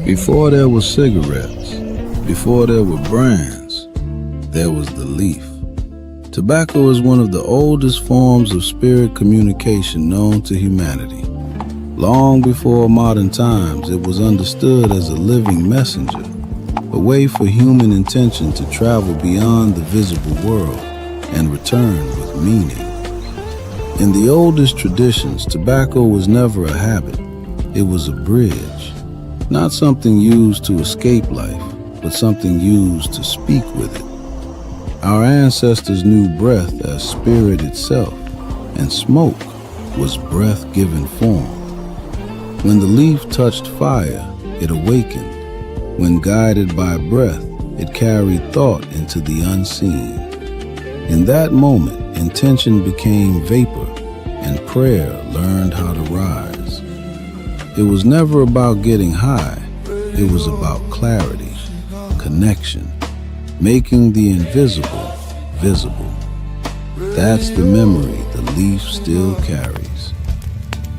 Before there were cigarettes, before there were brands, there was the leaf. Tobacco is one of the oldest forms of spirit communication known to humanity. Long before modern times, it was understood as a living messenger, a way for human intention to travel beyond the visible world and return with meaning. In the oldest traditions, tobacco was never a habit. It was a bridge, not something used to escape life, but something used to speak with it. Our ancestors knew breath as spirit itself, and smoke was breath-given form. When the leaf touched fire, it awakened. When guided by breath, it carried thought into the unseen. In that moment, intention became vapor, and prayer learned how to rise. It was never about getting high. It was about clarity, connection, making the invisible visible. That's the memory the leaf still carries.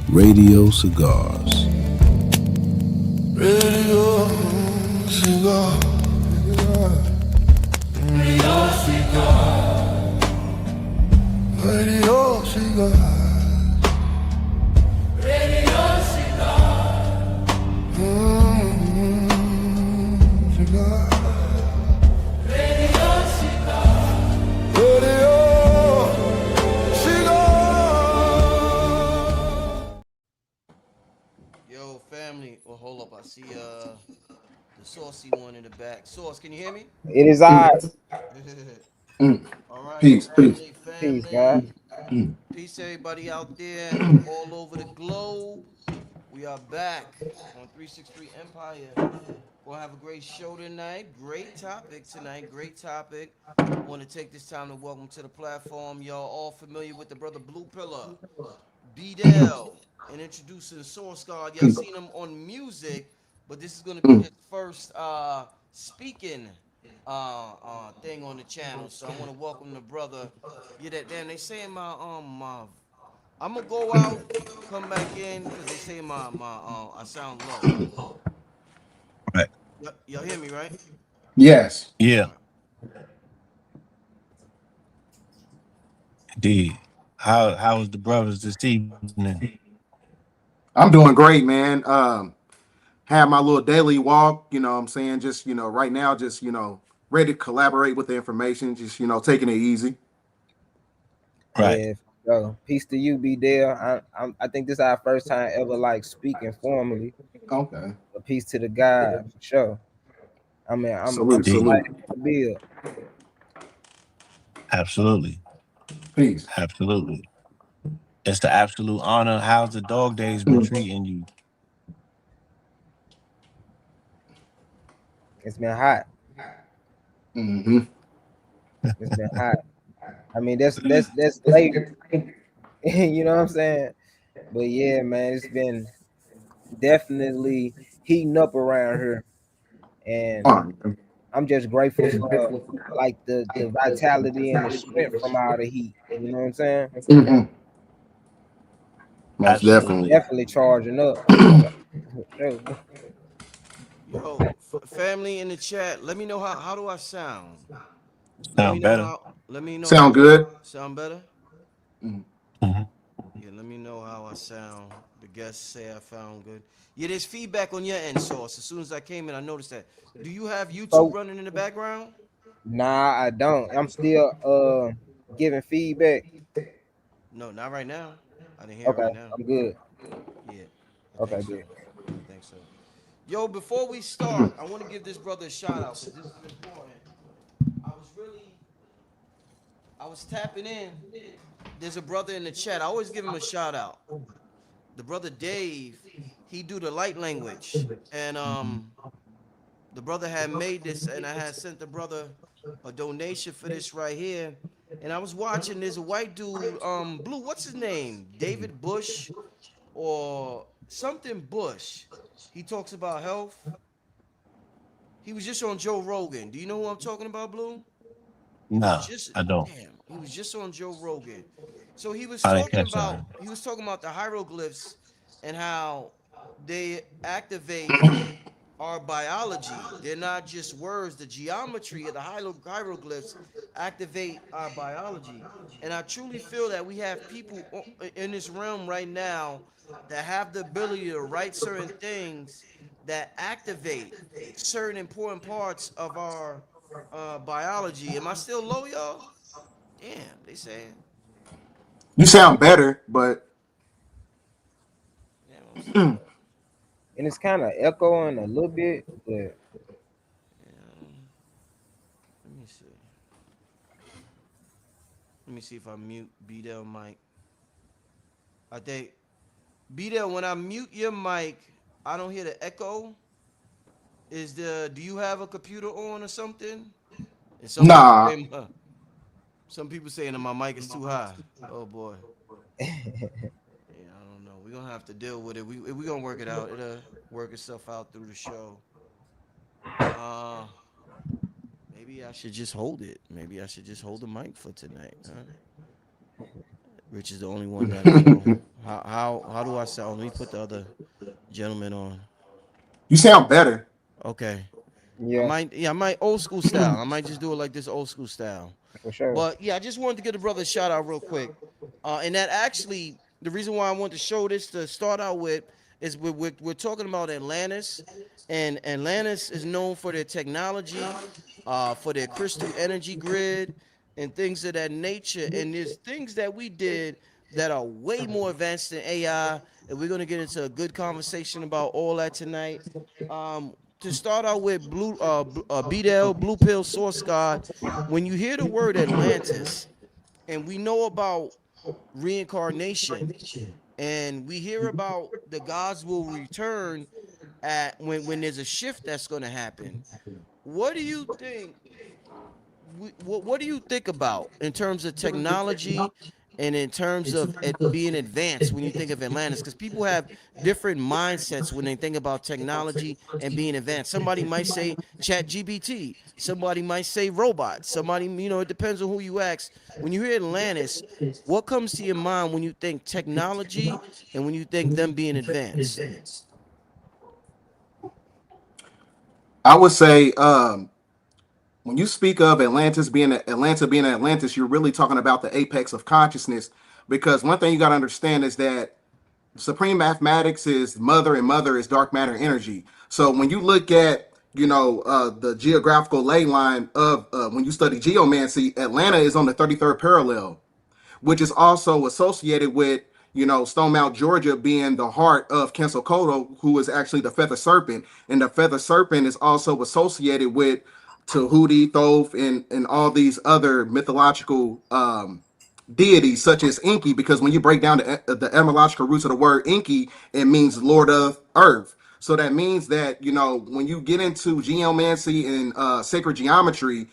Radio cigars. Radio cigar. Radio cigar. Radio cigar. Radio cigar. Cigar. Radio cigar. Radio cigar. Yo, family. Well, hold up. I see the saucy one in the back. Sauce, can you hear me? It is I. All right, Peace, peace. Peace, God. Peace to everybody out there all over the globe. We are back on 363 Empire. We'll have a great show tonight. Great topic tonight. Great topic. I want to take this time to welcome to the platform. Y'all all familiar with the brother Blue Pillar, Bdell, and introducing Saucegod. Y'all seen him on music, but this is going to be his first speaking thing on the channel. So I want to welcome the brother. Yeah, that damn. They saying my I'm gonna go out, come back in because they say my I sound low. Right. Y'all hear me, right? Yes. Yeah. Indeed. How was the brothers this evening? I'm doing great, man. Had my little daily walk, you know what I'm saying? Just, right now, just, ready to collaborate with the information, just, taking it easy. Right. Yeah. So peace to you, Bdell. I think this is our first time ever like speaking formally. Okay. But peace to the God for sure. I mean, I'm Salute, Indeed. salute. excited for the build. Absolutely. Peace. Absolutely. It's the absolute honor. How's the dog days been treating you? It's been hot. Mm-hmm. It's been hot. I mean, that's late. You know what I'm saying? But yeah, man, it's been definitely heating up around here, and I'm just grateful for like the vitality and the strength from all the heat. You know what I'm saying? Mm-hmm. Most Absolutely. Definitely charging up. Sure. Yo, family in the chat, let me know how do I sound? Let me Sound know better. how. Let me know. Sound good? Sound better? Mhm. Yeah, let me know how I sound. The guests say I sound good. Yeah, there's feedback on your end, Source. As soon as I came in, I noticed that. Do you have YouTube So running in the background? nah, I don't. I'm still giving feedback. No, not right now. I didn't hear it Okay, right now. I'm good. Yeah, I Okay, think so. good. I think so. Yo, before we start, I want to give this brother a shout out because this is important. I was tapping in. There's a brother in the chat. I always give him a shout out. The brother Dave, he do the light language, and the brother had made this, and I had sent the brother a donation for this right here. And I was watching. There's a white dude, Blue. What's his name? David Bush or something Bush. He talks about health. He was just on Joe Rogan. Do you know who I'm talking about, Blue? He was Nah, just I don't. He was just on Joe Rogan. So he was I didn't talking catch that. about the hieroglyphs and how they activate our biology. They're not just words. The geometry of the hieroglyphs activate our biology. And I truly feel that we have people in this realm right now that have the ability to write certain things that activate certain important parts of our biology. Am I still low, y'all? Damn, they saying. You sound better, but Damn, I'm still low. And it's kind of echoing a little bit, but Yeah, let me see. Let me see if I mute Bdell mic. I think Bdell, when I mute your mic, I don't hear the echo. Do you have a computer on or something? And some people nah. say some people saying that my mic is too high. Oh boy. Yeah, I don't know. We're gonna have to deal with it. We gonna work it out. It'll work itself out through the show. Uh maybe I should just hold it. Maybe I should just hold the mic for tonight, huh? Rich is the only one that I know. How do I sound? Let me put the other gentleman on. You sound better. Okay. yeah, I might old school style. I might just do it like this old school style. for sure. But yeah, I just wanted to give the brother a shout out real quick. And that actually, the reason why I want to show this to start out with is we're talking about Atlantis, and Atlantis is known for their technology, for their crystal energy grid, and things of that nature. And there's things that we did that are way more advanced than AI, and we're gonna get into a good conversation about all that tonight. To start out with Bdell, Blue Pill, Source God, when you hear the word Atlantis, and we know about reincarnation, and we hear about the gods will return at when there's a shift that's going to happen. What do you think what do you think about in terms of technology and in terms of it being advanced when you think of Atlantis? Because people have different mindsets when they think about technology and being advanced. Somebody might say chat GBT. Somebody might say robots. Somebody, it depends on who you ask. When you hear Atlantis, what comes to your mind when you think technology and when you think them being advanced? I would say when you speak of Atlanta being Atlantis, you're really talking about the apex of consciousness. Because one thing you got to understand is that supreme mathematics is mother, and mother is dark matter energy. So when you look at the geographical ley line of when you study geomancy, Atlanta is on the 33rd parallel, which is also associated with Stone Mount, Georgia, being the heart of Quetzalcoatl, who is actually the feather serpent, and the feather serpent is also associated with Tahuti, Thoth, and all these other mythological deities such as Enki, because when you break down the etymological roots of the word Enki, it means Lord of Earth. So that means that when you get into geomancy and sacred geometry,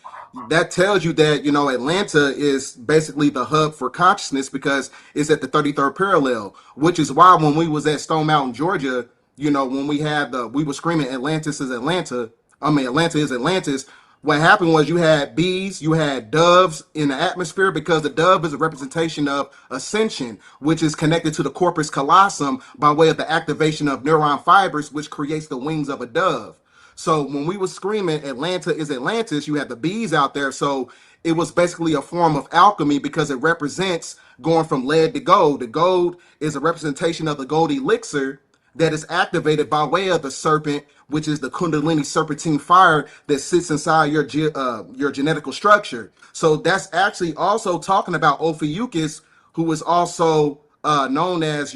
that tells you that Atlanta is basically the hub for consciousness because it's at the 33rd parallel, which is why when we was at Stone Mountain, Georgia, when we were screaming Atlantis is Atlanta. I mean, Atlanta is Atlantis. What happened was you had bees, you had doves in the atmosphere, because the dove is a representation of ascension, which is connected to the corpus callosum by way of the activation of neuron fibers, which creates the wings of a dove. So when we were screaming Atlanta is Atlantis, you had the bees out there. So it was basically a form of alchemy because it represents going from lead to gold. The gold is a representation of the gold elixir that is activated by way of the serpent, which is the Kundalini serpentine fire that sits inside your genetical structure. So that's actually also talking about Ophiuchus, who is also known as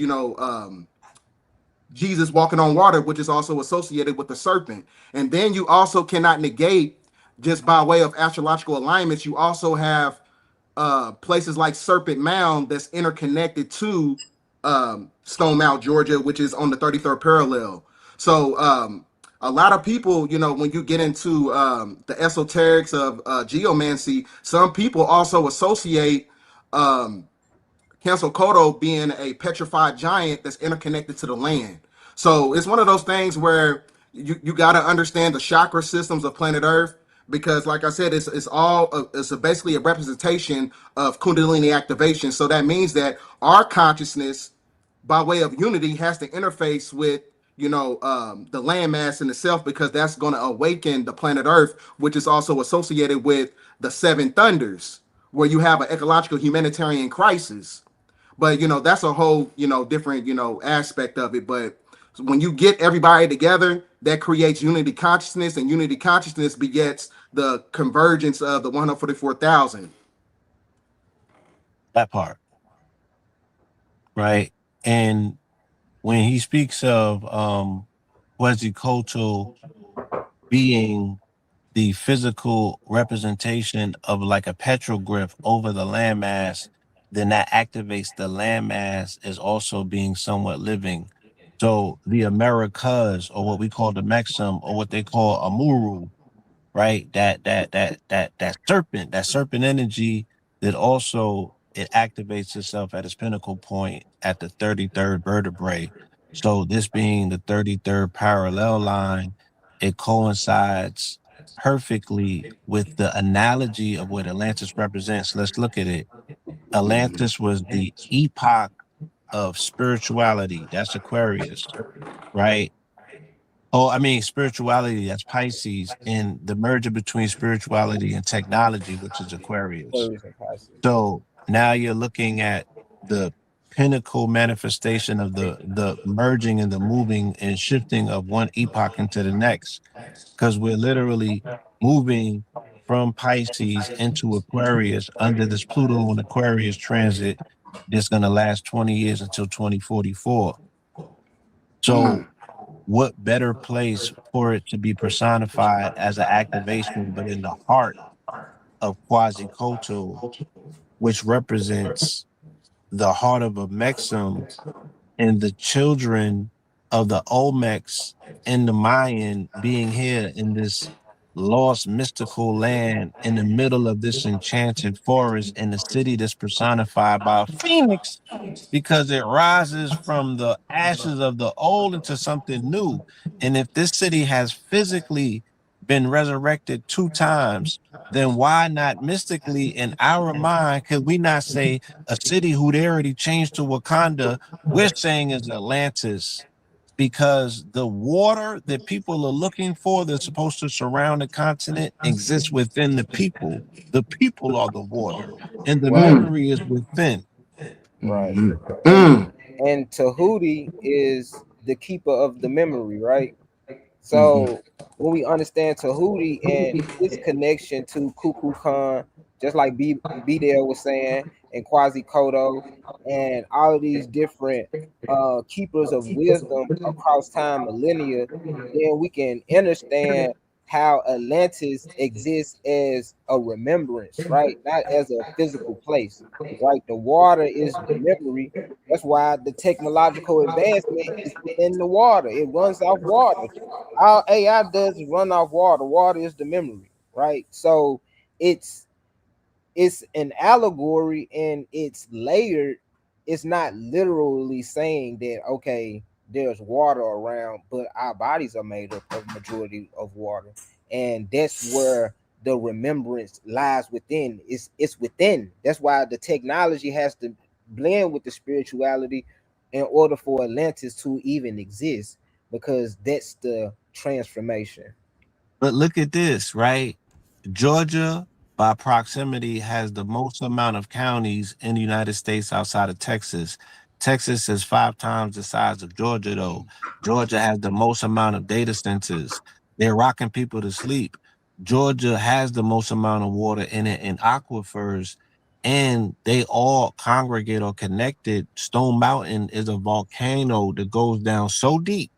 Jesus walking on water, which is also associated with the serpent. And then you also cannot negate, just by way of astrological alignments, you also have places like Serpent Mound that's interconnected to Stone Mount, Georgia, which is on the 33rd parallel. So a lot of people, when you get into the esoterics of geomancy, some people also associate Quetzalcoatl being a petrified giant that's interconnected to the land. So it's one of those things where you got to understand the chakra systems of planet Earth, because, like I said, it's basically a representation of Kundalini activation. So that means that our consciousness, by way of unity, has to interface with the landmass in itself, because that's going to awaken the planet Earth, which is also associated with the seven thunders, where you have an ecological humanitarian crisis. But that's a whole different aspect of it. But when you get everybody together, that creates unity consciousness, and unity consciousness begets the convergence of the 144,000. That part, right? And when he speaks of Quetzalcoatl being the physical representation of like a petroglyph over the landmass, then that activates the landmass as also being somewhat living. So the Americas, or what we call the Mexum, or what they call Amuru, right? That serpent energy that also it activates itself at its pinnacle point at the 33rd vertebrae. So this being the 33rd parallel line, it coincides perfectly with the analogy of what Atlantis represents. Let's look at it. Atlantis was the epoch of spirituality. That's Aquarius, right? Oh, I mean, spirituality, that's Pisces, and the merger between spirituality and technology, which is Aquarius. Aquarius and Pisces. So now you're looking at the pinnacle manifestation of the merging and the moving and shifting of one epoch into the next, because we're literally moving from Pisces into Aquarius under this Pluto and Aquarius transit that's going to last 20 years until 2044. So what better place for it to be personified as an activation, but in the heart of Quetzalcoatl, which represents the heart of a Mexim and the children of the Olmecs and the Mayan being here in this lost mystical land in the middle of this enchanted forest in the city that's personified by a phoenix because it rises from the ashes of the old into something new. And if this city has physically been resurrected 2 times, then why not mystically in our mind could we not say a city who they already changed to Wakanda, we're saying is Atlantis? Because the water that people are looking for that's supposed to surround the continent exists within the people. The people are the water, and the Right, memory is within. right. And Mm. Tahuti is the keeper of the memory, right? So when we understand Tahuti and its connection to Kuku Khan, just like Bdell was saying, and Quasi Kodo, and all of these different keepers of wisdom across time millennia, then we can understand how Atlantis exists as a remembrance, right? Not as a physical place, right? The water is the memory. That's why the technological advancement is within the water. It runs off water. All AI does is run off water. Water is the memory, right? So it's it's an allegory and it's layered. It's not literally saying that okay, there's water around, but our bodies are made up of majority of water, and that's where the remembrance lies within. It's within. That's why the technology has to blend with the spirituality in order for Atlantis to even exist, because that's the transformation. But look at this, right? Georgia, by proximity, has the most amount of counties in the United States outside of Texas. Texas is 5 times the size of Georgia, though. Georgia has the most amount of data centers. They're rocking people to sleep. Georgia has the most amount of water in it in aquifers, and they all congregate or connected. Stone Mountain is a volcano that goes down so deep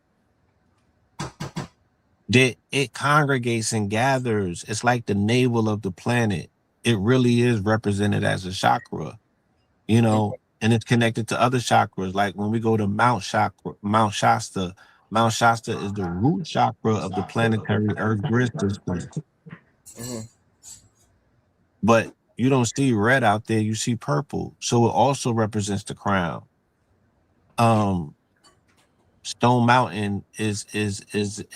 that it congregates and gathers. It's like the navel of the planet. It really is represented as a chakra, and it's connected to other chakras. Like when we go to Mount Shasta is the root chakra of the planetary Earth grid system. Mhm. But you don't see red out there, you see purple. So it also represents the crown. Um, Stone Mountain is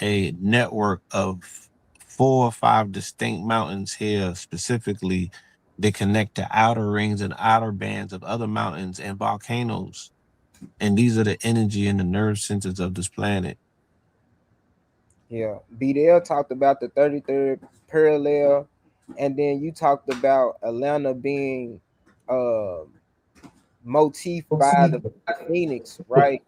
a network of 4 or 5 distinct mountains here specifically that connect to outer rings and outer bands of other mountains and volcanoes. And these are the energy and the nerve centers of this planet. Yeah, Bdell talked about the 33rd parallel, and then you talked about Atlanta being uh, motif by the Phoenix, right?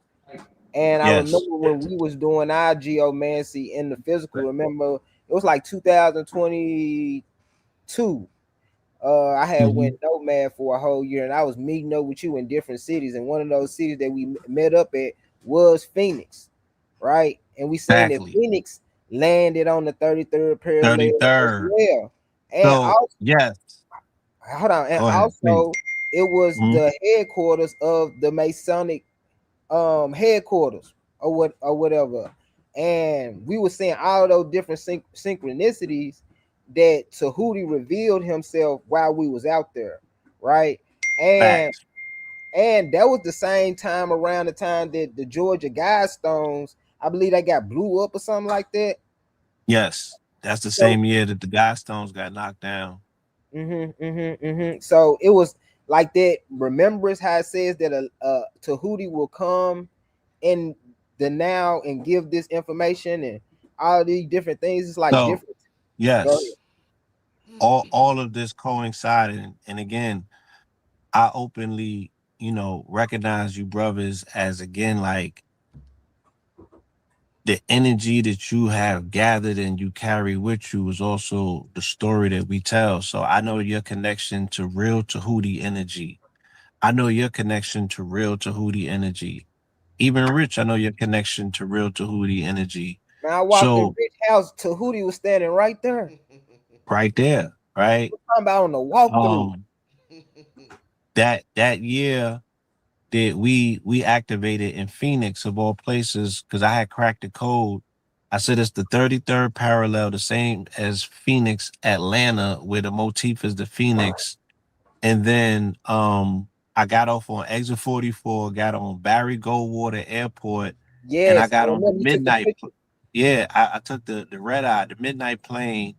And I Yes. remember when we was doing our geomancy in the physical. Remember, it was like 2022. I had Hmm. went nomad for a whole year, and I was meeting up with you in different cities. And one of those cities that we met up at was Phoenix, right? And we seen that Exactly. Phoenix landed on the 33rd parallel as 33rd. well. And So also, yes. hold on, and Go ahead, please. also it was Mhm. the headquarters of the Masonic headquarters or whatever. And we were seeing all those different synchronicities that Tahuti revealed himself while we was out there, right? And Facts. and that was the same time around the time that the Georgia Guidestones, I believe they got blew up or something like that. Yes. That's the So same year that the Godstones got knocked down. so it was like that. Remembrance how it says that a Tahuti will come in the now and give this information and all these different things. It's like So different. Go ahead. yes, all of this coincided. And again, I openly, recognize you brothers as again like the energy that you have gathered and you carry with you is also the story that we tell. So I know your connection to real Tahuti energy. I know your connection to real Tahuti energy. Even Rich, I know your connection to real Tahuti energy. Man, I walked in So Rich house. Tahuti was standing right there. right there, right? We're talking about on the walkthrough. Um, that year that we activated in Phoenix of all places, because I had cracked the code. I said it's the 33rd parallel, the same as Phoenix, Atlanta, where the motif is the Phoenix. And then I got off on exit 44, got on Barry Goldwater Airport, and I Yes, I got on the remember you took the midnight. picture. Yeah, I took the red eye, the midnight plane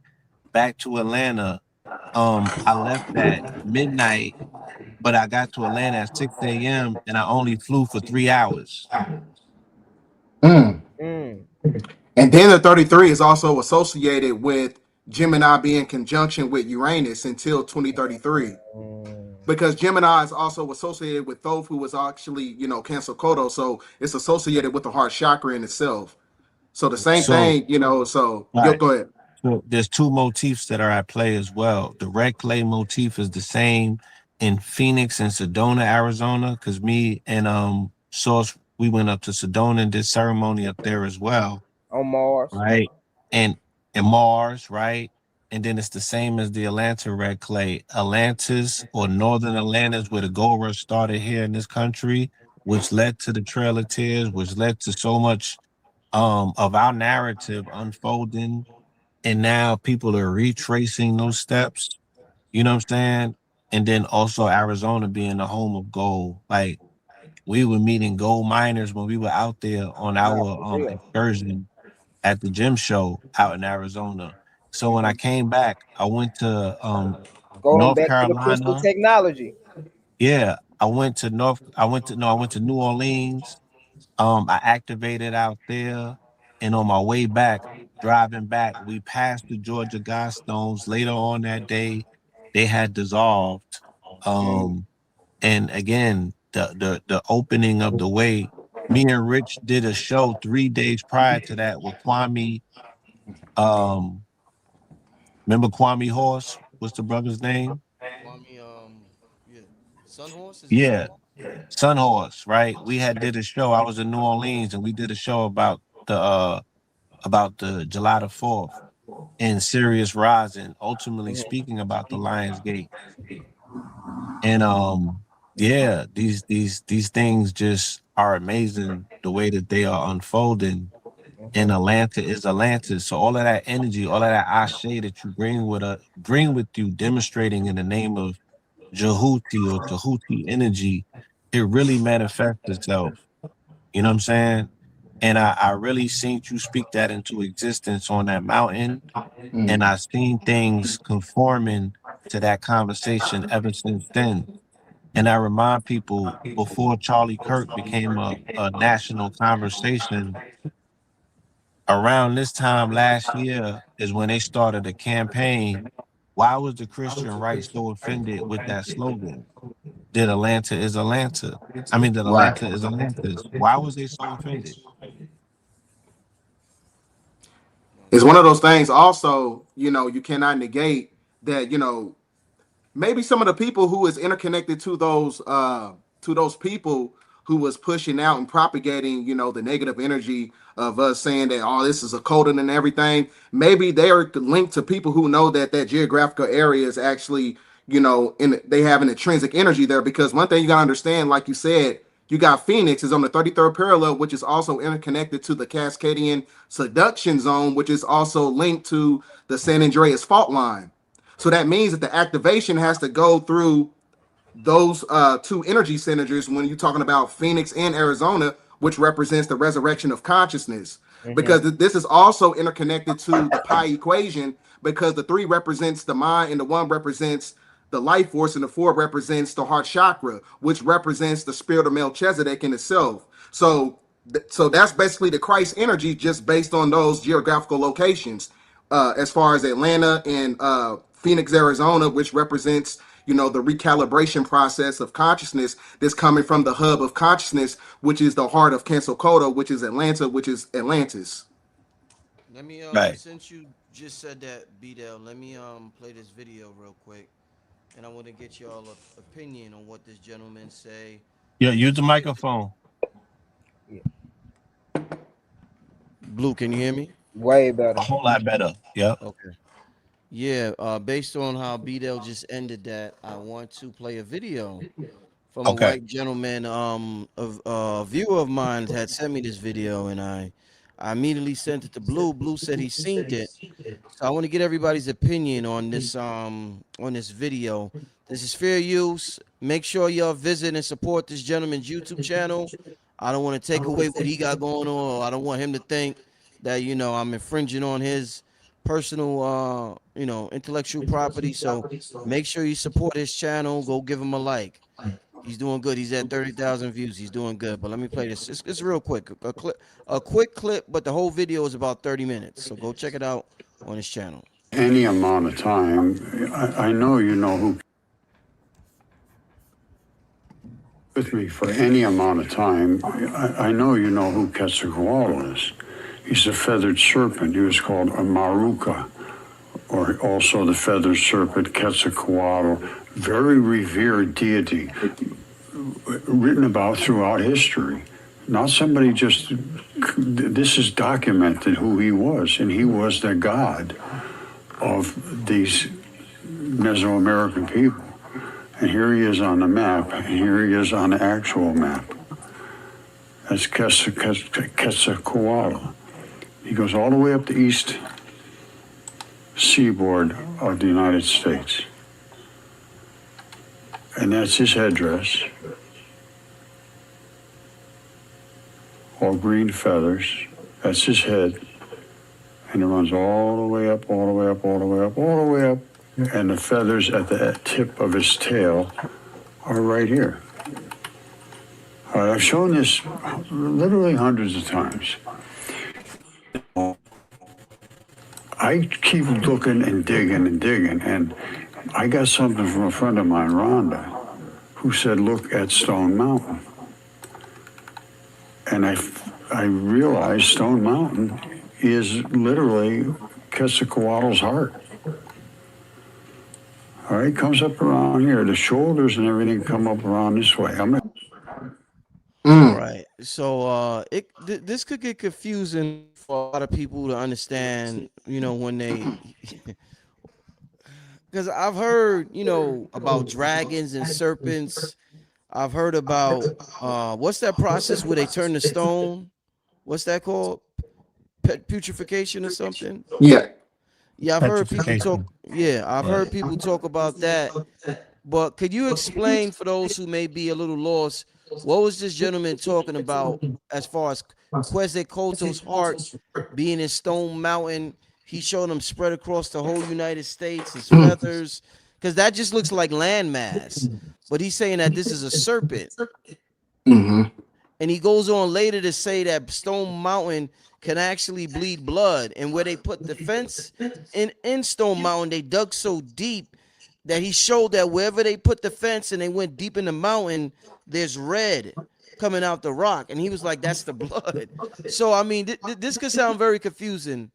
back to Atlanta. I left at midnight, but I got to Atlanta at 6 a.m. and I only flew for 3 hours. Mm. Mm, And then the 33 is also associated with Gemini being in conjunction with Uranus until 2033. mm, Because Gemini is also associated with Thoth, who was actually, Cancer Kodo. So it's associated with the heart chakra in itself. So the same So, thing, so you'll right. go ahead. So there's two motifs that are at play as well. The red clay motif is the same in Phoenix and Sedona, Arizona, because me and Source, we went up to Sedona and did ceremony up there as well, on Mars. right? And Mars, right? And then it's the same as the Atlanta red clay. Atlantis or Northern Atlantis, where the gold rush started here in this country, which led to the Trail of Tears, which led to so much of our narrative unfolding, and now people are retracing those steps. You know what I'm saying? And then also Arizona being the home of gold. Like we were meeting gold miners when we were out there on Nah, our for real. excursion at the gym show out in Arizona. So when I Hmm. came back, I went to Going North back to the crystal Carolina. technology. Yeah, I went to New Orleans. I activated out there, and on my way back, driving back, we passed the Georgia Guidestones. Later on that day, they had dissolved. Mm. Um, and again, the opening of the way. Me and Rich did a show 3 days prior to that with Kwame. Um, remember Kwame Horse? What's the brother's name? Kwame, yeah, Sun Horse, is it Sun Yeah, Horse? Sun Horse. Right. We had did a show. I was in New Orleans, and we did a show about the July the 4th and Sirius Rising, ultimately Mhm. speaking about the Lions Gate. And yeah, these things just are amazing the way that they are unfolding. And Mhm. Atlanta is Atlantis. So all of that energy, all of that ashe that you bring with you, demonstrating in the name of Jehuti or Tahuti energy, it really manifests itself. You know what I'm saying? And I really seen you speak that into existence on that mountain. And I've seen things conforming to that conversation ever since then. And I remind people before Charlie Kirk became a national conversation, around this time last year is when they started a campaign. Why was the Christian right so offended with that slogan? That Atlanta is Atlanta. I mean, that Right. Atlanta is Atlantis. Why was they so offended? It's one of those things. Also, you cannot negate that. Maybe some of the people who is interconnected to those people who was pushing out and propagating the negative energy of us saying that this is a cult and everything. Maybe they are linked to people who know that geographical area is actually they have an intrinsic energy there, because one thing you gotta understand, like you said, you got Phoenix is on the 33rd parallel, which is also interconnected to the Cascadian subduction zone, which is also linked to the San Andreas fault line. So that means that the activation has to go through those two energy centers when you're talking about Phoenix and Arizona, which represents the resurrection of consciousness. Because this is also interconnected to the pi equation, because the 3 represents the mind and the 1 represents the life force and the 4 represents the heart chakra, which represents the spirit of Melchizedek in itself. So that's basically the Christ energy, just based on those geographical locations, as far as Atlanta and Phoenix, Arizona, which represents the recalibration process of consciousness that's coming from the hub of consciousness, which is the heart of Quetzalcoatl, which is Atlanta, which is Atlantis. Let me Right. since you just said that, Bdell, let me play this video real quick, and I want to get y'all opinion on what this gentleman say. Yeah, use the It's fair. microphone. Yeah, Blue, can you hear me? way A better. whole lot better. Yep. Okay. Yeah, based on how Bdell just ended that, I want to play a video from a Okay. white gentleman. A viewer of mine had sent me this video, and I immediately sent it to Blue. Blue said he seen it, so I want to get everybody's opinion on this video. This is fair use. Make sure y'all visit and support this gentleman's YouTube channel. I don't want to take away what he got going on. I don't want him to think that I'm infringing on his personal intellectual property. So make sure you support his channel. Go give him a like. He's doing good. He's at 30,000 views. He's doing good. But let me play this. It's real quick. A quick clip, but the whole video is about 30 minutes. So go check it out on his channel. Any amount of time, I know you know who with me for any amount of time. I know you know who Quetzalcoatl is. He's a feathered serpent. He was called a Maruka, or also the feathered serpent Quetzalcoatl. Very revered deity, written about throughout history. Not somebody just, this is documented who he was, and he was the god of these Mesoamerican people. And here he is on the map, and here he is on the actual map. That's Quetzalcoatl. He goes all the way up the east seaboard of the United States. And that's his headdress. All green feathers. That's his head. And it runs all the way up, all the way up, all the way up, all the way up. And the feathers at the tip of his tail are right here. All right, I've shown this literally hundreds of times. I keep looking and digging, and I got something from a friend of mine, Rhonda, who said, look at Stone Mountain. And I realized Stone Mountain is literally Quetzalcoatl's heart. All right, comes up around here. The shoulders and everything come up around this way. All right. So this could get confusing for a lot of people to understand, when they because I've heard, about dragons and serpents. I've heard about what's that process where they turn the stone? What's that called? Putrefaction or something? Yeah. Yeah, I've heard people talk. Petrification. Yeah, I've heard people talk about that. But could you explain for those who may be a little lost, what was this gentleman talking about as far as Quetzalcoatl's heart being in Stone Mountain? He showed them spread across the whole United States, his feathers, because that just looks like landmass. But he's saying that this is a serpent. Mm-hmm. And he goes on later to say that Stone Mountain can actually bleed blood. And where they put the fence in Stone Mountain, they dug so deep that he showed that wherever they put the fence and they went deep in the mountain, there's red coming out the rock. And he was like, that's the blood. So, I mean, this could sound very confusing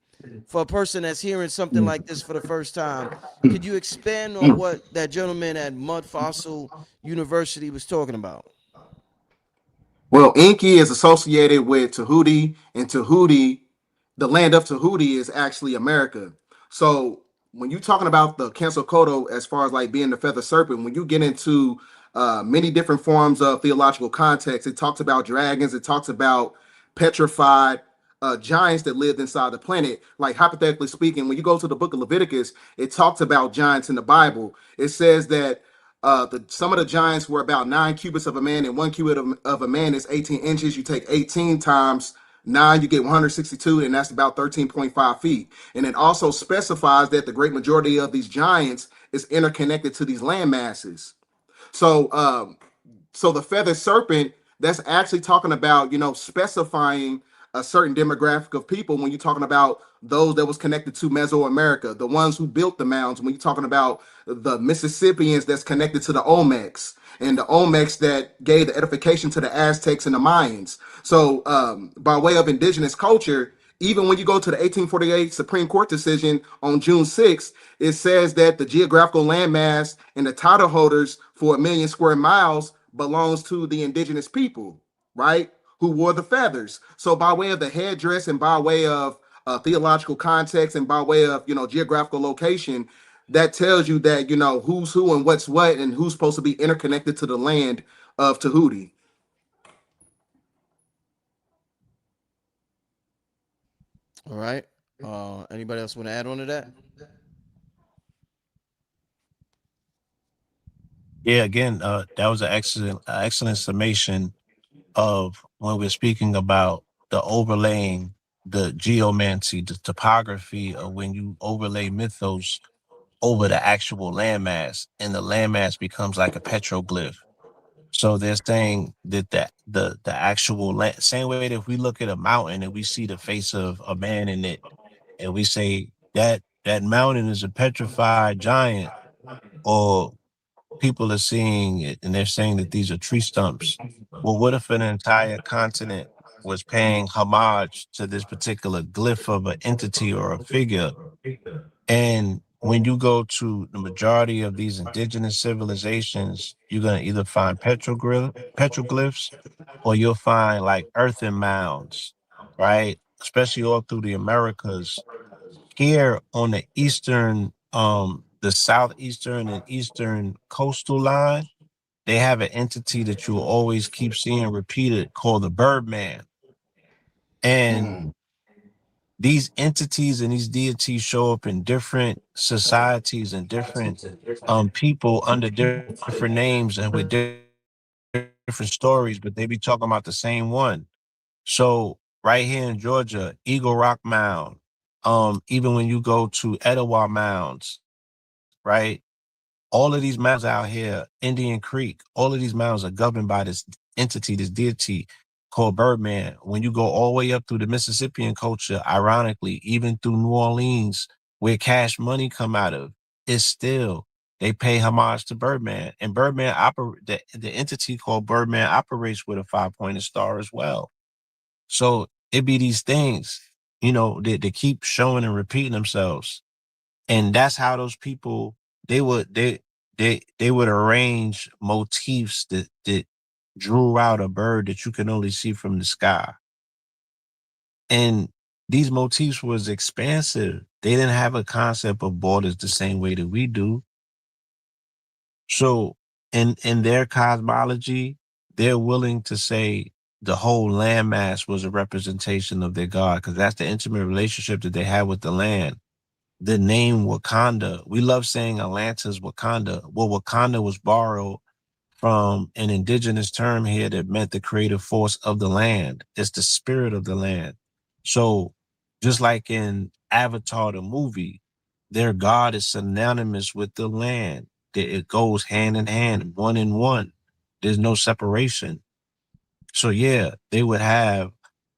for a person that's hearing something like this for the first time. Could you expand on what that gentleman at Mud Fossil University was talking about? Well, Inky is associated with Tahuti, and Tahuti, the land of Tahuti, is actually America. So when you're talking about the Quetzalcoatl, as far as like being the feather serpent, when you get into many different forms of theological context, it talks about dragons, it talks about petrified giants that lived inside the planet. Like hypothetically speaking, when you go to the book of Leviticus, it talks about giants in the Bible. It says that some of the giants were about 9 cubits of a man, and 1 cubit of a man is 18 inches. You take 18 times 9, you get 162, and that's about 13.5 feet. And it also specifies that the great majority of these giants is interconnected to these land masses. So, so the feathered serpent, that's actually talking about, specifying a certain demographic of people when you're talking about those that was connected to Mesoamerica, the ones who built the mounds, when you're talking about the Mississippians that's connected to the Olmecs, and the Olmecs that gave the edification to the Aztecs and the Mayans. So by way of indigenous culture, even when you go to the 1848 Supreme Court decision on June 6th, it says that the geographical landmass and the title holders for 1 million square miles belongs to the indigenous people, right? Who wore the feathers. So by way of the headdress and by way of theological context and by way of, geographical location, that tells you that, who's who and what's what and who's supposed to be interconnected to the land of Tahuti. All right. Anybody else want to add on to that? Yeah, again, that was an excellent summation of when we're speaking about the overlaying, the geomancy, the topography of when you overlay mythos over the actual landmass, and the landmass becomes like a petroglyph. So they're saying that the actual land, same way that if we look at a mountain and we see the face of a man in it, and we say that mountain is a petrified giant, or people are seeing it and they're saying that these are tree stumps. Well, what if an entire continent was paying homage to this particular glyph of an entity or a figure? And when you go to the majority of these indigenous civilizations, you're going to either find petroglyphs, or you'll find like earthen mounds, right? Especially all through the Americas. Here on the the southeastern and eastern coastal line, they have an entity that you'll always keep seeing repeated called the Birdman. And these entities and these deities show up in different societies and different people under different names and with different stories, but they be talking about the same one. So right here in Georgia, Eagle Rock Mound, even when you go to Etowah Mounds, right? All of these mounds out here, Indian Creek, all of these mounds are governed by this entity, this deity called Birdman. When you go all the way up through the Mississippian culture, ironically, even through New Orleans, where cash money come out of, it's still, they pay homage to Birdman. And the entity called Birdman operates with a 5-pointed star as well. So it be these things, they keep showing and repeating themselves. And that's how those people, they would arrange motifs that drew out a bird that you can only see from the sky. And these motifs was expansive. They didn't have a concept of borders the same way that we do. So in their cosmology, they're willing to say the whole landmass was a representation of their God, because that's the intimate relationship that they had with the land. The name Wakanda, we love saying Atlantis, Wakanda. Well, Wakanda was borrowed from an indigenous term here that meant the creative force of the land. It's the spirit of the land. So just like in Avatar, the movie, their God is synonymous with the land. It goes hand in hand, one in one. There's no separation. So yeah, they would have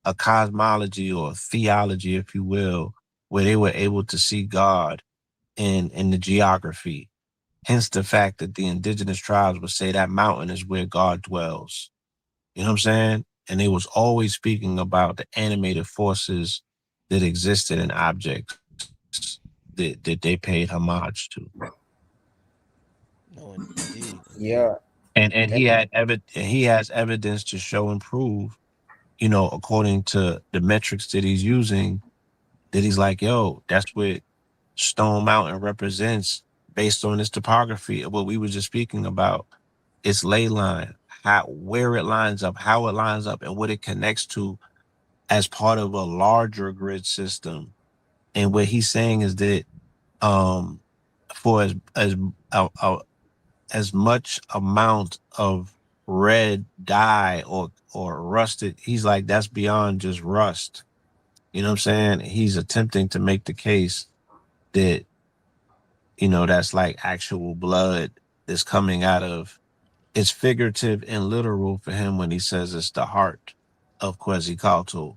a cosmology or theology, if you will, where they were able to see God in the geography. Hence the fact that the indigenous tribes would say that mountain is where God dwells. You know what I'm saying? And they was always speaking about the animated forces that existed in objects that they paid homage to. No, indeed, indeed. Yeah, And man. he has evidence to show and prove, according to the metrics that he's using, that he's like, yo, that's what Stone Mountain represents based on its topography of what we were just speaking about, its ley line, where it lines up, how it lines up, and what it connects to as part of a larger grid system. And what he's saying is that um for uh, as much amount of red dye or rusted, he's like, that's beyond just rust. You know what I'm saying? He's attempting to make the case that, that's like actual blood that's coming out of. It's figurative and literal for him when he says it's the heart of Quetzalcoatl.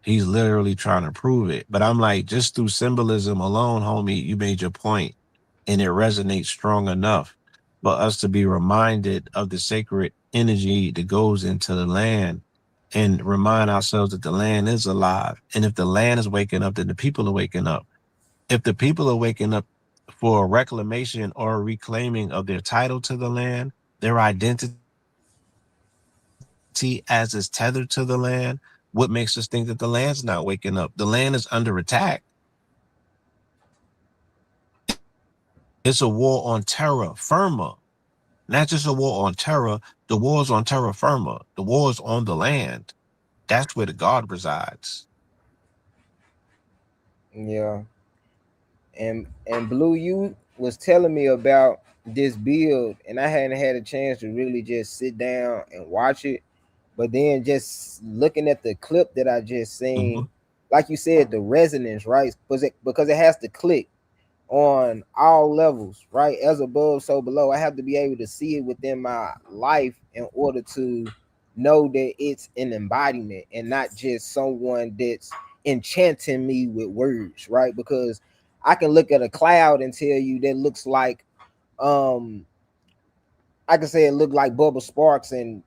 He's literally trying to prove it. But I'm like, just through symbolism alone, homie, you made your point, and it resonates strong enough for us to be reminded of the sacred energy that goes into the land and remind ourselves that the land is alive. And if the land is waking up, then the people are waking up. If the people are waking up for a reclamation or a reclaiming of their title to the land, their identity as is tethered to the land, what makes us think that the land's not waking up? The land is under attack. It's a war on terra firma, not just a war on terror. The war is on terra firma. The war is on the land. That's where the God resides. Yeah. And Blue, you was telling me about this build, and I hadn't had a chance to really just sit down and watch it. But then just looking at the clip that I just seen, Mhm. like you said, the resonance, right? Because it has to click on all levels, right? As above, so below. I have to be able to see it within my life in order to know that it's an embodiment and not just someone that's enchanting me with words, right? Because I can look at a cloud and tell you that looks like um I can say it looked like Bubba Sparks, and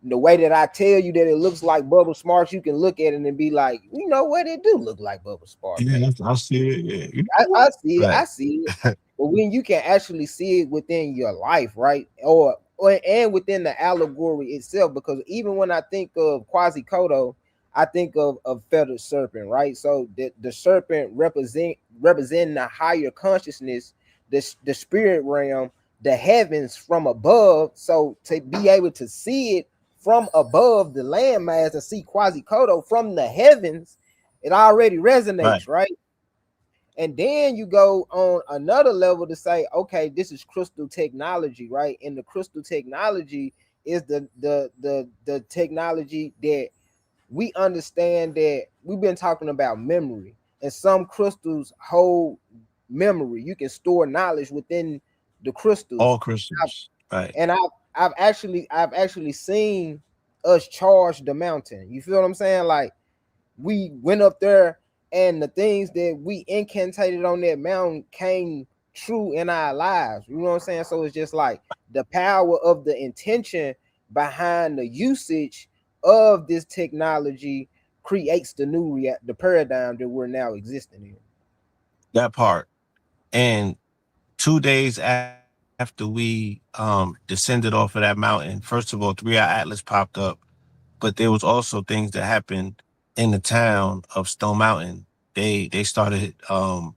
the way that I tell you that it looks like Bubba Sparks, you can look at it and be like, you know what, it do look like Bubba Sparks, man. Yeah, I see it. Yeah. You know I what? see it. I Right. see it. But when you can actually see it within your life, right? Or and within the allegory itself, because even when I think of Quasimodo, I think of feathered serpent, right? So the serpent representing the higher consciousness, the spirit realm, the heavens from above. So to be able to see it from above the landmass and see Quasimodo from the heavens, it already Right. resonates, right? And then you go on another level to say, okay, this is crystal technology, right? And the crystal technology is the technology that we understand, that we've been talking about memory, and some crystals hold memory. You can store knowledge within the crystals. All crystals. Right. And I've actually seen us charge the mountain. You feel what I'm saying? Like, we went up there, and the things that we incantated on that mountain came true in our lives. You know what I'm saying? So it's just like the power of the intention behind the usage of this technology creates the new the paradigm that we're now existing in. That part. And 2 days after we descended off of that mountain, first of all, 3-hour Atlas popped up, but there was also things that happened in the town of Stone Mountain. They started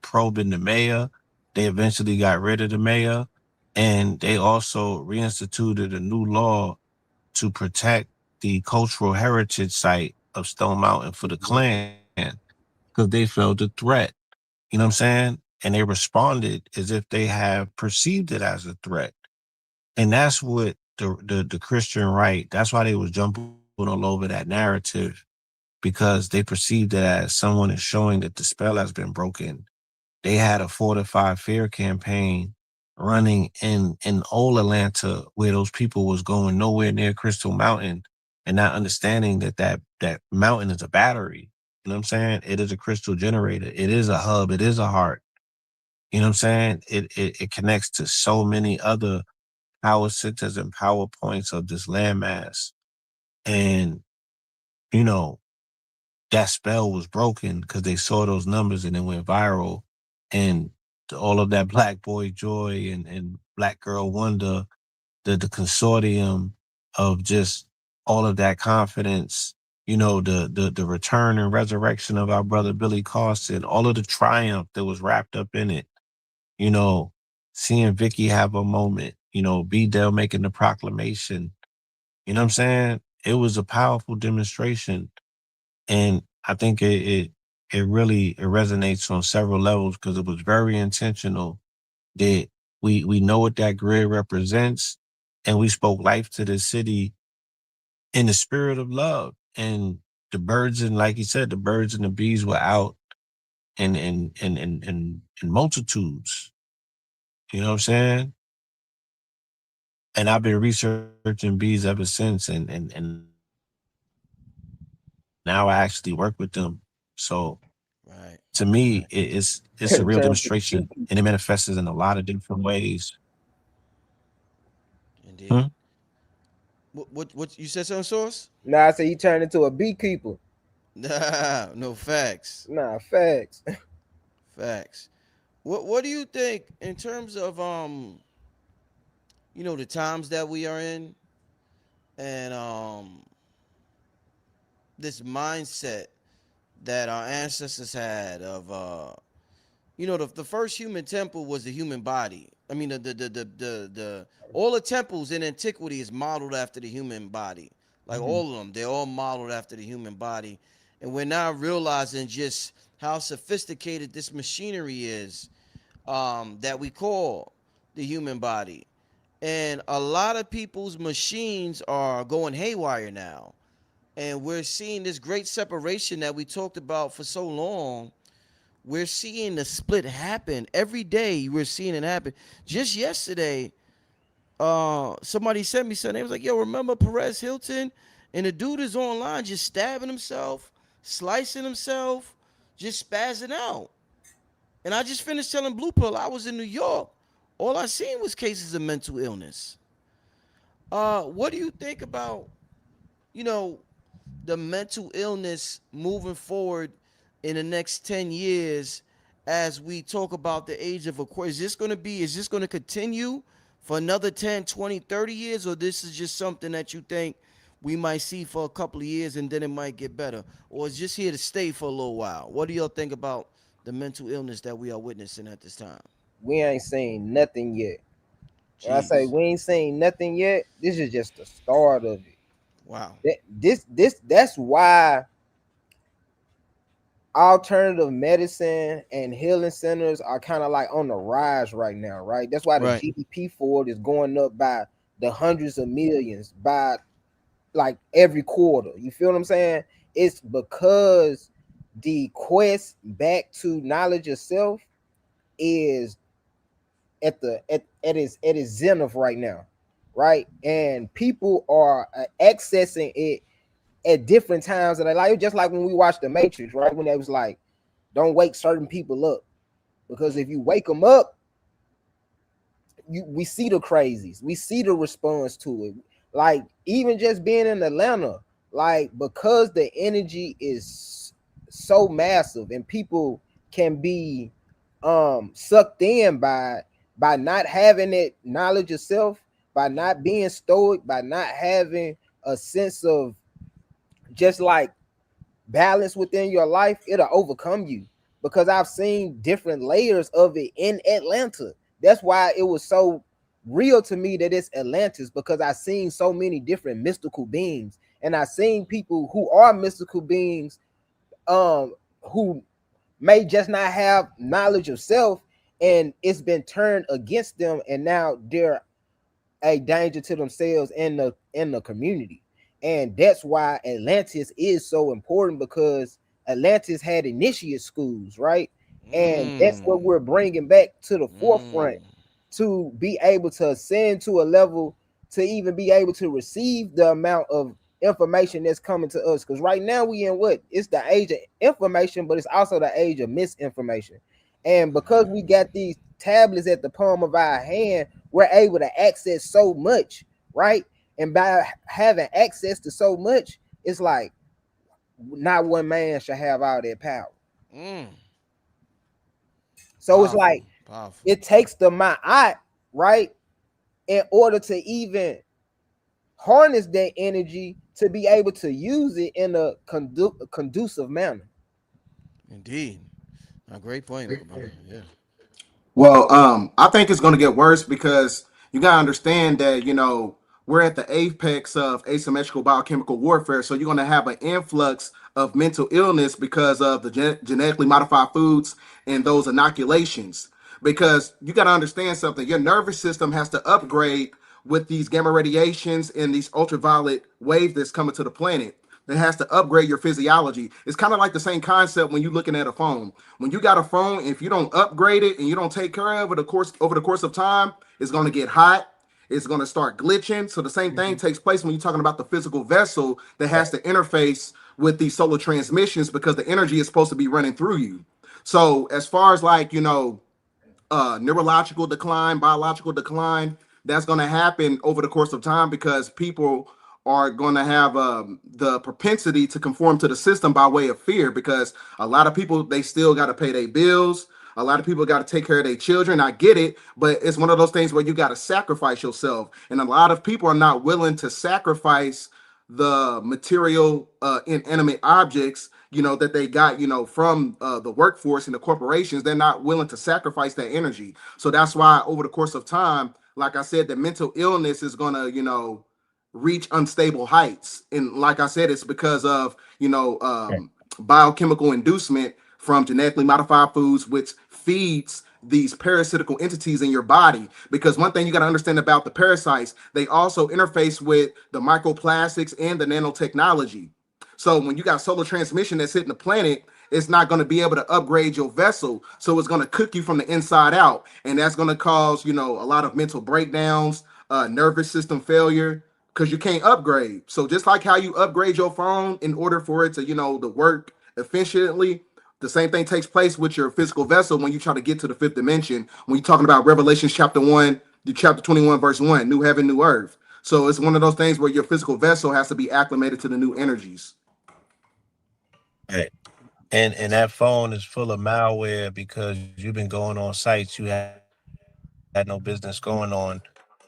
probing the mayor. They eventually got rid of the mayor, and they also reinstituted a new law to protect the cultural heritage site of Stone Mountain for the Klan because they felt a threat. You know what I'm saying? And they responded as if they have perceived it as a threat. And that's what the Christian right, that's why they was jumping all over that narrative, because they perceived it as someone is showing that the spell has been broken. They had a fortified fear campaign running in old Atlanta, where those people was going nowhere near Crystal Mountain, and not understanding that that mountain is a battery. You know what I'm saying? It is a crystal generator. It is a hub. It is a heart. You know what I'm saying? It connects to so many other power centers and power points of this landmass. And, you know, that spell was broken because they saw those numbers and it went viral. And all of that Black Boy Joy and Black Girl Wonder, the consortium of just all of that confidence, you know, the return and resurrection of our brother Billy Carson, all of the triumph that was wrapped up in it, you know, seeing Vicky have a moment, you know, Bdell making the proclamation, you know what I'm saying? It was a powerful demonstration. And I think it really it resonates on several levels because it was very intentional that we know what that grid represents, and we spoke life to the city in the spirit of love. And the birds and like you said, the birds and the bees were out in multitudes. You know what I'm saying? And I've been researching bees ever since, and now I actually work with them. So Right. to me, it's a real Turn to the demonstration, and it manifests in a lot of different ways. Indeed. Hmm? What you said something, Source? Nah, I say he turned into a beekeeper. Nah, no facts. Nah, facts. Facts. What do you think in terms of the times that we are in and this mindset that our ancestors had of the first human temple was the human body. I mean the all the temples in antiquity is modeled after the human body. Like all of them, they're all modeled after the human body. And we're now realizing just how sophisticated this machinery is that we call the human body. And a lot of people's machines are going haywire now. And we're seeing this great separation that we talked about for so long. We're seeing the split happen every day. We're seeing it happen. Just yesterday, somebody sent me something. They was like, "Yo, remember Perez Hilton?" And the dude is online just stabbing himself, slicing himself, just spazzing out. And I just finished telling Blue Pill I was in New York. All I seen was cases of mental illness. What do you think about you know the mental illness moving forward in the next 10 years as we talk about the age of Aquarius? Is this going to continue for another 10, 20, 30 years, or this is just something that you think we might see for a couple of years and then it might get better, or is just here to stay for a little while? What do y'all think about the mental illness that we are witnessing at this time? We ain't seen nothing yet. When I say Jeez. we ain't seen nothing yet, this is just the start of it. Wow. That's why alternative medicine and healing centers are kind of like on the rise right now, right? That's why the Right. GDP for it is going up by the hundreds of millions by like every quarter. You feel what I'm saying? It's because the quest back to knowledge of self is at its zenith right now, right? And people are accessing it at different times of their life. Just like when we watched The Matrix, right? When they was like, don't wake certain people up because if you wake them up, we see the crazies, we see the response to it. Like even just being in Atlanta, like because the energy is so massive and people can be sucked in by not having that knowledge of self, by not being stoic, by not having a sense of just like balance within your life, it'll overcome you. Because I've seen different layers of it in Atlanta. That's why it was so real to me that it's Atlantis, because I've seen so many different mystical beings, and I've seen people who are mystical beings, who may just not have knowledge of self, and it's been turned against them, and now they're a danger to themselves and the community. And that's why Atlantis is so important, because Atlantis had initiate schools, right? And that's what Mm. we're bringing back to the forefront, Mm. to be able to ascend to a level to even be able to receive the amount of information that's coming to us. Because right now we in what? It's the age of information, but it's also the age of misinformation. And because we got these tablets at the palm of our hand, we're able to access so much, right? And by having access to so much, it's like not one man should have all that power. Mm. So it's like Powerful. Powerful. it takes the ma'at, right, in order to even harness that energy to be able to use it in a conducive manner. Indeed. A great point, brother. Yeah. Well, I think it's going to get worse because you got to understand that, we're at the apex of asymmetrical biochemical warfare. So you're going to have an influx of mental illness because of the genetically modified foods and those inoculations. Because you got to understand something, your nervous system has to upgrade with these gamma radiations and these ultraviolet waves that's coming to the planet. That has to upgrade your physiology. It's kind of like the same concept when you're looking at a phone. When you got a phone, if you don't upgrade it and you don't take care of it over the course of time, it's going to get hot. It's going to start glitching. So the same thing takes place when you're talking about the physical vessel that has to interface with these solar transmissions because the energy is supposed to be running through you. So as far as like, neurological decline, biological decline, that's going to happen over the course of time because people are going to have the propensity to conform to the system by way of fear because a lot of people, they still got to pay their bills. A lot of people got to take care of their children. I get it, but it's one of those things where you got to sacrifice yourself. And a lot of people are not willing to sacrifice the material inanimate objects that they got from the workforce and the corporations. They're not willing to sacrifice that energy. So that's why over the course of time, like I said, the mental illness is gonna reach unstable heights. And like I said, it's because of biochemical inducement from genetically modified foods, which feeds these parasitical entities in your body. Because one thing you got to understand about the parasites, they also interface with the microplastics and the nanotechnology. So when you got solar transmission that's hitting the planet, it's not going to be able to upgrade your vessel. So it's going to cook you from the inside out. And that's going to cause, a lot of mental breakdowns, nervous system failure, because you can't upgrade. So just like how you upgrade your phone in order for it to, to work efficiently, the same thing takes place with your physical vessel when you try to get to the fifth dimension. When you're talking about Revelations chapter 1 to chapter 21, verse 1, new heaven, new earth. So it's one of those things where your physical vessel has to be acclimated to the new energies. Right. And that phone is full of malware because you've been going on sites you had no business going on.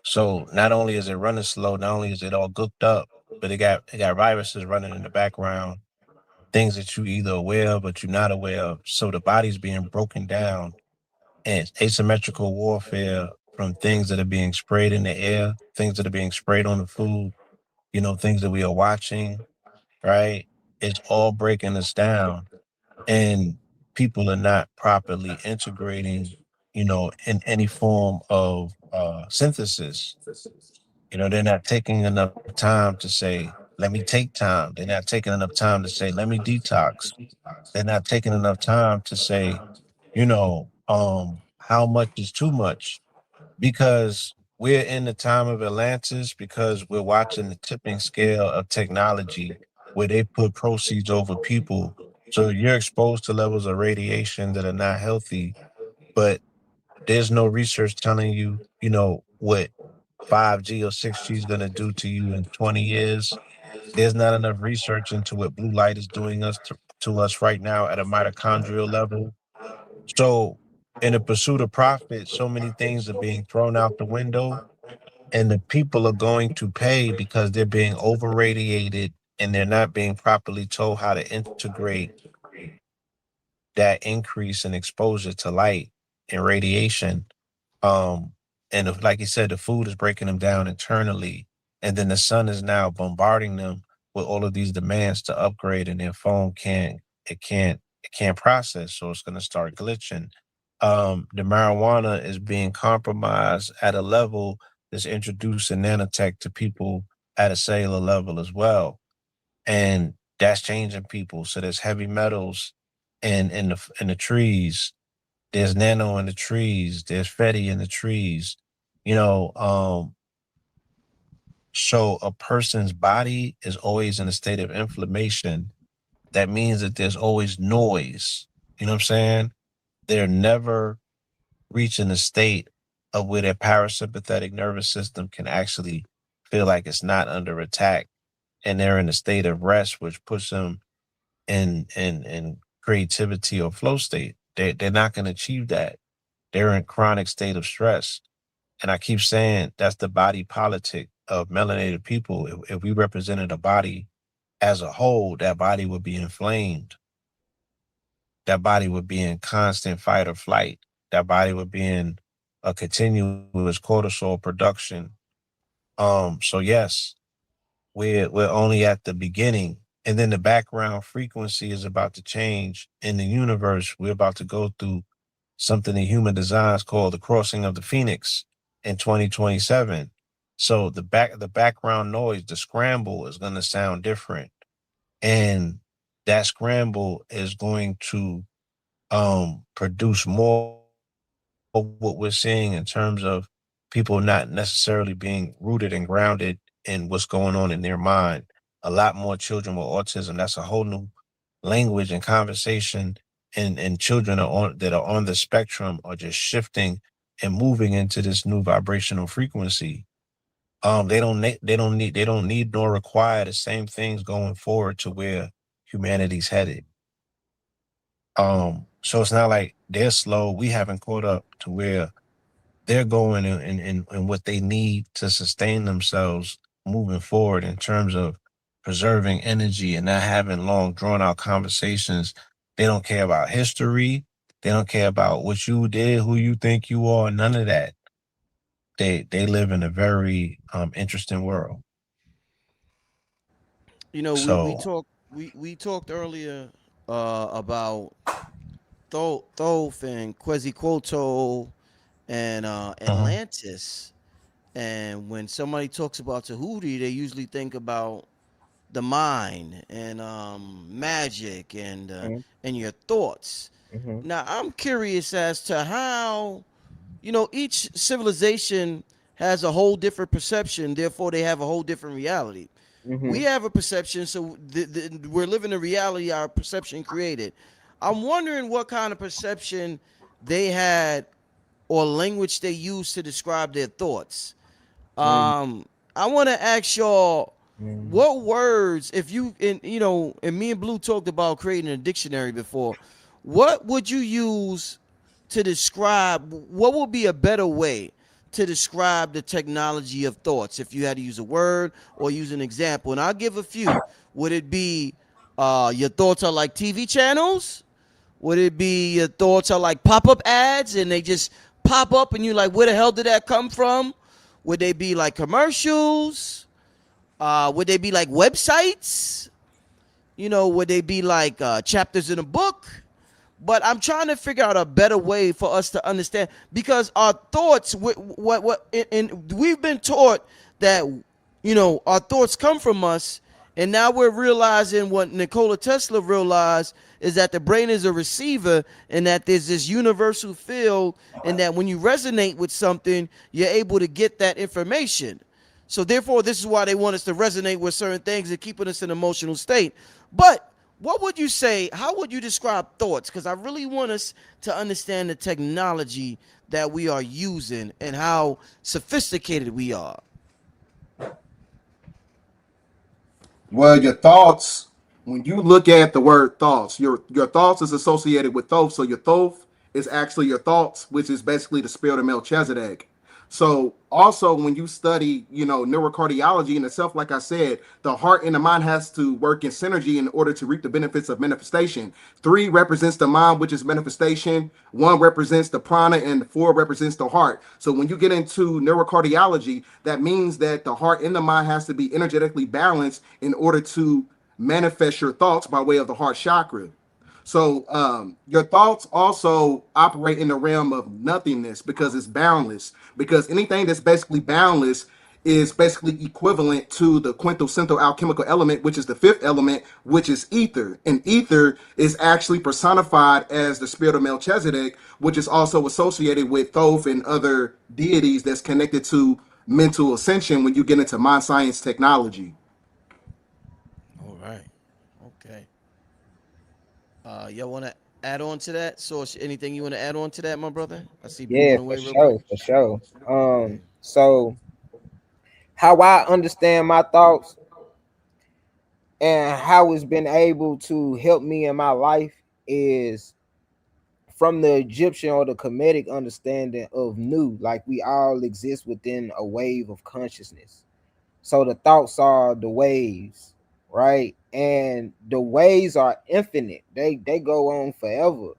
So not only is it running slow, not only is it all gooked up, but it got viruses running in the background, things that you either aware of but you're not aware of. So the body's being broken down, and it's asymmetrical warfare from things that are being sprayed in the air, things that are being sprayed on the food, things that we are watching, right? It's all breaking us down, and people are not properly integrating, in any form of synthesis. They're not taking enough time to say, let me take time. They're not taking enough time to say, let me detox. They're not taking enough time to say, how much is too much? Because we're in the time of Atlantis, because we're watching the tipping scale of technology where they put proceeds over people. So you're exposed to levels of radiation that are not healthy, but there's no research telling you, what 5G or 6G is going to do to you in 20 years. There's not enough research into what blue light is doing to us right now at a mitochondrial level. So, in the pursuit of profit, so many things are being thrown out the window, and the people are going to pay because they're being over radiated and they're not being properly told how to integrate that increase in exposure to light and radiation. And like you said, the food is breaking them down internally, and then the sun is now bombarding them with all of these demands to upgrade, and their phone can't process, so it's going to start glitching. The marijuana is being compromised at a level that's introducing nanotech to people at a cellular level as well, and that's changing people. So there's heavy metals in the trees, there's nano in the trees, there's fatty in the trees. You know, um, So a person's body is always in a state of inflammation. That means that there's always noise. You know what I'm saying? They're never reaching a state of where their parasympathetic nervous system can actually feel like it's not under attack, and they're in a state of rest, which puts them in creativity or flow state. They're not going to achieve that. They're in chronic state of stress. And I keep saying that's the body politic of melanated people. If we represented a body as a whole, that body would be inflamed. That body would be in constant fight or flight. That body would be in a continuous cortisol production. So yes, we're only at the beginning. And then the background frequency is about to change in the universe. We're about to go through something in human design is called the crossing of the Phoenix in 2027. So the background noise, the scramble is going to sound different, and that scramble is going to produce more of what we're seeing in terms of people not necessarily being rooted and grounded in what's going on in their mind. A lot more children with autism. That's a whole new language and conversation. And children that are on the spectrum are just shifting and moving into this new vibrational frequency. They don't need nor require the same things going forward to where humanity's headed. So it's not like they're slow. We haven't caught up to where they're going in what they need to sustain themselves moving forward in terms of preserving energy and not having long drawn out conversations. They don't care about history. They don't care about what you did, who you think you are, none of that. They live in a very interesting world. You know, So we talked earlier about Thoth and Quetzalcoatl and mhm, Atlantis. And when somebody talks about Tahuti, they usually think about the mind and magic and your thoughts. Mm-hmm. Now, I'm curious as to how, each civilization has a whole different perception, therefore they have a whole different reality. We Mm-hmm. have a perception, so we're living a reality our perception created. I'm wondering what kind of perception they had or language they used to describe their thoughts. Mm-hmm. I want to ask y'all Mm-hmm. what words, if you and me and Blue talked about creating a dictionary before. What would you use to describe? What would be a better way to describe the technology of thoughts if you had to use a word or use an example? And I'll give a few. Would it be your thoughts are like TV channels? Would it be your thoughts are like pop up ads and they just pop up and you're like, where the hell did that come from? Would they be like commercials? Would they be like websites? Would they be like chapters in a book? But I'm trying to figure out a better way for us to understand because our thoughts, and we've been taught that our thoughts come from us, and now we're realizing what Nikola Tesla realized is that the brain is a receiver, and that there's this universal field, and that when you resonate with something, you're able to get that information. So therefore, this is why they want us to resonate with certain things and keeping us in an emotional state. But what would you say? How would you describe thoughts? Because I really want us to understand the technology that we are using and how sophisticated we are. Well, your thoughts, when you look at the word thoughts, your thoughts is associated with Thoth. So your Thoth is actually your thoughts, which is basically the spirit of Melchizedek. So also when you study, neurocardiology in itself, like I said, the heart and the mind has to work in synergy in order to reap the benefits of manifestation. Three represents the mind, which is manifestation. One represents the prana, and four represents the heart. So when you get into neurocardiology, that means that the heart and the mind has to be energetically balanced in order to manifest your thoughts by way of the heart chakra. So your thoughts also operate in the realm of nothingness because it's boundless. Because anything that's basically boundless is basically equivalent to the quintessential alchemical element, which is the fifth element, which is ether. And ether is actually personified as the spirit of Melchizedek, which is also associated with Thoth and other deities that's connected to mental ascension when you get into mind science technology. All right. Okay. Y'all want to add on to that? So, anything you want to add on to that, my brother? I see Blue Yeah, went for away real quick. sure, for sure. Yeah. So how I understand my thoughts and how it's been able to help me in my life is from the Egyptian or the Kemetic understanding of new, like we all exist within a wave of consciousness. So the thoughts are the waves, right? And the waves are infinite. They go on forever.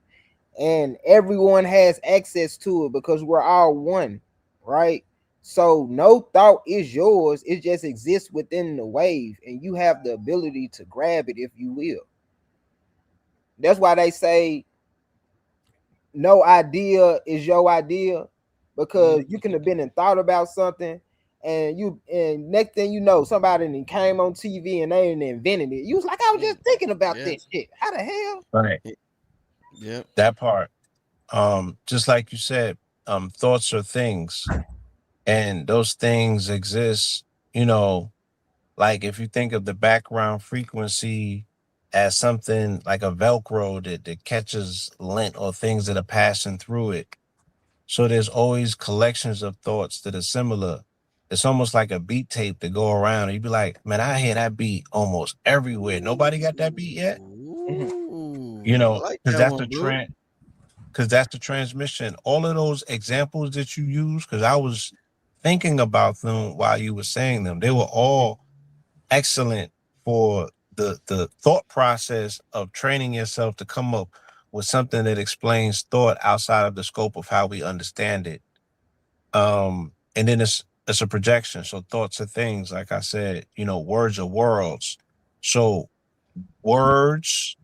And everyone has access to it because we're all one, right? So no thought is yours. It just exists within the wave, and you have the ability to grab it if you will. That's why they say no idea is your idea, because you can have been and thought about something, and next thing you know, somebody then came on TV and they invented it. You was like, I was just thinking about Yeah. this shit. How the hell? Right. Yeah. That part. Just like you said, thoughts are things, and those things exist, you know, like if you think of the background frequency as something like a Velcro that catches lint or things that are passing through it. So there's always collections of thoughts that are similar. It's almost like a beat tape to go around. And you'd be like, man, I hear that beat almost everywhere. Nobody got that beat yet? Mhm. You Ooh, I know, like because that that's one, the Blue. trend, because that's the transmission. All of those examples that you use, because I was thinking about them while you were saying them, they were all excellent for the thought process of training yourself to come up with something that explains thought outside of the scope of how we understand it. And then it's a projection. So thoughts are things, like I said, you know, words are worlds. So words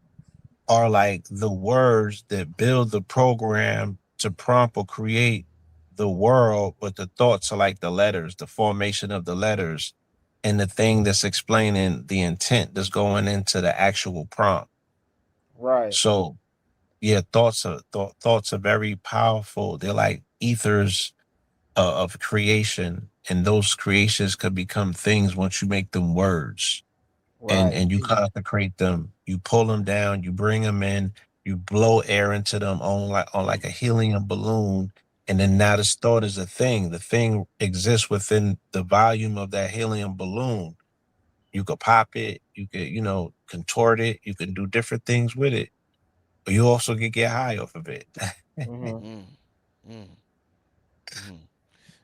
are like the words that build the program to prompt or create the world, but the thoughts are like the letters, the formation of the letters, and the thing that's explaining the intent that's going into the actual prompt. Right. So yeah, thoughts are very powerful. They're like ethers of creation, and those creations could become things once you make them words, Right. and you consecrate them, you pull them down, you bring them in, you blow air into them on like a helium balloon, and then now this thought is a thing. The thing exists within the volume of that helium balloon. You could pop it, you could, you know, contort it, you can do different things with it, but you also could get high off of it. Mm-hmm. Mm, mm, mm.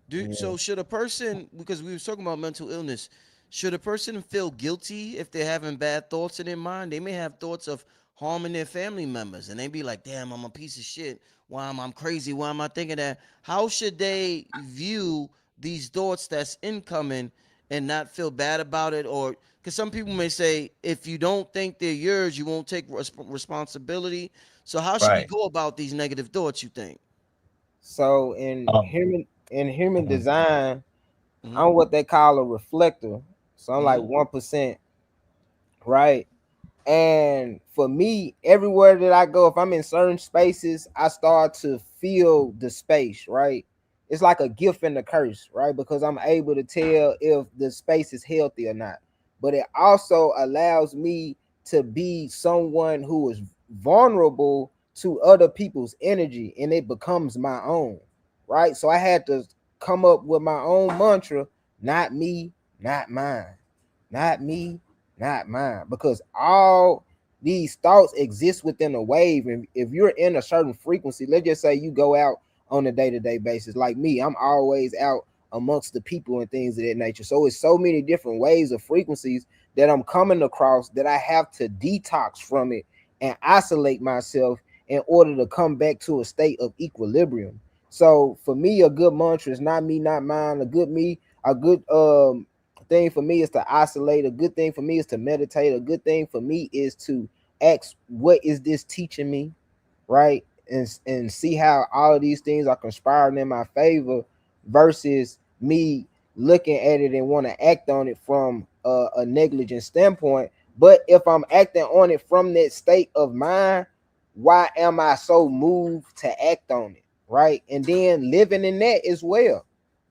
Yeah. So should a person, because we were talking about mental illness, should a person feel guilty if they're having bad thoughts in their mind? They may have thoughts of harming their family members, and they be like, "Damn, I'm a piece of shit. Why am I crazy? Why am I thinking that?" How should they view these thoughts that's incoming and not feel bad about it? Or because some people may say, if you don't think they're yours, you won't take responsibility. So how should we Right. go about these negative thoughts? You think? So Um, in human mhm. design, Mm-hmm. I'm what they call a reflector. So I'm like Mm-hmm. 1%, right? And for me, everywhere that I go, if I'm in certain spaces, I start to feel the space, right? It's like a gift and a curse, right? Because I'm able to tell if the space is healthy or not. But it also allows me to be someone who is vulnerable to other people's energy, and it becomes my own, right? So I had to come up with my own mantra: not me, not mine. Not me, not mine. Because all these thoughts exist within a wave. And if you're in a certain frequency, let's just say you go out on a day-to-day basis, like me, I'm always out amongst the people and things of that nature. So it's so many different waves of frequencies that I'm coming across that I have to detox from it and isolate myself in order to come back to a state of equilibrium. So for me, a good mantra is not me, not mine. A good thing for me is to isolate. A good thing for me is to meditate. A good thing for me is to ask, what is this teaching me, right? And see how all of these things are conspiring in my favor, versus me looking at it and want to act on it from a negligent standpoint. But if I'm acting on it from that state of mind, why am I so moved to act on it, right? And then living in that as well.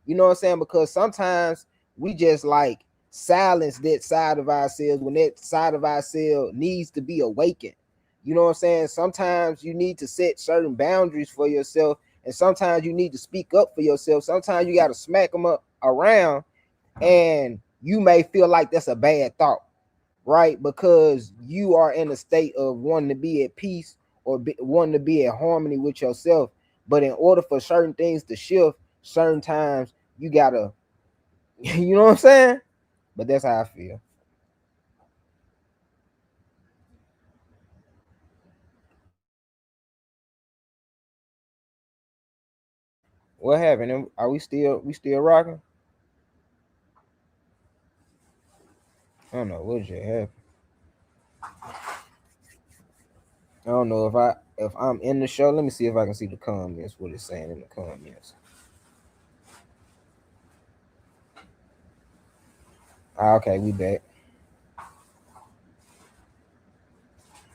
You know what I'm saying? Because sometimes we just like silence that side of ourselves when that side of ourselves needs to be awakened. You know what I'm saying? Sometimes you need to set certain boundaries for yourself, and sometimes you need to speak up for yourself. Sometimes you got to smack them up around, and you may feel like that's a bad thought, right? Because you are in a state of wanting to be at peace or wanting to be at harmony with yourself. But in order for certain things to shift, certain times you gotta, you know what I'm saying? But that's how I feel. What happened? Are we still rocking? I don't know what just happened. I don't know if I'm in the show. Let me see if I can see the comments. What it's saying in the comments. Okay, we back.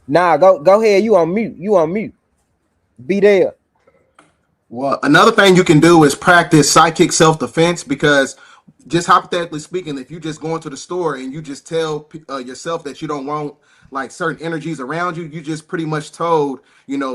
Nah, go ahead. You on mute. You on mute. Be there. Well, another thing you can do is practice psychic self defense because, just hypothetically speaking, if you just go into the store and you just tell yourself that you don't want like certain energies around you, you just pretty much told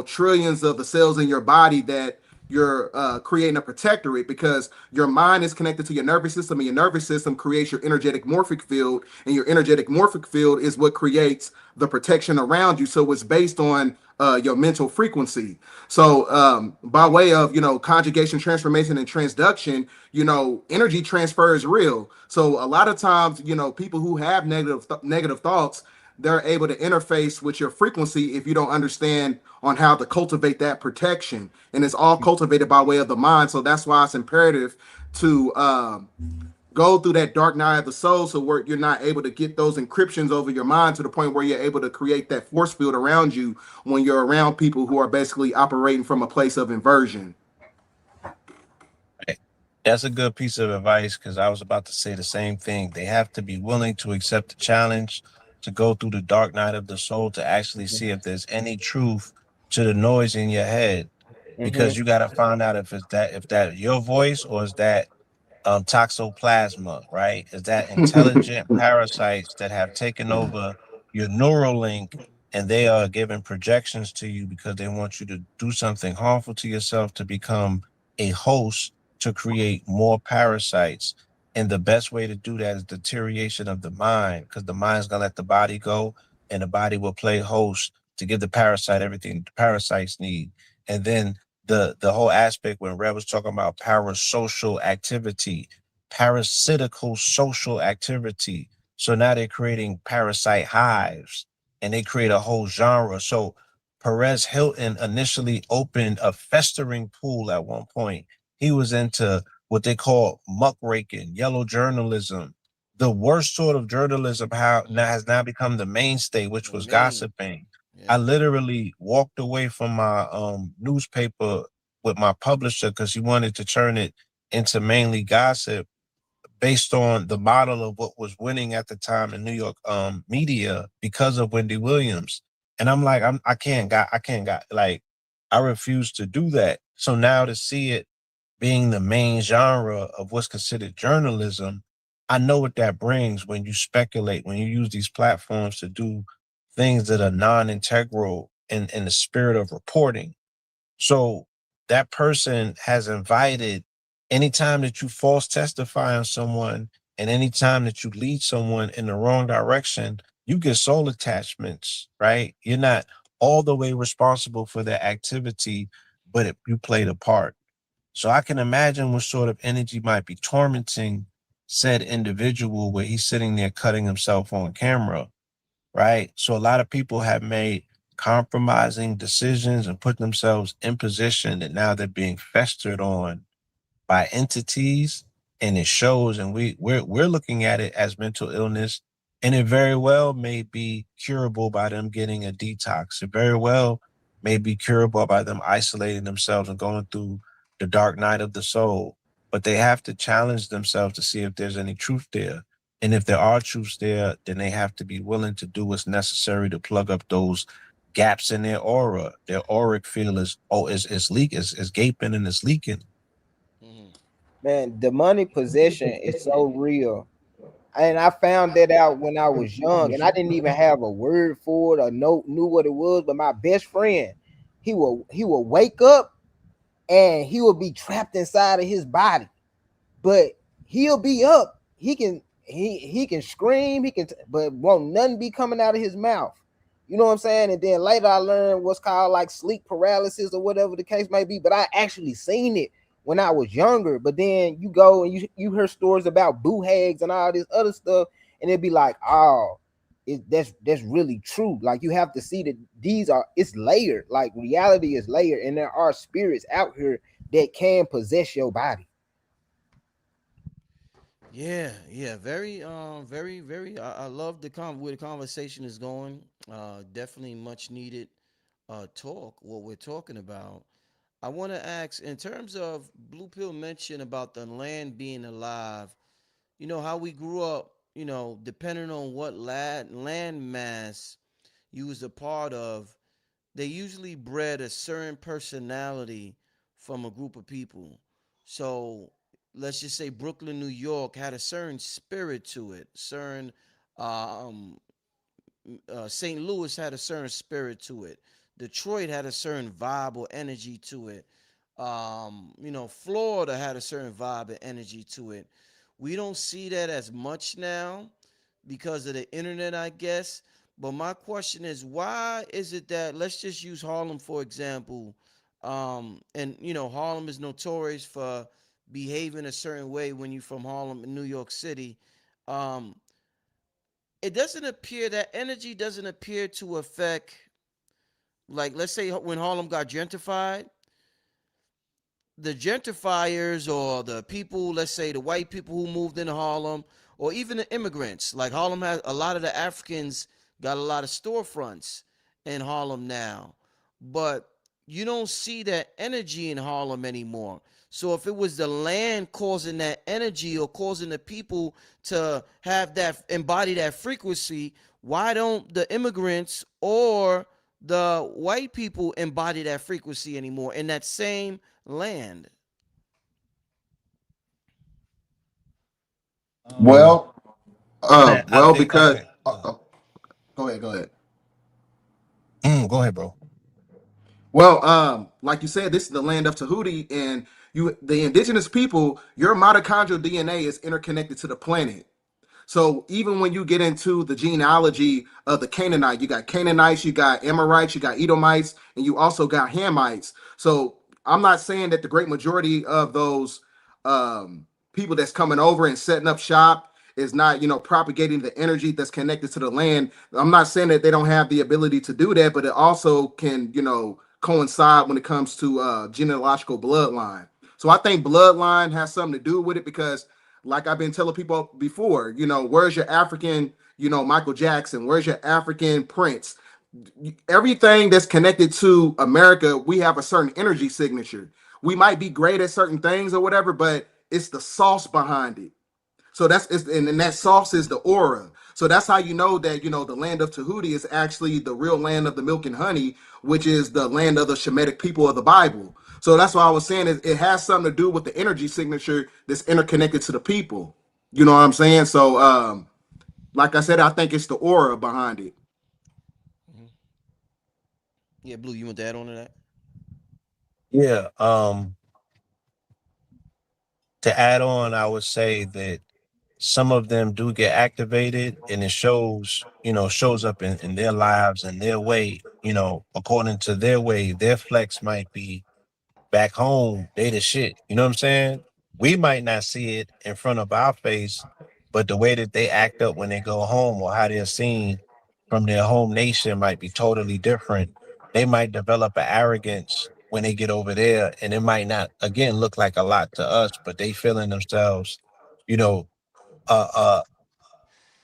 trillions of the cells in your body that you're creating a protectorate because your mind is connected to your nervous system, and your nervous system creates your energetic morphic field, and your energetic morphic field is what creates the protection around you. So it's based on your mental frequency. So by way of conjugation, transformation, and transduction, energy transfer is real. So a lot of times, people who have negative thoughts, they're able to interface with your frequency if you don't understand on how to cultivate that protection. And it's all cultivated by way of the mind. So that's why it's imperative to go through that dark night of the soul, so where you're not able to get those encryptions over your mind to the point where you're able to create that force field around you when you're around people who are basically operating from a place of inversion. That's a good piece of advice because I was about to say the same thing. They have to be willing to accept the challenge, to go through the dark night of the soul to actually see if there's any truth to the noise in your head. Mm-hmm. Because you got to find out if that your voice or is that toxoplasma, right? Is that intelligent parasites that have taken over your neural link and they are giving projections to you because they want you to do something harmful to yourself to become a host to create more parasites. And the best way to do that is deterioration of the mind because the mind's going to let the body go and the body will play host to give the parasite everything the parasites need. And then the whole aspect when Red was talking about parasocial activity, parasitical social activity. So now they're creating parasite hives and they create a whole genre. So Perez Hilton initially opened a festering pool at one point. He was into what they call muckraking, yellow journalism, the worst sort of journalism how now has now become the mainstay, which The was main. gossiping. I Yeah. literally walked away from my newspaper with my publisher because he wanted to turn it into mainly gossip based on the model of what was winning at the time in New York media because of Wendy Williams. And I'm like, I can't got like I refuse to do that. So now to see it being the main genre of what's considered journalism, I know what that brings when you speculate, when you use these platforms to do things that are non-integral in the spirit of reporting. So that person has invited anytime that you false testify on someone and anytime that you lead someone in the wrong direction, you get soul attachments, right? You're not all the way responsible for their activity, but you played a part. So I can imagine what sort of energy might be tormenting said individual where he's sitting there cutting himself on camera, right? So a lot of people have made compromising decisions and put themselves in position that now they're being festered on by entities and it shows and we're looking at it as mental illness and it very well may be curable by them getting a detox. It very well may be curable by them isolating themselves and going through the dark night of the soul. But they have to challenge themselves to see if there's any truth there. And if there are truths there, then they have to be willing to do what's necessary to plug up those gaps in their aura. Their auric field is leak is gaping and it's leaking. Hmm. Man, demonic possession is so real. And I found that out when I was young, and I didn't even have a word for it or knew what it was. But my best friend, he will wake up and he will be trapped inside of his body, but he'll be up. He can scream, but won't nothing be coming out of his mouth. You know what I'm saying? And then later I learned what's called like sleep paralysis or whatever the case may be. But I actually seen it when I was younger. But then you go and you hear stories about boo hags and all this other stuff, and it'd be like, oh, that's really true. Like you have to see that it's layered. Like reality is layered, and there are spirits out here that can possess your body. Yeah, yeah, very. I love where the conversation is going. Definitely much needed talk. What we're talking about. I want to ask, in terms of Blue Pill mentioned about the land being alive. You know how we grew up. You know, depending on what land mass you was a part of, they usually bred a certain personality from a group of people. So let's just say Brooklyn, New York had a certain spirit to it. Certain um, St. Louis had a certain spirit to it. Detroit had a certain vibe or energy to it. Florida had a certain vibe and energy to it. We don't see that as much now because of the internet, I guess. But my question is, why is it that, let's just use Harlem for example, and Harlem is notorious for behaving a certain way when you're from Harlem in New York City. Um, it doesn't appear that energy doesn't appear to affect, like, let's say when Harlem got gentrified, the gentrifiers or the people, let's say the white people who moved into Harlem, or even the immigrants. Like Harlem has a lot of the Africans got a lot of storefronts in Harlem now, but you don't see that energy in Harlem anymore. So if it was the land causing that energy or causing the people to have that embody that frequency, why don't the immigrants or the white people embody that frequency anymore in that same land? Um, Well, I think because okay. go ahead, go ahead. Go ahead, bro. Well, like you said, this is the land of Tahuti, and the indigenous people, your mitochondrial DNA is interconnected to the planet. So even when you get into the genealogy of the Canaanite, you got Canaanites, you got Amorites, you got Edomites, and you also got Hamites. So I'm not saying that the great majority of those people that's coming over and setting up shop is not, propagating the energy that's connected to the land. I'm not saying that they don't have the ability to do that, but it also can, coincide when it comes to genealogical bloodline. So I think bloodline has something to do with it because like I've been telling people before, where's your African, Michael Jackson? Where's your African Prince? Everything that's connected to America, we have a certain energy signature. We might be great at certain things or whatever, but it's the sauce behind it. So and that sauce is the aura. So that's how you know that the land of Tahuti is actually the real land of the milk and honey, which is the land of the Shemitic people of the Bible. So that's why I was saying it has something to do with the energy signature that's interconnected to the people. You know what I'm saying? So like I said, I think it's the aura behind it. Mhm. Yeah, Blue, you want to add on to that? Yeah. To add on, I would say that some of them do get activated and it shows up in their lives and their way, according to their way, their flex might be back home, they the shit. You know what I'm saying? We might not see it in front of our face, but the way that they act up when they go home or how they're seen from their home nation might be totally different. They might develop an arrogance when they get over there, and it might not again look like a lot to us, but they feeling themselves, you know, uh uh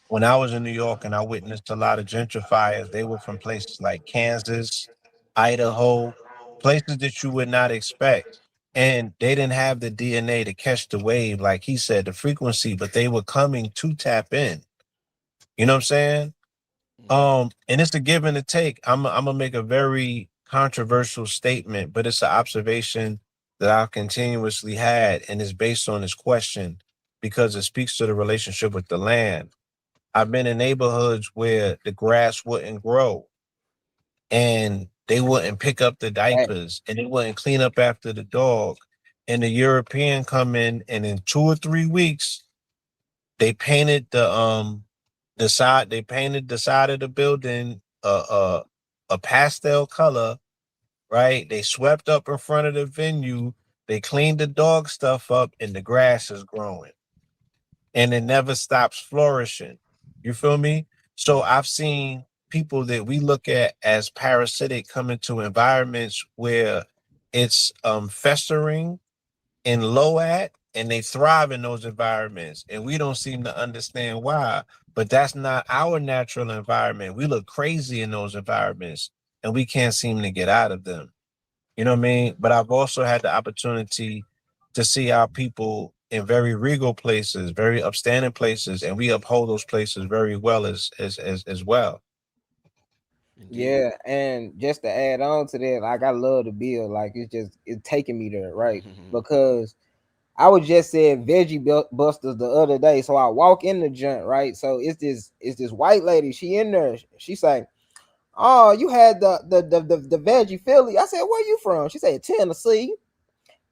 when I was in New York and I witnessed a lot of gentrifiers, they were from places like Kansas, Idaho, places that you would not expect. And they didn't have the DNA to catch the wave, like he said, the frequency, but they were coming to tap in. You know what I'm saying? Hmm. And it's a give and a take. I'm gonna make a very controversial statement, but it's an observation that I've continuously had, and it's based on this question because it speaks to the relationship with the land. I've been in neighborhoods where the grass wouldn't grow and they wouldn't pick up the Hey, diapers and they wouldn't clean up after the dog. And the European come in and in 2 or 3 weeks they painted the side of the building a pastel color, right? They swept up in front of the venue, they cleaned the dog stuff up, and the grass is growing and it never stops flourishing. You feel me? So I've seen people that we look at as parasitic come into environments where it's festering and low at, and they thrive in those environments. And we don't seem to understand why. But that's not our natural environment. We look crazy in those environments and we can't seem to get out of them. You know what I mean? But I've also had the opportunity to see our people in very regal places, very upstanding places, and we uphold those places very well as well. Indeed. yeah, and just to add on to that, like I love the bill. Like it's taking me there, right? Because I was just saying busters the other day. So I walk in the joint, right? So it's this white lady. She in there. She say, "Oh, you had the veggie Philly." I said, "Where you from?" She said, "Tennessee."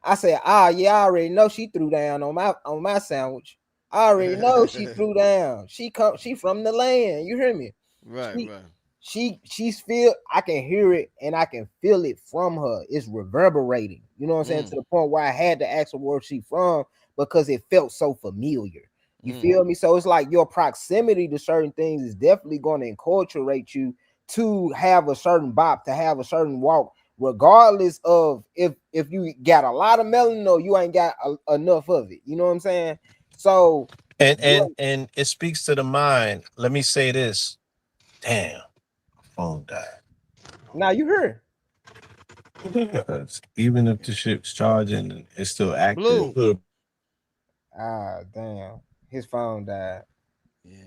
I said, "Ah, yeah, I already know she threw down on my sandwich. I already know she threw down. She from the land. You hear me? Right, She right. she's feel I can hear it and I can feel it from her. It's reverberating. You know what I'm saying? To Mm, the point where I had to ask her where she from because it felt so familiar. You mm, feel me? So it's like your proximity to certain things is definitely going to enculturate you to have a certain bop, to have a certain walk, regardless of if you got a lot of melanin or you ain't got enough of it. You know what I'm saying? So And and you and it speaks to the mind. Let me say this. Damn, phone died. now you heard. Even if the ship's charging, it's still active. Blue. Ah, damn. His phone died. Yeah.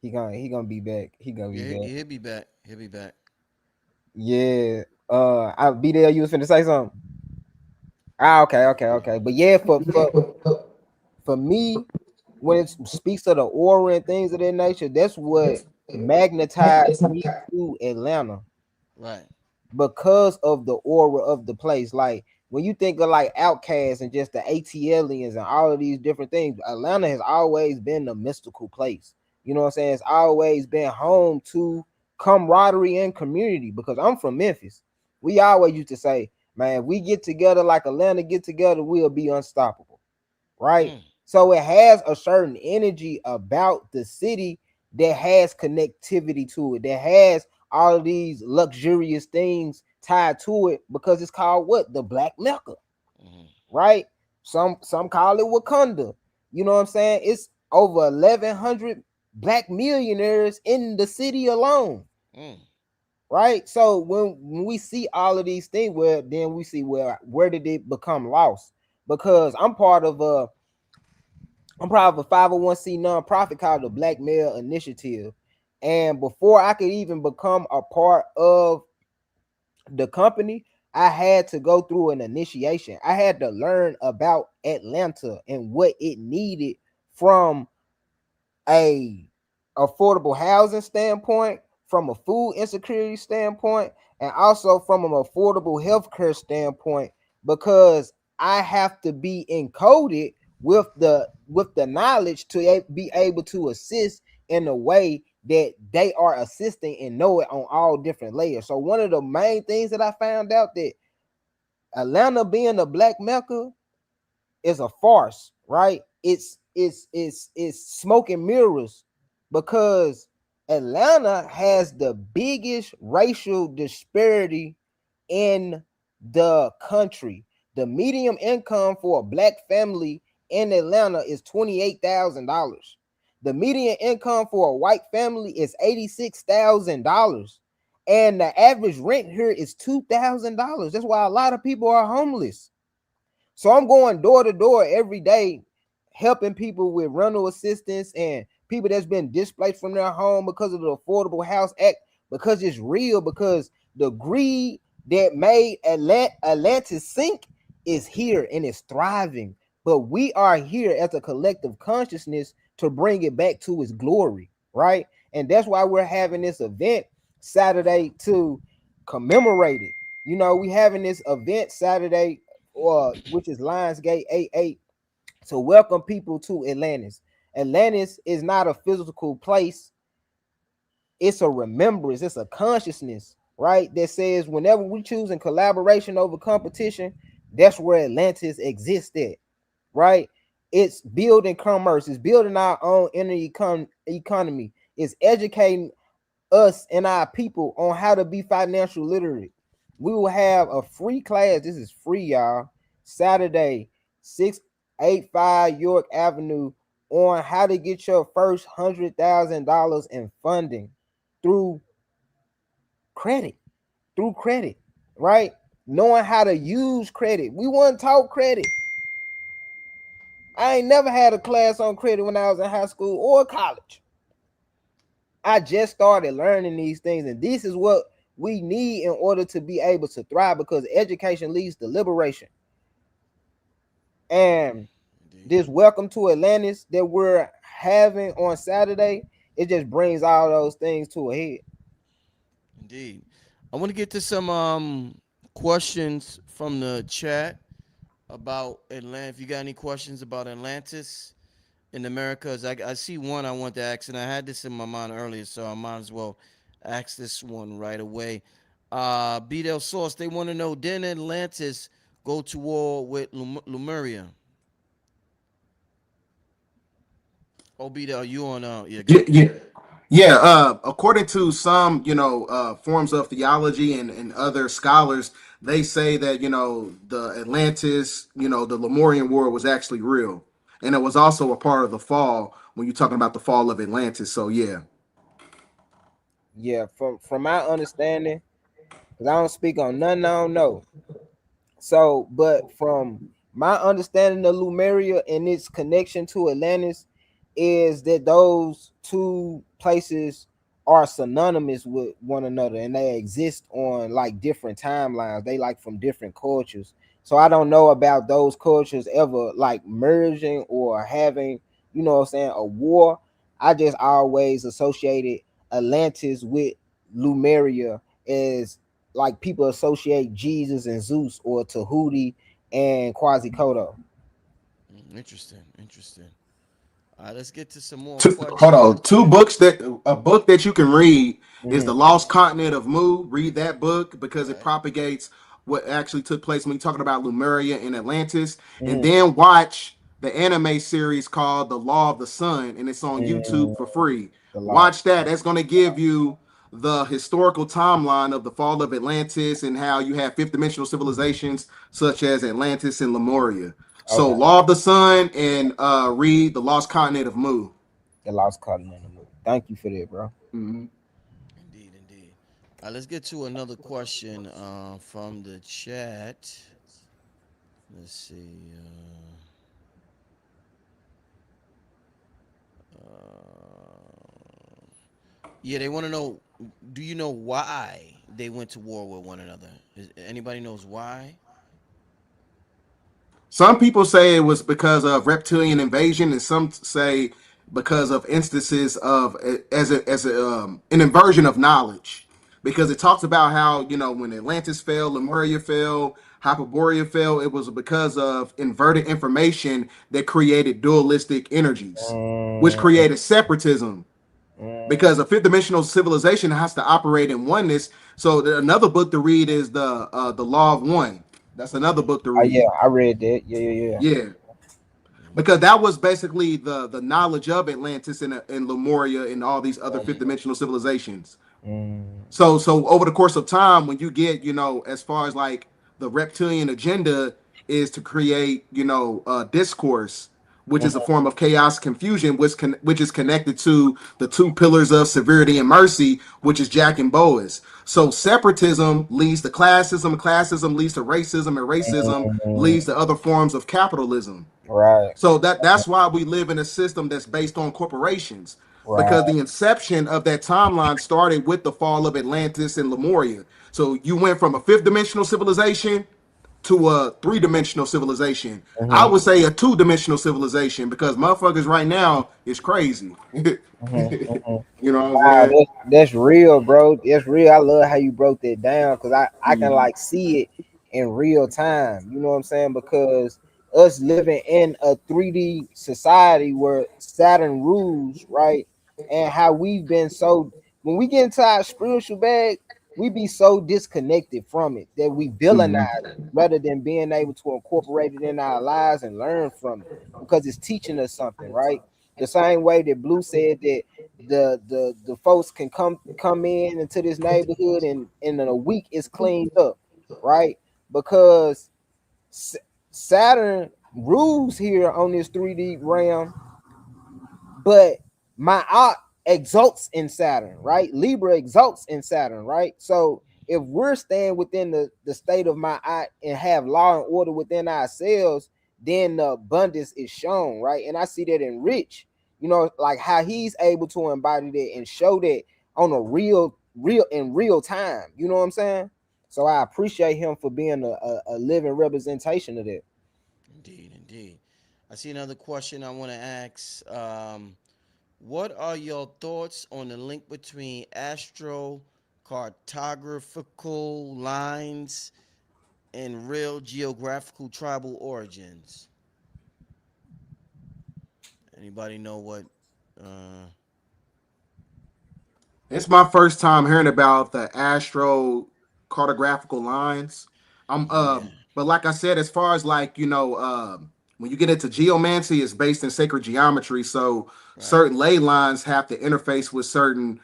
He gonna be back. He gonna be Yeah, back. he'll be back. He'll be back. Yeah. I Bdell, you was finna say something. Ah, okay. But yeah, for me, when it speaks to the aura and things of that nature, that's what magnetized me to Atlanta Right. because of the aura of the place. Like when you think of like Outcasts and just the ATLians and all of these different things, Atlanta has always been a mystical place. You know what I'm saying? It's always been home to camaraderie and community because I'm from Memphis. We always used to say, man, if we get together like Atlanta get together, we'll be unstoppable, right? Mm, So it has a certain energy about the city that has connectivity to it, that has all of these luxurious things tied to it because it's called what? The Black Mecca, mm, right? Some call it Wakanda. You know what I'm saying? It's over 1,100 black millionaires in the city alone, mm, right? So when we see all of these things, where then we see where did it become lost? Because I'm part of a 501c nonprofit called the Black Male Initiative. And before I could even become a part of the company, I had to go through an initiation. I had to learn about Atlanta and what it needed from a affordable housing standpoint, from a food insecurity standpoint, and also from an affordable healthcare standpoint, because I have to be encoded with the knowledge to be able to assist in a way that they are assisting and know it on all different layers. So one of the main things that I found out that Atlanta being a black mecca is a farce, right? It's smoke and mirrors because Atlanta has the biggest racial disparity in the country. The median income for a black family in Atlanta is $28,000. The median income for a white family is $86,000. And the average rent here is $2,000. That's why a lot of people are homeless. So I'm going door to door every day, helping people with rental assistance and people that's been displaced from their home because of the Affordable House Act, because it's real, because the greed that made Atlantis sink is here and is thriving, but we are here as a collective consciousness to bring it back to its glory, right? And that's why we're having this event Saturday to commemorate it. You know, we having this event Saturday, which is Lionsgate 88, to welcome people to Atlantis. Atlantis is not a physical place, it's a remembrance, it's a consciousness, right? That says whenever we choose in collaboration over competition, that's where Atlantis exists at, right? It's building commerce, it's building our own inner economy, it's educating us and our people on how to be financial literate. We will have a free class. This is free, y'all. Saturday, 685 York Avenue, on how to get your first $100,000 in funding through credit, right? Knowing how to use credit. We want to talk credit. I ain't never had a class on credit when I was in high school or college. I just started learning these things, and this is what we need in order to be able to thrive, because education leads to liberation. And this welcome to Atlantis that we're having on Saturday, it just brings all those things to a head. Indeed. I want to get to some questions from the chat about Atlantis. If you got any questions about Atlantis in America, I see one I want to ask, and I had this in my mind earlier, so I might as well ask this one right away. Bdell Source, they want to know, did Atlantis go to war with Lemuria? Oh, Bdell, you on? Yeah, Yeah, go. yeah, yeah. According to some, forms of theology and other scholars, they say that the Atlantis, the Lemurian War was actually real, and it was also a part of the fall when you're talking about the fall of Atlantis. So yeah. Yeah, from my understanding, because I don't speak on nothing I don't know. So, but from my understanding of Lumeria and its connection to Atlantis, is that those two places are synonymous with one another, and they exist on like different timelines. They like from different cultures. So I don't know about those cultures ever like merging or having, what I'm saying, a war. I just always associated Atlantis with Lumeria as like people associate Jesus and Zeus, or Tahuti and Quasimodo. Interesting, interesting. All right, let's get to some more Hold on. questions. A book that you can read is Mm-hmm. The Lost Continent of Mu. Read that book because it Right. propagates what actually took place when you're talking about Lemuria and Atlantis. And Mm-hmm. then watch the anime series called The Law of the Sun, and it's on Mm-hmm. YouTube for free. The law. Watch that. That's going to give you the historical timeline of the fall of Atlantis and how you have fifth dimensional civilizations such as Atlantis and Lemuria. So, Okay. Law of the Sun and read The Lost Continent of Mu. The lost continent. Thank you for that, bro. Mhm. Indeed, indeed. All right, let's get to another question from the chat. Let's see. Yeah, they want to know. Do you know why they went to war with one another? Anybody knows why? Some people say it was because of reptilian invasion, and some say because of instances of an inversion of knowledge. Because it talks about how when Atlantis fell, Lemuria fell, Hyperborea fell, it was because of inverted information that created dualistic energies, which Mm, created separatism. mm. Because a fifth dimensional civilization has to operate in oneness. So another book to read is the Law of One. That's another book to Oh yeah, read. I read that. Yeah, yeah, yeah. Yeah, because that was basically the knowledge of Atlantis and Lemuria and all these other fifth dimensional civilizations. Mm, So over the course of time, when you get as far as like the reptilian agenda is to create discourse, which is a mhm, form of chaos confusion, which is connected to the two pillars of severity and mercy, which is Jack and Boaz. So separatism leads to classism, classism leads to racism, and racism mm, leads to other forms of capitalism. right, So that's why we live in a system that's based on corporations, because right. the inception of that timeline started with the fall of Atlantis and Lemuria. So you went from a fifth dimensional civilization to a three-dimensional civilization. I Mm-hmm, would say a two-dimensional civilization because motherfuckers right now is crazy. You mm-hmm, mm-hmm. know what I'm Wow, saying? that's real, bro. That's real. I love how you broke that down because I can Mhm. like see it in real time. You know what I'm saying? Because us living in a 3D society where Saturn rules, right? And how we've been so when we get into our spiritual bag, we be so disconnected from it that we villainize Mhm. it rather than being able to incorporate it in our lives and learn from it because it's teaching us something, right? The same way that Blue said that the folks can come in into this neighborhood and in a week it's cleaned up, right? Because S- Saturn rules here on this 3D realm, but my art exalts in Saturn, right? Libra exalts in Saturn, right? So if we're staying within the state of my art and have law and order within ourselves, then the abundance is shown, right? And I see that in Rich, like how he's able to embody that and show that on a real in real time. You know what I'm saying? So I appreciate him for being a living representation of that. Indeed, indeed. I see another question I want to ask. What are your thoughts on the link between astrocartographical lines and real geographical tribal origins? Anybody know what? Uh, It's my first time hearing about the astro cartographical lines. yeah, But like I said, as far as like when you get into geomancy, it's based in sacred geometry. So right. certain ley lines have to interface with certain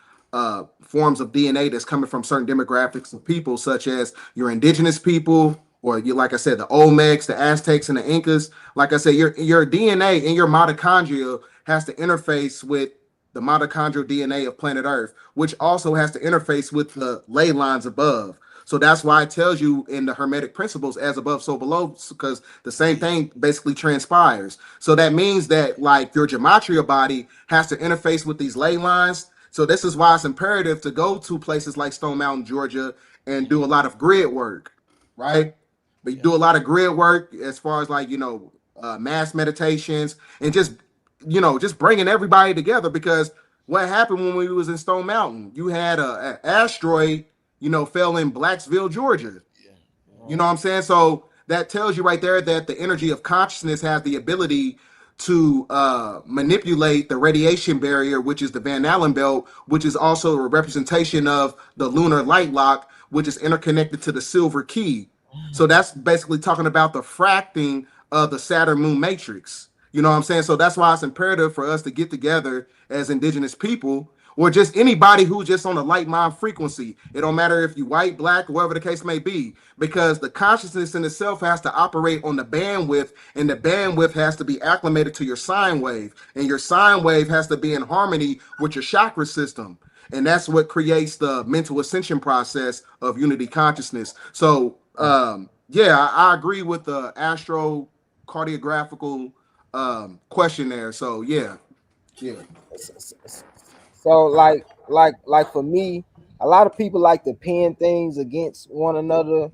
forms of DNA that's coming from certain demographics of people, such as your indigenous people, or you, like I said, the Olmecs, the Aztecs, and the Incas. Like I said, your DNA in your mitochondria has to interface with the mitochondrial DNA of planet Earth, which also has to interface with the ley lines above. So that's why it tells you in the Hermetic principles, as above, so below, because the same Indeed. thing basically transpires. So that means that like your gematria body has to interface with these ley lines. So this is why it's imperative to go to places like Stone Mountain, Georgia, and do a lot of grid work, right? But you Yeah. do a lot of grid work as far as like mass meditations and just bringing everybody together because what happened when we was in Stone Mountain? You had an asteroid, fell in Blacksville, Georgia. Yeah. You know what I'm saying? So that tells you right there that the energy of consciousness has the ability to manipulate the radiation barrier, which is the Van Allen belt, which is also a representation of the lunar light lock, which is interconnected to the silver key. So that's basically talking about the fracting of the Saturn moon matrix. You know what I'm saying? So that's why it's imperative for us to get together as indigenous people or just anybody who's just on a light mind frequency. It don't matter if you white, black, whatever the case may be, because the consciousness in itself has to operate on the bandwidth, and the bandwidth has to be acclimated to your sine wave, and your sine wave has to be in harmony with your chakra system. And that's what creates the mental ascension process of unity consciousness. So, yeah, I agree with the astro cardiographical question there. So, yeah, yeah. So like for me, a lot of people like to pin things against one another.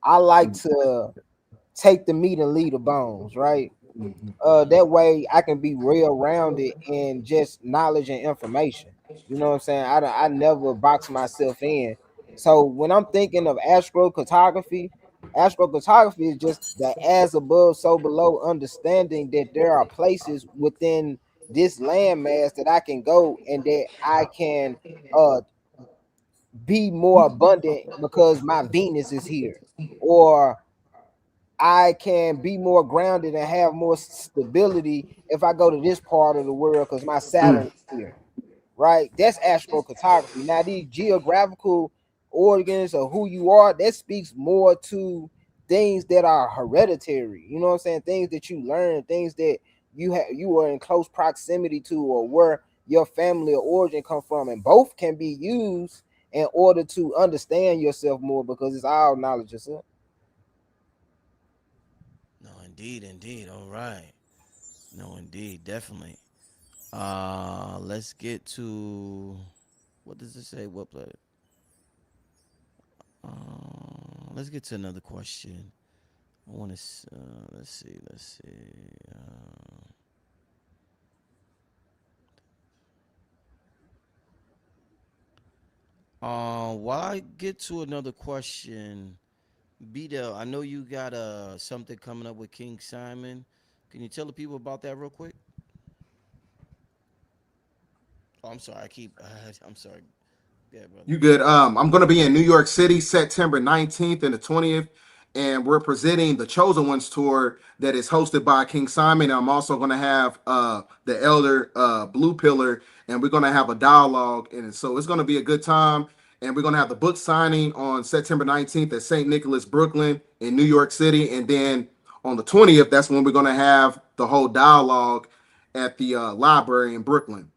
I like to take the meat and leave the bones, right? That way I can be real rounded in just knowledge and information. You know what I'm saying? I never box myself in. So when I'm thinking of astrocartography is just the as above, so below understanding that there are places within this landmass that I can go and that I can uh be more abundant because my Venus is here, or I can be more grounded and have more stability if I go to this part of the world because my Saturn is here, right? That's astrocartography. Now, these geographical organs of who you are, that speaks more to things that are hereditary. You know what I'm saying? Things that you learn, things that you are in close proximity to, or where your family or origin come from, and both can be used in order to understand yourself more because it's all knowledge yourself. No, indeed, indeed. All right. No, indeed, definitely. Let's get to what does it say? What planet? Let's get to another question. I want to. Let's see. Let's see. While I get to another question, Bdell, I know you got something coming up with King Simon. Can you tell the people about that real quick? Oh, I'm sorry. I keep. I'm sorry. Yeah, brother. You good? I'm going to be in New York City September 19th and the 20th, and we're presenting the Chosen Ones tour that is hosted by King Simon. I'm also going to have the Elder Blue Pillar, and we're going to have a dialogue, and so it's going to be a good time. And we're going to have the book signing on September 19th at St. Nicholas, Brooklyn, in New York City, and then on the 20th, that's when we're going to have the whole dialogue at the library in Brooklyn.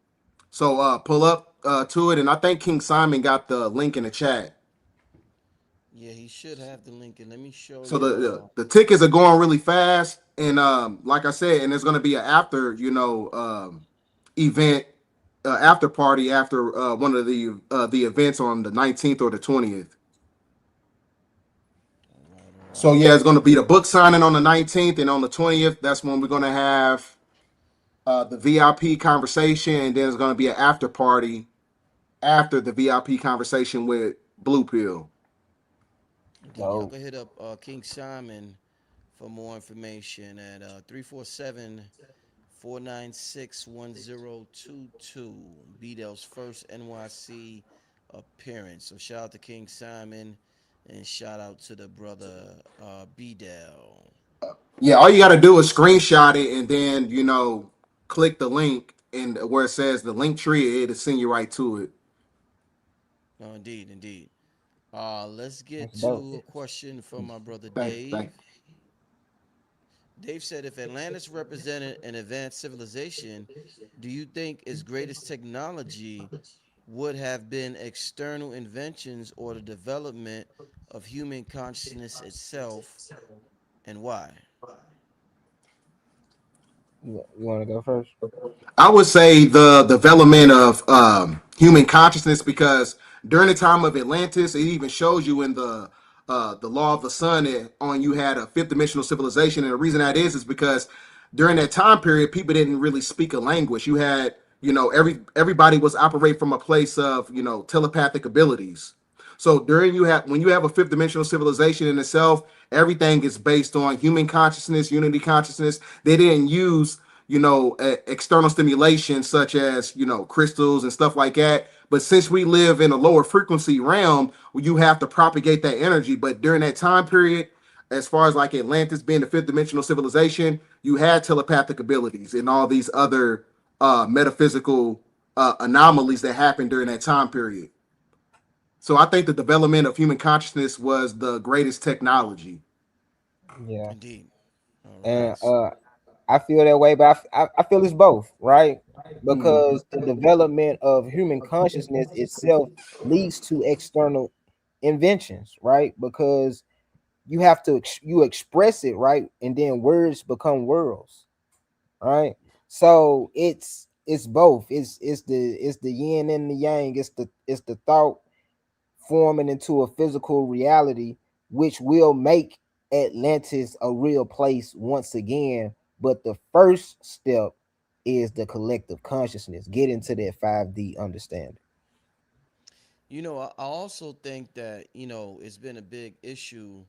So pull up to it, and I think King Simon got the link in the chat. Yeah, he should have the link, and let me show So you. the tickets are going really fast, and like I said, and there's going to be an after event after party after one of the events on the 19th or the 20th. All right, all So right. yeah, it's going to be the book signing on the 19th, and on the 20th, that's when we're going to have the VIP conversation, and then there's going to be an after party after the VIP conversation with Blue Pill. Indeed, y'all So can hit up King Simon for more information at 347 496 1022. Bdell's first NYC appearance. So shout out to King Simon and shout out to the brother Bdell. Yeah, all you got to do is screenshot it and then click the link and where it says the link tree, it'll send you right to it. No, indeed, indeed. Let's get that's dope. to a question from my brother Thank Dave. Dave said, if Atlantis represented an advanced civilization, do you think its greatest technology would have been external inventions or the development of human consciousness itself, and why? You want to go first? I would say the development of human consciousness, because during the time of Atlantis, it even shows you in the law of the sun on you had a fifth dimensional civilization, and the reason that is because during that time period, people didn't really speak a language. You had everybody was operate from a place of telepathic abilities. So during you have when you have a fifth dimensional civilization in itself, everything is based on human consciousness, unity consciousness. They didn't use external stimulation such as crystals and stuff like that. But since we live in a lower frequency realm, you have to propagate that energy. But during that time period, as far as like Atlantis being the fifth dimensional civilization, you had telepathic abilities and all these other metaphysical anomalies that happened during that time period. So I think the development of human consciousness was the greatest technology. Yeah, Indeed. All and right. I feel that way, but I feel it's both, right? Mm. Because the development of human consciousness itself leads to external inventions, right? Because you have to you express it, right, and then words become worlds, right? So it's both. It's the yin and the yang. It's the thought forming into a physical reality, which will make Atlantis a real place once again. But the first step is the collective consciousness, get into that 5D understanding. I also think that it's been a big issue,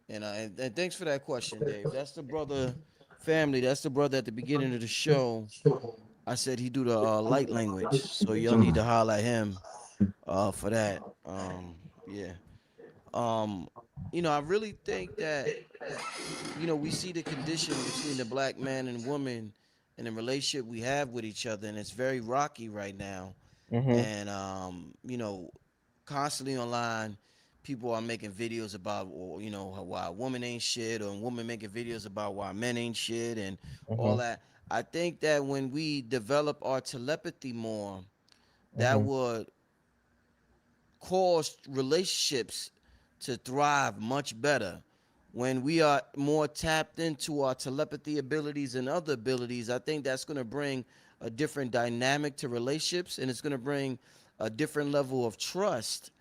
and thanks for that question, Dave. That's the brother family. That's the brother at the beginning of the show. I said he do the light language, so y'all need to holler at him for that. Yeah. Um, I really think that we see the condition between the black man and woman and the relationship we have with each other, and it's very rocky right now. Mm-hmm. And constantly online, people are making videos about, or why a woman ain't shit, or women making videos about why men ain't shit, and all Mm-hmm. that. I think that when we develop our telepathy more, that Mm-hmm. would cause relationships to thrive much better. When we are more tapped into our telepathy abilities and other abilities, I think that's going to bring a different dynamic to relationships, and it's going to bring a different level of trust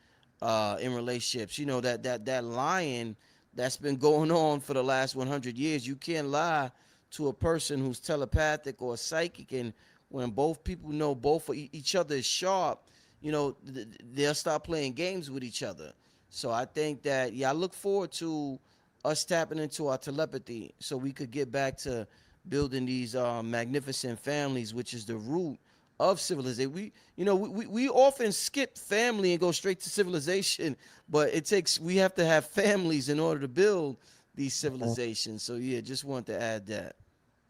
in relationships. That lion that's been going on for the last 100 years. You can't lie to a person who's telepathic or psychic, and when both people know both of each other is sharp, they'll start playing games with each other. So I think that, yeah, I look forward to us tapping into our telepathy so we could get back to building these magnificent families, which is the root of civilization. We often skip family and go straight to civilization, but we have to have families in order to build these Mhm. civilizations. So yeah, just want to add that.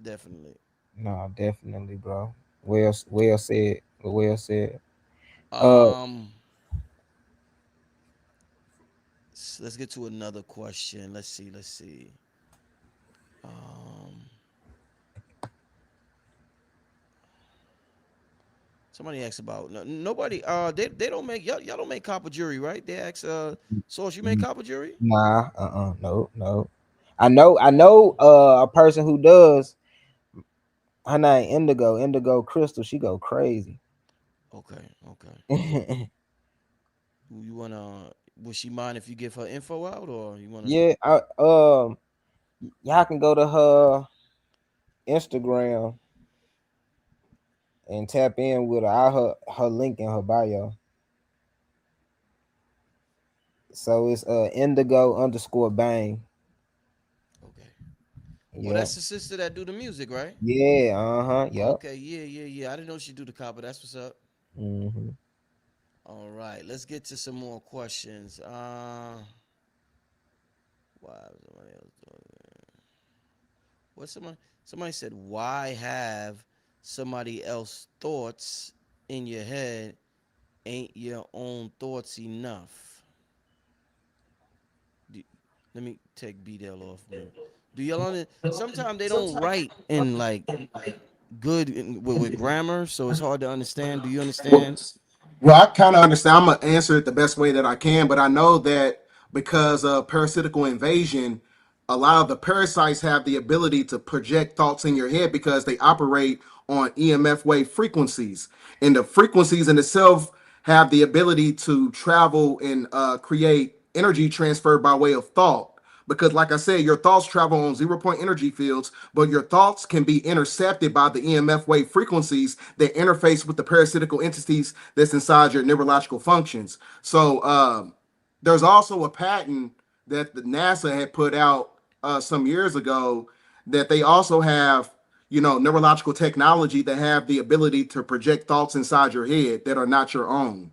Definitely. No, definitely, bro. Well said. Well said. Uh, Um, let's get to another question. Let's see. Let's see. Um, Somebody asked about nobody. They don't make y'all don't make copper jewelry, right? They ask Source, you make copper jewelry? nah, no, no. I know, a person who does. Her name Indigo, Indigo Crystal. She go crazy. Okay, okay. You wanna? Would she mind if you give her info out, or you wanna? Yeah, y'all can go to her Instagram and tap in with her. Her link in her bio. So it's Indigo underscore Bang. Okay. Well, Yeah, that's the sister that do the music, right? yeah, yep. Okay, yeah, yeah, yeah. I didn't know she do the copper. That's what's up. Hmm. All right, let's get to some more questions. Why was somebody else doing it? What somebody said? Why have somebody else thoughts in your head? Ain't your own thoughts enough? Do, Let me take Bdell off mute. Do y'all under? Sometimes they don't write in like with grammar, so it's hard to understand. Do you Well, understand? well, I kind of understand. I'm gonna answer it the best way that I can, but I know that because of parasitical invasion, a lot of the parasites have the ability to project thoughts in your head because they operate on EMF wave frequencies, and the frequencies in itself have the ability to travel and create energy transfer by way of thought. Because, like I said, your thoughts travel on 0 point energy fields, but your thoughts can be intercepted by the EMF wave frequencies that interface with the parasitical entities that's inside your neurological functions. So, there's also a patent that the NASA had put out some years ago that they also have, neurological technology that have the ability to project thoughts inside your head that are not your own.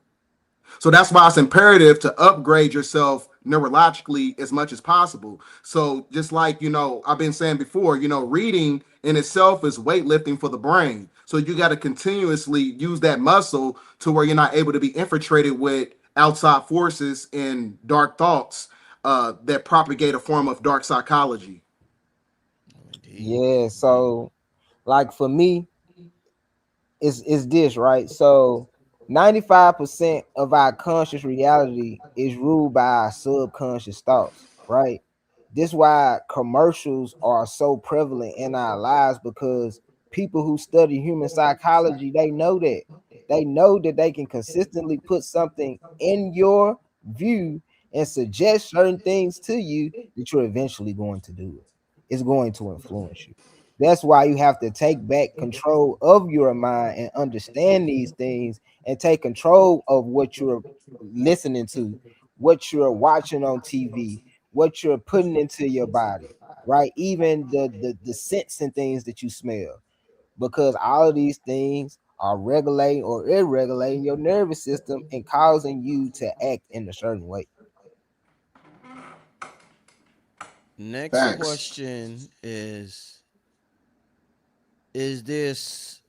So that's why it's imperative to upgrade yourself neurologically as much as possible. So just like, I've been saying before, reading in itself is weightlifting for the brain. So you got to continuously use that muscle to where you're not able to be infiltrated with outside forces and dark thoughts that propagate a form of dark psychology. Oh, indeed, Yeah. indeed. So like for me, is this right? So 95% of our conscious reality is ruled by our subconscious thoughts, right? This why commercials are so prevalent in our lives because people who study human psychology, they know that they can consistently put something in your view and suggest certain things to you that you're eventually going to do it. It's going to influence you. That's why you have to take back control of your mind and understand these things and take control of what you're listening to, what you're watching on TV, what you're putting into your body, right? Even the scents and things that you smell, because all of these things are regulating or irregulating your nervous system and causing you to act in a certain way. Next Facts. question is this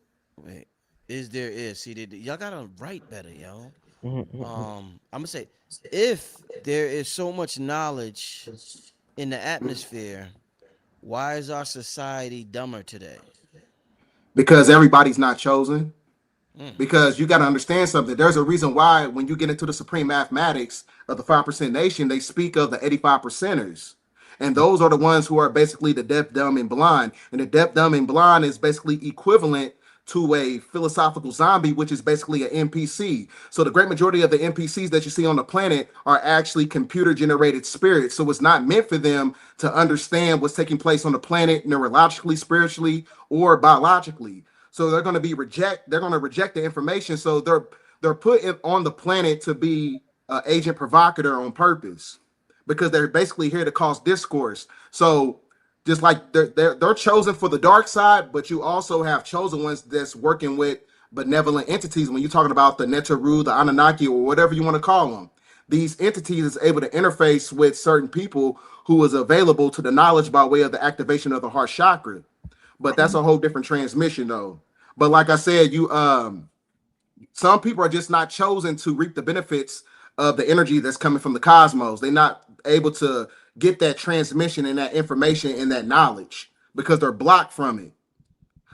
wait, is there is see y'all gotta write better, yo. I'm gonna say if there is so much knowledge in the atmosphere, why is our society dumber today? Because everybody's not chosen. Mm. Because you got to understand something. There's a reason why when you get into the supreme mathematics of the 5% nation, they speak of the 85 percenters. And those are the ones who are basically the deaf, dumb, and blind. And the deaf, dumb, and blind is basically equivalent to a philosophical zombie, which is basically an NPC. So the great majority of the NPCs that you see on the planet are actually computer generated spirits. So it's not meant for them to understand what's taking place on the planet neurologically, spiritually, or biologically. So they're going to reject the information. So they're put on the planet to be agent provocateur on purpose because they're basically here to cause discourse. So just like they're chosen for the dark side, but you also have chosen ones that's working with benevolent entities. When you're talking about the Netaru, the Anunnaki, or whatever you want to call them, these entities is able to interface with certain people who is available to the knowledge by way of the activation of the heart chakra. But that's a whole different transmission, though. But like I said, you some people are just not chosen to reap the benefits of the energy that's coming from the cosmos. They're not able to get that transmission and that information and that knowledge because they're blocked from it.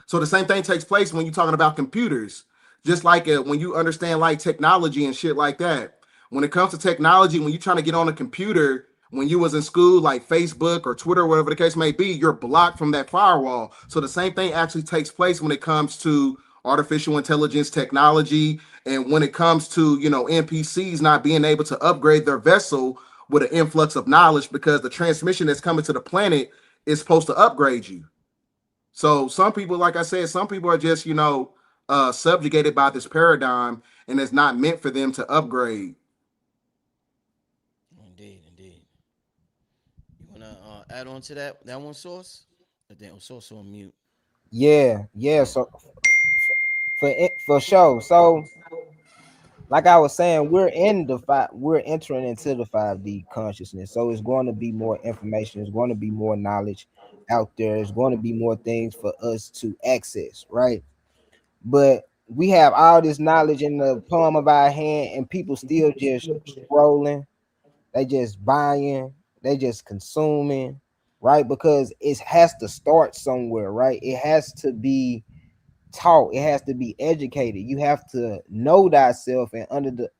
So the same thing takes place when you're talking about computers. Just like when you understand like technology and shit like that. When it comes to technology, when you're trying to get on a computer, when you was in school, like Facebook or Twitter, whatever the case may be, you're blocked from that firewall. So the same thing actually takes place when it comes to artificial intelligence technology, and when it comes to NPCs not being able to upgrade their vessel with an influx of knowledge because the transmission that's coming to the planet is supposed to upgrade you. So some people, like I said, some people are just, subjugated by this paradigm, and it's not meant for them to upgrade. Indeed, indeed. You wanna add on to that one, Source? Damn, Source on mute. Yeah. So for sure. So like I was saying, we're entering into the 5D consciousness. So it's going to be more information, it's going to be more knowledge out there, it's going to be more things for us to access, right? But we have all this knowledge in the palm of our hand, and people still just scrolling, they just buying, they just consuming, right? Because it has to start somewhere, right? It has to be taught, it has to be educated. You have to know thyself and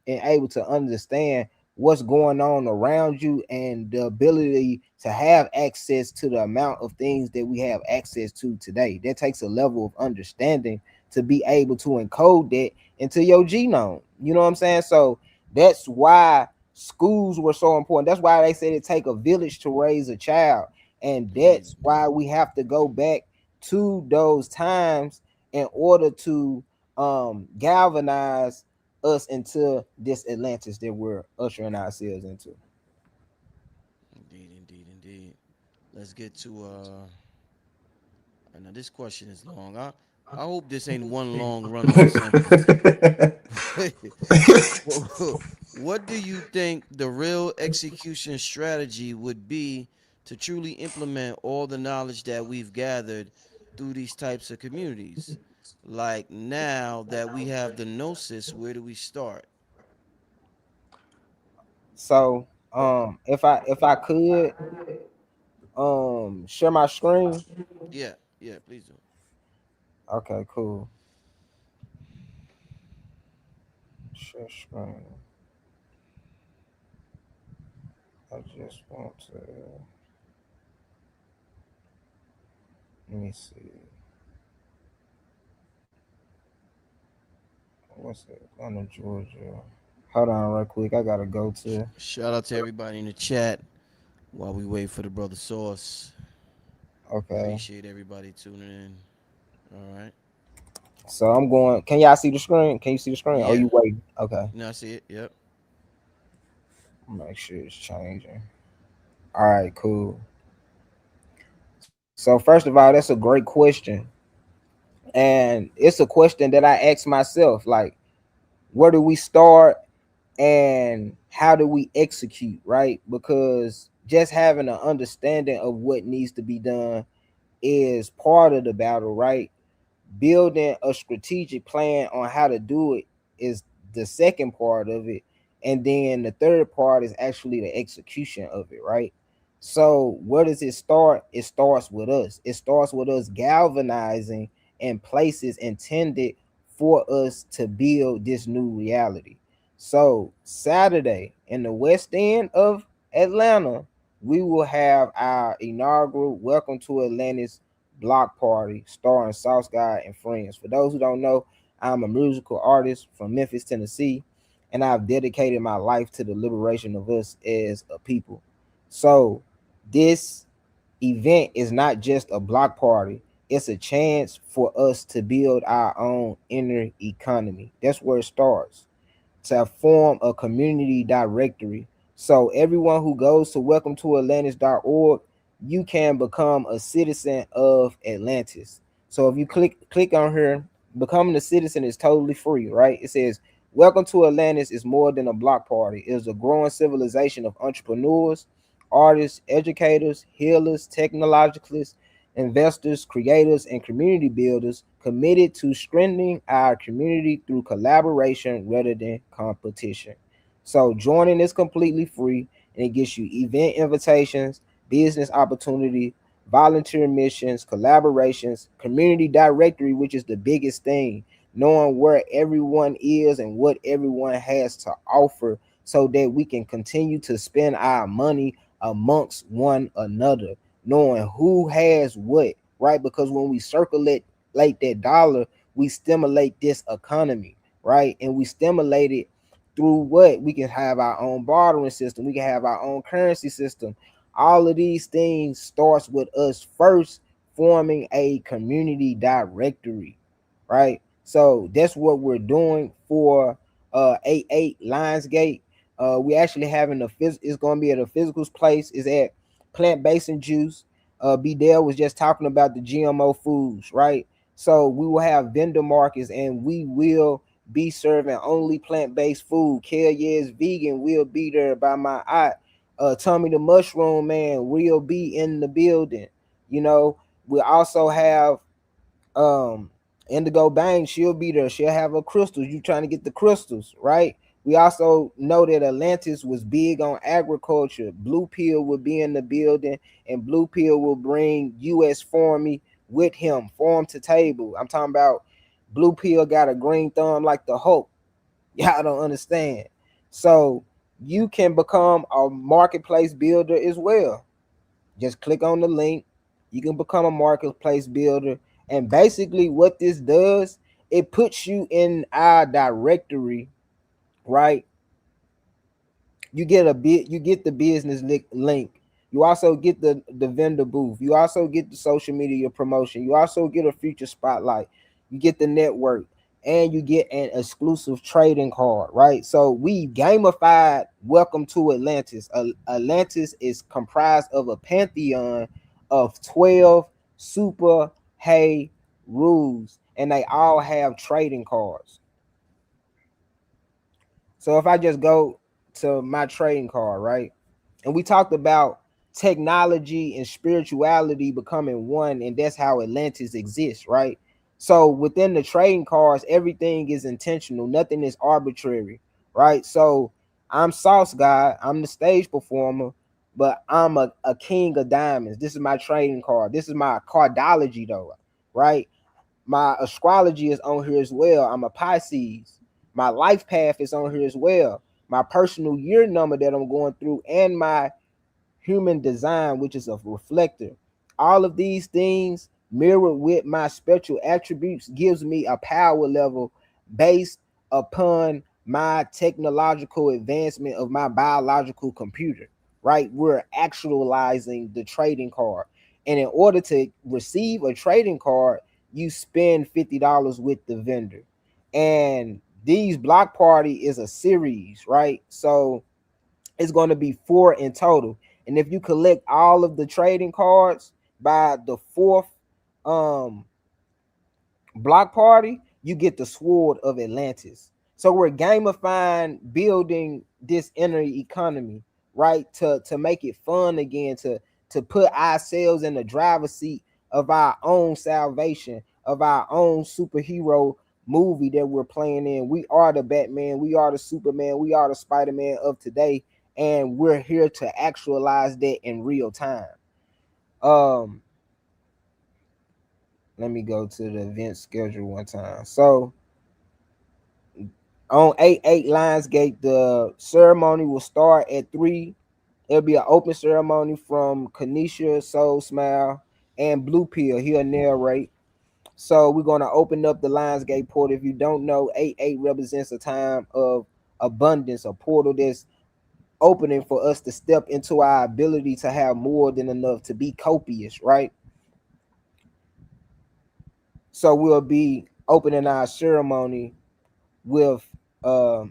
able to understand what's going on around you, and the ability to have access to the amount of things that we have access to today. That takes a level of understanding to be able to encode that into your genome. You know what I'm saying? So that's why schools were so important. That's why they said it take a village to raise a child, and Indeed, that's indeed. why we have to go back to those times in order to galvanize us into this Atlantis that we're ushering ourselves into. Indeed, indeed, indeed. Let's get to now this question is long. I hope this ain't one long run on sentence. What do you think the real execution strategy would be to truly implement all the knowledge that we've gathered through these types of communities? Like now that we have the gnosis, where do we start? So if I could share my screen. Yeah, yeah, please do. Okay, cool. Share screen. I just want to, let me see. What's it? Atlanta, Georgia. Hold on real quick. I gotta go to, Shout out to everybody in the chat while we wait for the brother Source. okay. Appreciate everybody tuning in. All right. So I'm going. Can y'all see the screen? Can you see the screen? Oh, Yeah. you waiting? Okay. Now I see it. Yep. Make sure it's changing. All right, cool. So first of all, that's a great question, and it's a question that I ask myself. Like, where do we start, and how do we execute? Right? Because just having an understanding of what needs to be done is part of the battle, right? Building a strategic plan on how to do it is the second part of it, and then the third part is actually the execution of it, right? So where does it start? It starts with us. It starts with us galvanizing in places intended for us to build this new reality. So Saturday in the west end of Atlanta, we will have our inaugural Welcome to Atlantis Block Party starring Saucegod and friends. For those who don't know, I'm a musical artist from Memphis, Tennessee, and I've dedicated my life to the liberation of us as a people. So this event is not just a block party, it's a chance for us to build our own inner economy. That's where it starts, to form a community directory. So everyone who goes to welcometoatlantis.org, you can become a citizen of Atlantis. So if you click on here, becoming a citizen is totally free, right? It says Welcome to Atlantis is more than a block party. It is a growing civilization of entrepreneurs, artists, educators, healers, technologists, investors, creators, and community builders committed to strengthening our community through collaboration rather than competition. So joining is completely free, and it gets you event invitations, business opportunity, volunteer missions, collaborations, community directory, which is the biggest thing, knowing where everyone is and what everyone has to offer so that we can continue to spend our money amongst one another, knowing who has what, right? Because when we circulate like that dollar, we stimulate this economy, right? And we stimulate it through what? We can have our own bartering system, we can have our own currency system. All of these things starts with us first forming a community directory, right? So that's what we're doing for 88 Lionsgate. We actually having it's going to be at a physical place. Is at Plant Based and Juice. Bdell was just talking about the GMO foods, right? So we will have vendor markets, and we will be serving only plant-based food. Kale Yes Vegan will be there by my eye. Tommy the Mushroom Man will be in the building. You know, we also have Indigo Bang, she'll be there. She'll have her crystals. You trying to get the crystals, right? We also know that Atlantis was big on agriculture. Blue Pill will be in the building, and Blue Pill will bring US Farmy with him, farm to table. I'm talking about Blue Pill got a green thumb like the Hulk. Y'all don't understand. So you can become a marketplace builder as well. Just click on the link. You can become a marketplace builder. And basically, what this does, it puts you in our directory, right? You get the business link. You also get the vendor booth. You also get the social media promotion. You also get a future spotlight. You get the network, and you get an exclusive trading card, right? So we gamified Welcome to Atlantis. Atlantis is comprised of a pantheon of 12 super hay rules, and they all have trading cards. So if I just go to my trading card, right? And we talked about technology and spirituality becoming one, and that's how Atlantis exists, right? So within the trading cards, everything is intentional, nothing is arbitrary, right? So I'm Sauce God, I'm the stage performer, but I'm a king of diamonds. This is my trading card. This is my cardology, though, right? My astrology is on here as well. I'm a Pisces. My life path is on here as well. My personal year number that I'm going through, and my human design, which is a reflector. All of these things mirrored with my spectral attributes gives me a power level based upon my technological advancement of my biological computer, right? We're actualizing the trading card. And in order to receive a trading card, you spend $50 with the vendor. And these block party is a series, right? So it's going to be 4 in total. And if you collect all of the trading cards by the 4th um block party, you get the Sword of Atlantis. So we're gamifying building this inner economy, right? To make it fun again, to put ourselves in the driver's seat of our own salvation, of our own superhero movie that we're playing in. We are the Batman, we are the Superman, we are the Spider-Man of today, and we're here to actualize that in real time. Um, let me go to the event schedule one time. So on 8/8 Lionsgate, the ceremony will start at 3. It'll be an open ceremony from Kanisha Soul Smile. and Blue Pill. He'll narrate. So we're gonna open up the Lionsgate portal. If you don't know, 8-8 represents a time of abundance, a portal that's opening for us to step into our ability to have more than enough, to be copious, right? So we'll be opening our ceremony with a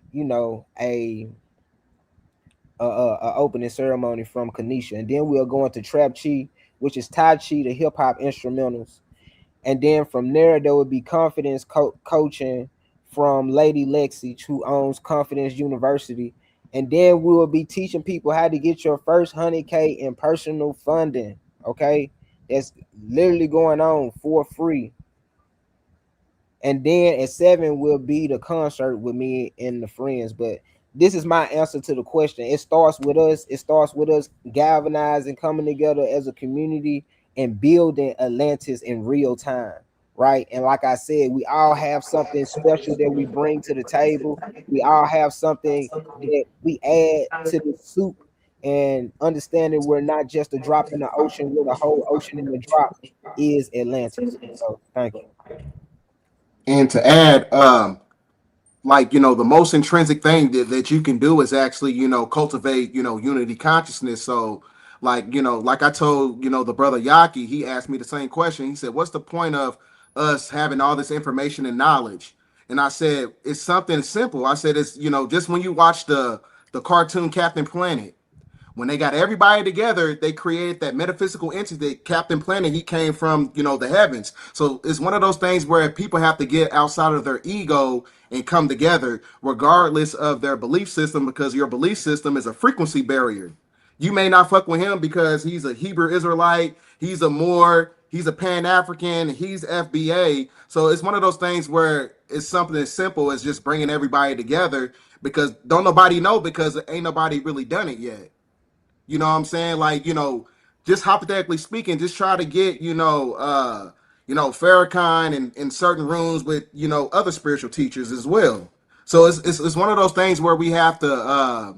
opening ceremony from Kanisha, and then we'll go into Trap Chi, which is Tai Chi, the hip hop instrumentals, and then from there would be confidence coaching from Lady Lexi, who owns Confidence University, and then we will be teaching people how to get your first 100K in personal funding. Okay, that's literally going on for free. And then at 7 will be the concert with me and the friends. But this is my answer to the question. It starts with us. It starts with us galvanizing, coming together as a community, and building Atlantis in real time, right? And like I said, we all have something special that we bring to the table. We all have something that we add to the soup, and understanding we're not just a drop in the ocean, we're the whole ocean in the drop is Atlantis. So thank you. And to add, like, the most intrinsic thing that you can do is actually, cultivate, unity consciousness. So, like, like I told, the brother Yaki, he asked me the same question. He said, what's the point of us having all this information and knowledge? And I said, it's something simple. I said, it's, just when you watch the cartoon Captain Planet, when they got everybody together, they created that metaphysical entity, Captain Planet. He came from, the heavens. So it's one of those things where people have to get outside of their ego and come together, regardless of their belief system, because your belief system is a frequency barrier. You may not fuck with him because he's a Hebrew Israelite, he's a Moor, he's a Pan African, he's FBA. So it's one of those things where it's something as simple as just bringing everybody together, because don't nobody know, because ain't nobody really done it yet. You know what I'm saying? Like, just hypothetically speaking, just try to get, Farrakhan in certain rooms with, other spiritual teachers as well. So it's one of those things where we have to,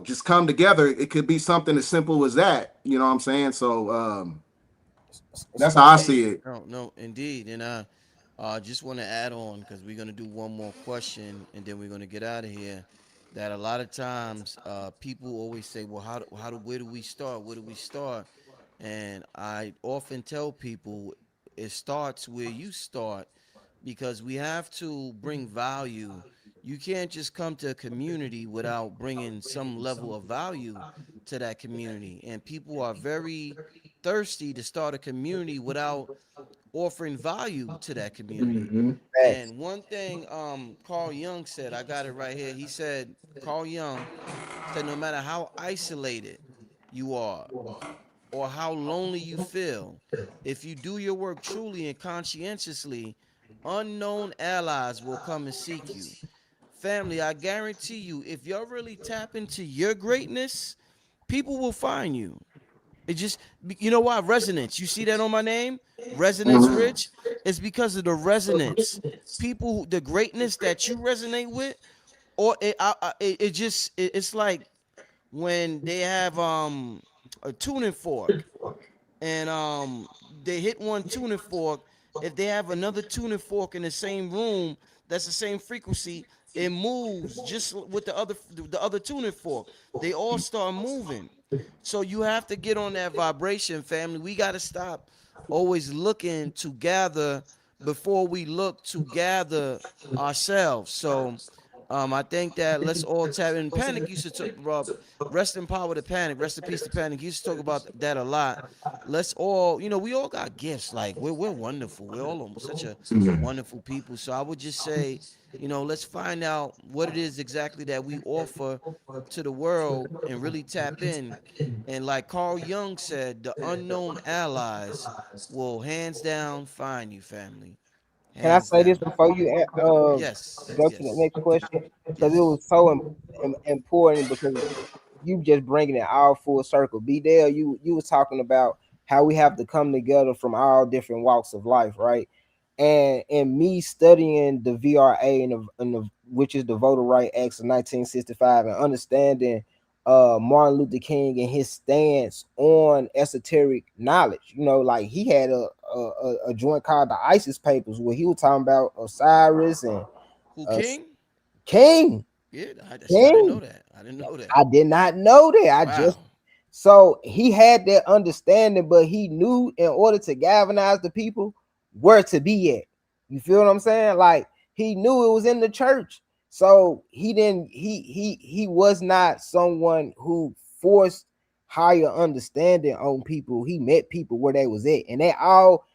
just come together. It could be something as simple as that. You know what I'm saying? So that's how I see it. No, no, indeed. And I just want to add on, because we're going to do one more question and then we're going to get out of here. That a lot of times people always say, well, where do we start? Where do we start? And I often tell people it starts where you start, because we have to bring value. You can't just come to a community without bringing some level of value to that community. And people are very thirsty to start a community without offering value to that community. Hmm. Facts. And one thing Carl Jung said, I got it right here. He said, Carl Jung said, no matter how isolated you are or how lonely you feel, if you do your work truly and conscientiously, unknown allies will come and seek you. Family, I guarantee you, if y'all really tap into your greatness, people will find you. It just, you know why? Resonance. You see that on my name? Resonance Rich? It's because of the resonance. People, the greatness that you resonate with, or it just, it's like when they have a tuning fork, and they hit one tuning fork. If they have another tuning fork in the same room that's the same frequency, it moves just with the other tuning fork. They all start moving. So you have to get on that vibration, family. We got to stop always looking to gather before we look to gather ourselves. So I think that let's all tap in. Panic used to talk about rest in power to Panic, rest in peace to Panic. He used to talk about that a lot. Let's all, we all got gifts. Like we're wonderful. We're all such a wonderful people. So I would just say, let's find out what it is exactly that we offer to the world and really tap in. And like Carl Jung said, the unknown allies will hands down find you, family. Can I Hands say this down. before you Yes, go to the yes, next question? Because it yes. was so important, because you just bringing it all full circle. Bdell, you was talking about how we have to come together from all different walks of life, right? And me studying the VRA, and which is the Voter Right Acts of 1965, and understanding Martin Luther King and his stance on esoteric knowledge. You know, like he had a joint called the ISIS Papers where he was talking about Osiris and Who, uh, King? King. Yeah, see, I didn't know King. that. I didn't know that. I did not know that. I just Wow. so he had that understanding, but he knew in order to galvanize the people where to be at. You feel what I'm saying? Like he knew it was in the church. So he didn't he was not someone who forced higher understanding on people. He met people where they was at, and they all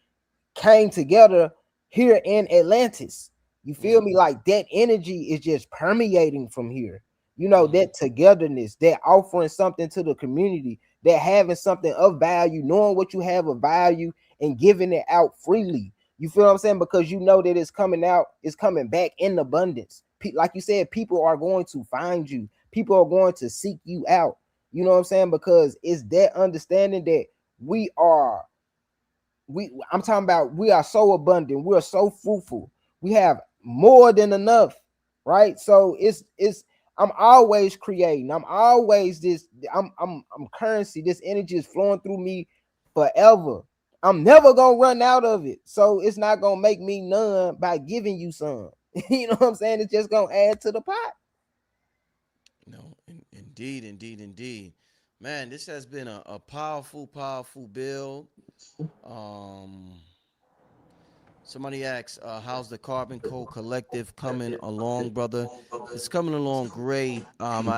came together here in Atlantis. You feel Mm, me? Like that energy is just permeating from here. You know, mm, that togetherness, that offering something to the community, that having something of value, knowing what you have of value and giving it out freely. You feel what I'm saying? Because you know that it's coming out, it's coming back in abundance. Like you said, people are going to find you, people are going to seek you out. You know what I'm saying? Because it's that understanding that we are I'm talking about we are so abundant, we are so fruitful, we have more than enough, right? So it's I'm always creating, I'm always this, I'm currency, this energy is flowing through me forever. I'm never gonna run out of it, so it's not gonna make me none by giving you some. You know what I'm saying? It's just gonna add to the pot. no, indeed, indeed, indeed. Man, this has been a powerful, powerful build. Um, Somebody asks, how's the Carbon Code Collective coming along, brother? It's coming along great. Um,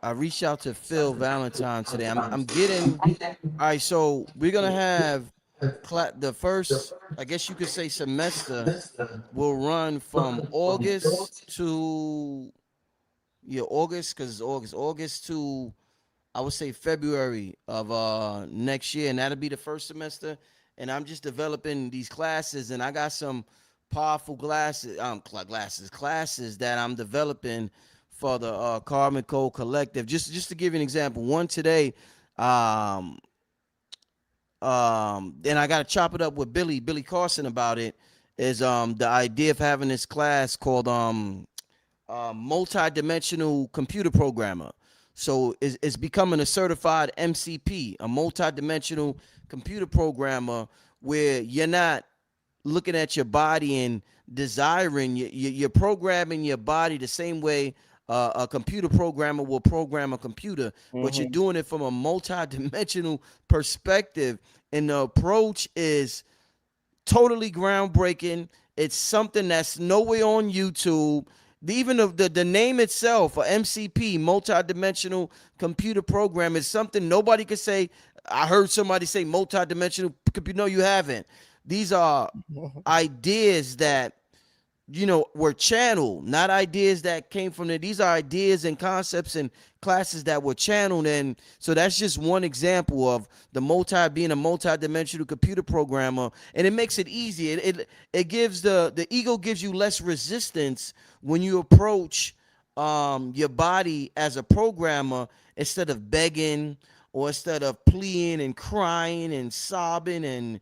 I reached out to Phil Valentine today. I'm getting all right. So we're gonna have the first, I guess you could say, semester will run from August to August because it's August to I would say February of next year, and that'll be the first semester. And I'm just developing these classes, and I got some powerful classes that I'm developing for the Carbon Code Collective. Just to give you an example, one today, um, and I got to chop it up with Billy Carson about it. Is the idea of having this class called multi-dimensional computer programmer. So it's becoming a certified MCP, a multi-dimensional computer programmer, where you're not looking at your body and desiring, you're programming your body the same way a computer programmer will program a computer, but you're Mhm. doing it from a multi-dimensional perspective. And the approach is totally groundbreaking. It's something that's nowhere on YouTube. Even the name itself, a MCP, multi-dimensional computer program, is something nobody could say. I heard somebody say multi-dimensional computer. No, you haven't. These are ideas that were channeled, not ideas that came from there. These are ideas and concepts and classes that were channeled. And so that's just one example of being a multi-dimensional computer programmer. And it makes it easy. It gives the ego gives you less resistance when you approach your body as a programmer instead of begging or instead of pleading and crying and sobbing and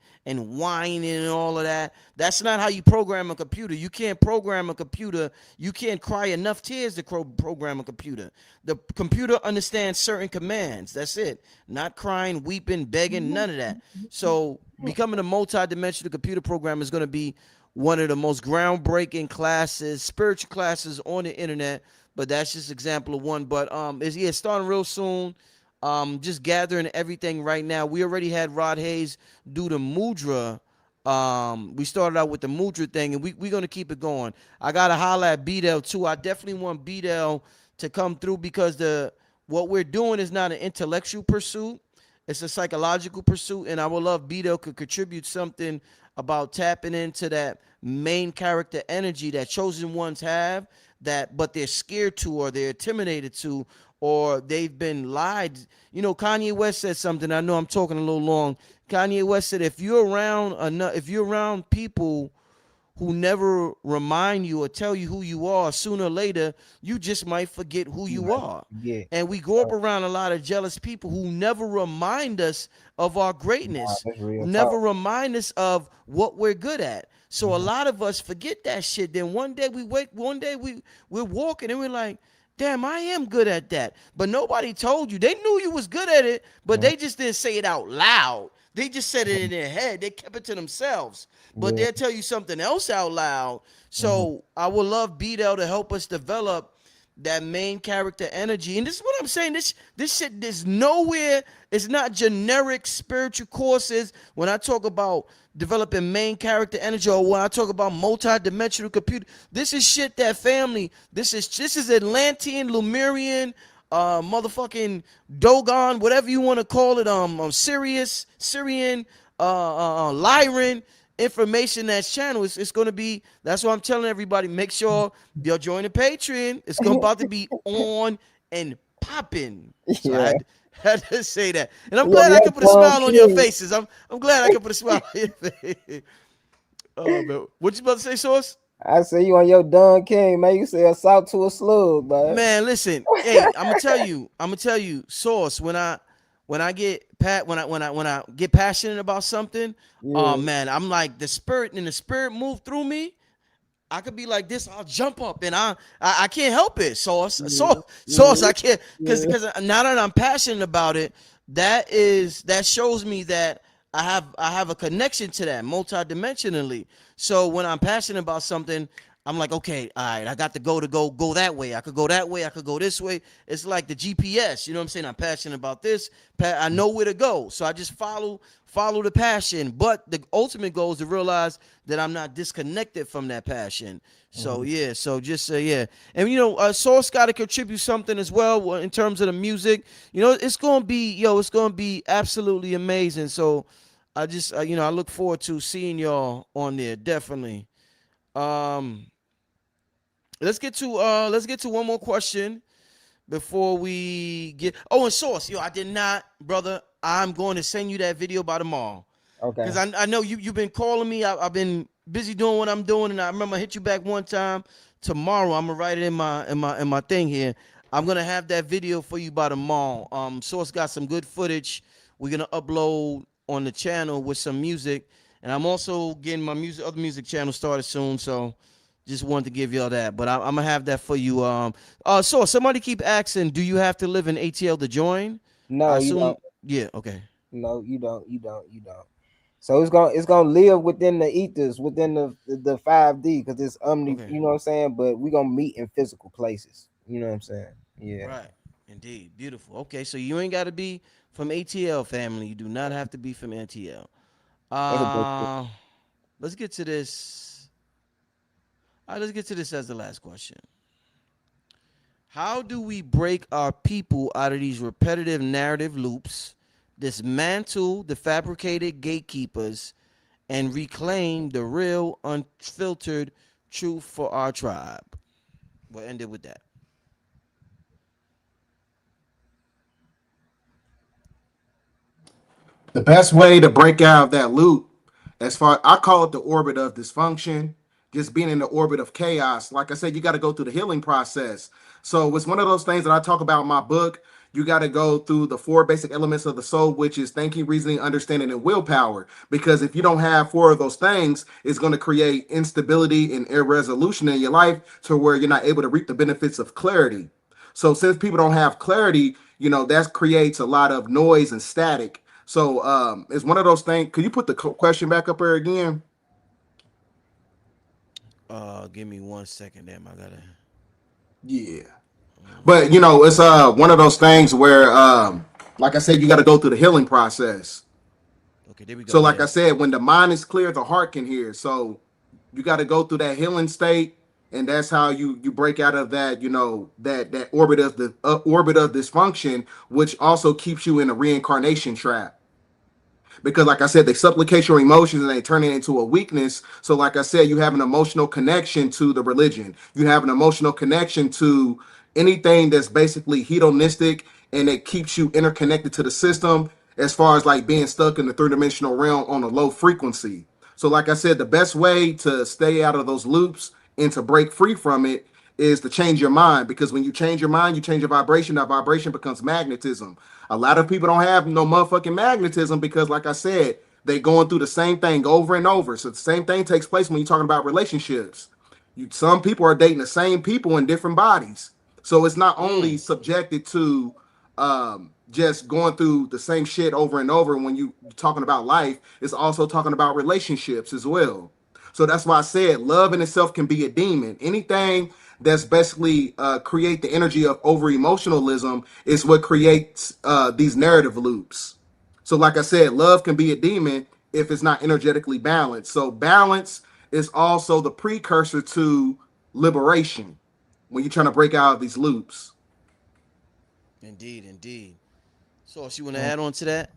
whining and all of that. That's not how you program a computer. You can't program a computer. You can't cry enough tears to program a computer. The computer understands certain commands. That's it. Not crying, weeping, begging, none of that. So becoming a multi-dimensional computer programmer is going to be one of the most groundbreaking classes, spiritual classes on the internet. But that's just an example of one. But it's starting real soon. Just gathering everything right now. We already had Rod Hayes do the mudra. We started out with the mudra thing, and we're gonna keep it going. I gotta holler at Bdell too. I definitely want Bdell to come through because what we're doing is not an intellectual pursuit. It's a psychological pursuit, and I would love Bdell could contribute something about tapping into that main character energy that chosen ones have but they're scared to, or they're intimidated to, or they've been lied. Kanye West said something. I know I'm talking a little long. Kanye West said if you're around people who never remind you or tell you who you are. Sooner or later, you just might forget who You you might are. forget. And we grow up around a lot of jealous people who never remind us of our Nah, greatness, that's who real never talk. remind us of what we're good at. So a Mhm. lot of us forget that shit. Then one day we're walking and we're like, damn, I am good at that. But nobody told you. They knew you was good at it, but Mhm. they just didn't say it out loud. They just said it in their head. They kept it to themselves. But Yeah. they'll tell you something else out loud. Mhm. So I would love Bdell to help us develop that main character energy. And this is what I'm saying. This shit, there's nowhere, it's not generic spiritual courses. When I talk about developing main character energy, or when I talk about multi-dimensional computer, this is shit that family, this is Atlantean, Lemurian, motherfucking Dogon, whatever you want to call it, Syrian, Lyran information that's channel. It's going to be, that's what I'm telling everybody. Make sure y'all join the Patreon. It's going about to be on and popping. So I Yeah. had to say that. And I'm We on glad I your could put a Tom smile on your King. faces. I'm glad I could put a smile on your face. Oh, man. What you about to say, Source? I say you on your Don King, man. You say assault to a slug, man. Man, listen. Hey, I'm gonna tell you, Source, when I get when I get passionate about something, oh Yeah. man, I'm like the spirit move through me. I could be like this. I'll jump up, and I can't help it. Yeah. Sauce. Yeah. I can't Yeah. because now that I'm passionate about it, that shows me that I have a connection to that multidimensionally. So when I'm passionate about something, I'm like, okay, all right, I got to go that way. I could go that way. I could go this way. It's like the GPS. You know what I'm saying? I'm passionate about this. I know where to go, so I just follow the passion. But the ultimate goal is to realize that I'm not disconnected from that passion. So Mhm. yeah, so just yeah, and Source got to contribute something as well in terms of the music. It's gonna be absolutely amazing. So I just I look forward to seeing y'all on there definitely. Um, let's get to one more question before we get. Oh, and Source, I did not, brother. I'm going to send you that video by tomorrow. Because Okay. I know you've been calling me. I've been busy doing what I'm doing, and I remember I hit you back one time. Tomorrow I'm gonna write it in my thing here. I'm gonna have that video for you by tomorrow. Source got some good footage. We're gonna upload on the channel with some music, and I'm also getting my other music channel started soon. So just wanted to give y'all that, but I'm gonna have that for you. So somebody keep asking, do you have to live in ATL to join? I No, you assume, don't. yeah. Okay. No, you don't. You don't. You don't. So it's gonna live within the ethers, within the 5D, because it's omni. Okay. You know what I'm saying? But we gonna meet in physical places. You know what I'm saying? Yeah. Right. Indeed. Beautiful. Okay, so you ain't got to be from ATL family. You do not have to be from ATL. That's a good. Uh, let's get to this. All right, let's get to this as the last question. How do we break our people out of these repetitive narrative loops, dismantle the fabricated gatekeepers, and reclaim the real, unfiltered truth for our tribe? We'll end it with that. The best way to break out of that loop, as far I call it the orbit of dysfunction, just being in the orbit of chaos. Like I said, you got to go through the healing process. So it's one of those things that I talk about in my book. You got to go through the four basic elements of the soul, which is thinking, reasoning, understanding, and willpower. Because if you don't have four of those things, it's going to create instability and irresolution in your life to where you're not able to reap the benefits of clarity. So since people don't have clarity, that creates a lot of noise and static. So it's one of those things. Could you put the question back up there again? Give me 1 second, damn. I gotta. Yeah. But it's one of those things where like I said, you got to go through the healing process. Okay, there we So go. like Yeah. I said, when the mind is clear, the heart can hear. So you got to go through that healing state, and that's how you break out of that, that orbit of the orbit of dysfunction, which also keeps you in a reincarnation trap. Because like I said, they supplicate your emotions and they turn it into a weakness. So like I said, you have an emotional connection to the religion. You have an emotional connection to anything that's basically hedonistic, and it keeps you interconnected to the system, as far as like being stuck in the third dimensional realm on a low frequency. So, like I said, the best way to stay out of those loops and to break free from it is to change your mind, because when you change your mind, you change your vibration. That vibration becomes magnetism. A lot of people don't have no motherfucking magnetism because, like I said, they going through the same thing over and over. So the same thing takes place when you're talking about relationships. Some people are dating the same people in different bodies. So it's not only subjected to just going through the same shit over and over when you talking about life, it's also talking about relationships as well. So that's why I said love in itself can be a demon. Anything that's basically create the energy of over emotionalism is what creates these narrative loops. So like I said, love can be a demon if it's not energetically balanced. So balance is also the precursor to liberation when you're trying to break out of these loops. Indeed, indeed. So, you want to add on to that?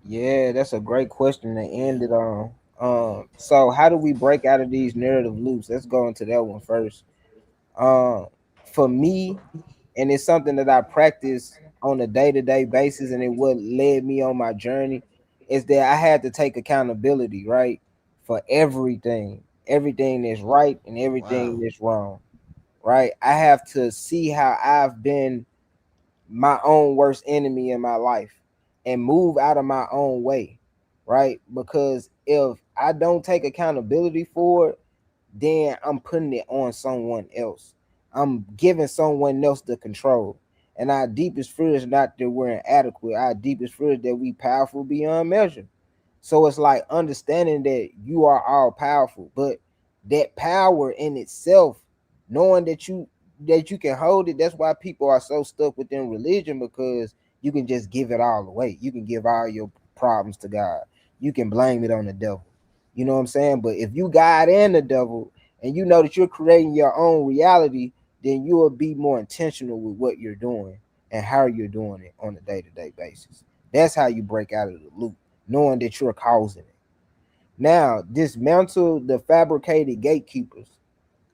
Yeah, that's a great question to end it on. So how do we break out of these narrative loops? Let's go into that one first. Um, for me, and it's something that I practice on a day-to-day basis, and it what led me on my journey is that I had to take accountability, right, for everything that's right and everything Wow. that's wrong, right? I have to see how I've been my own worst enemy in my life and move out of my own way, right? Because if I don't take accountability for it, then I'm putting it on someone else. I'm giving someone else the control. And our deepest fear is not that we're inadequate. Our deepest fear is that we powerful beyond measure. So it's like understanding that you are all powerful, but that power in itself, knowing that you can hold it, that's why people are so stuck within religion, because you can just give it all away. You can give all your problems to God. You can blame it on the devil. You know what I'm saying? But if you God and the devil, and you know that you're creating your own reality, then you will be more intentional with what you're doing and how you're doing it on a day-to-day basis. That's how you break out of the loop, knowing that you're causing it. Now, dismantle the fabricated gatekeepers.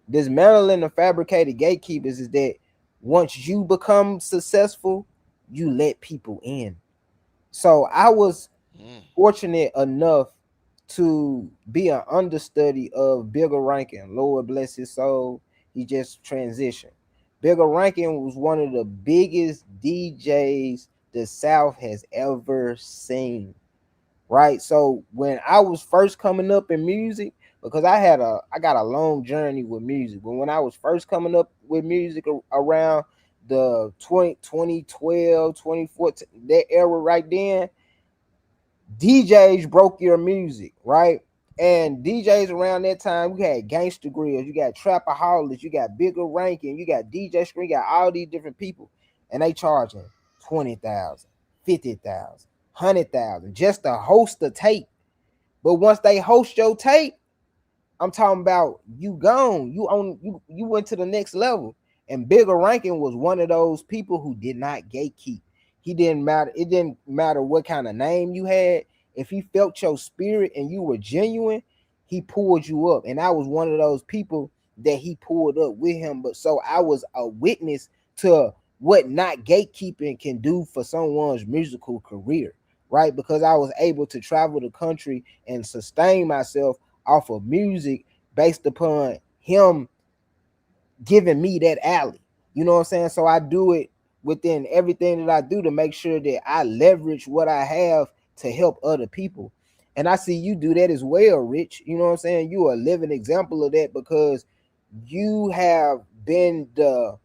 Dismantling the fabricated gatekeepers is that once you become successful, you let people in. So I was Mm. fortunate enough to be an understudy of Bigger Rankin. Lord bless his soul. He just transitioned. Bigger Rankin was one of the biggest DJs the South has ever seen. Right. So when I was first coming up in music, because I got a long journey with music, but when I was first coming up with music around the 2012, 2014, that era right then, DJs broke your music, right? And DJs around that time, we had Gangster Grills, you got Trapaholics, you got Bigger Rankin, you got DJ Screen, you got all these different people, and they charging 20,000, 50,000, 100,000 just to host a tape. But once they host your tape, I'm talking about you gone. You went to the next level. And Bigger Rankin was one of those people who did not gatekeep. He didn't matter. It didn't matter what kind of name you had. If he felt your spirit and you were genuine, he pulled you up. And I was one of those people that he pulled up with him. But so I was a witness to what not gatekeeping can do for someone's musical career, right? Because I was able to travel the country and sustain myself off of music based upon him giving me that alley. You know what I'm saying? So I do it within everything that I do to make sure that I leverage what I have to help other people. And I see you do that as well, Rich. You know what I'm saying? You are a living example of that, because you have been the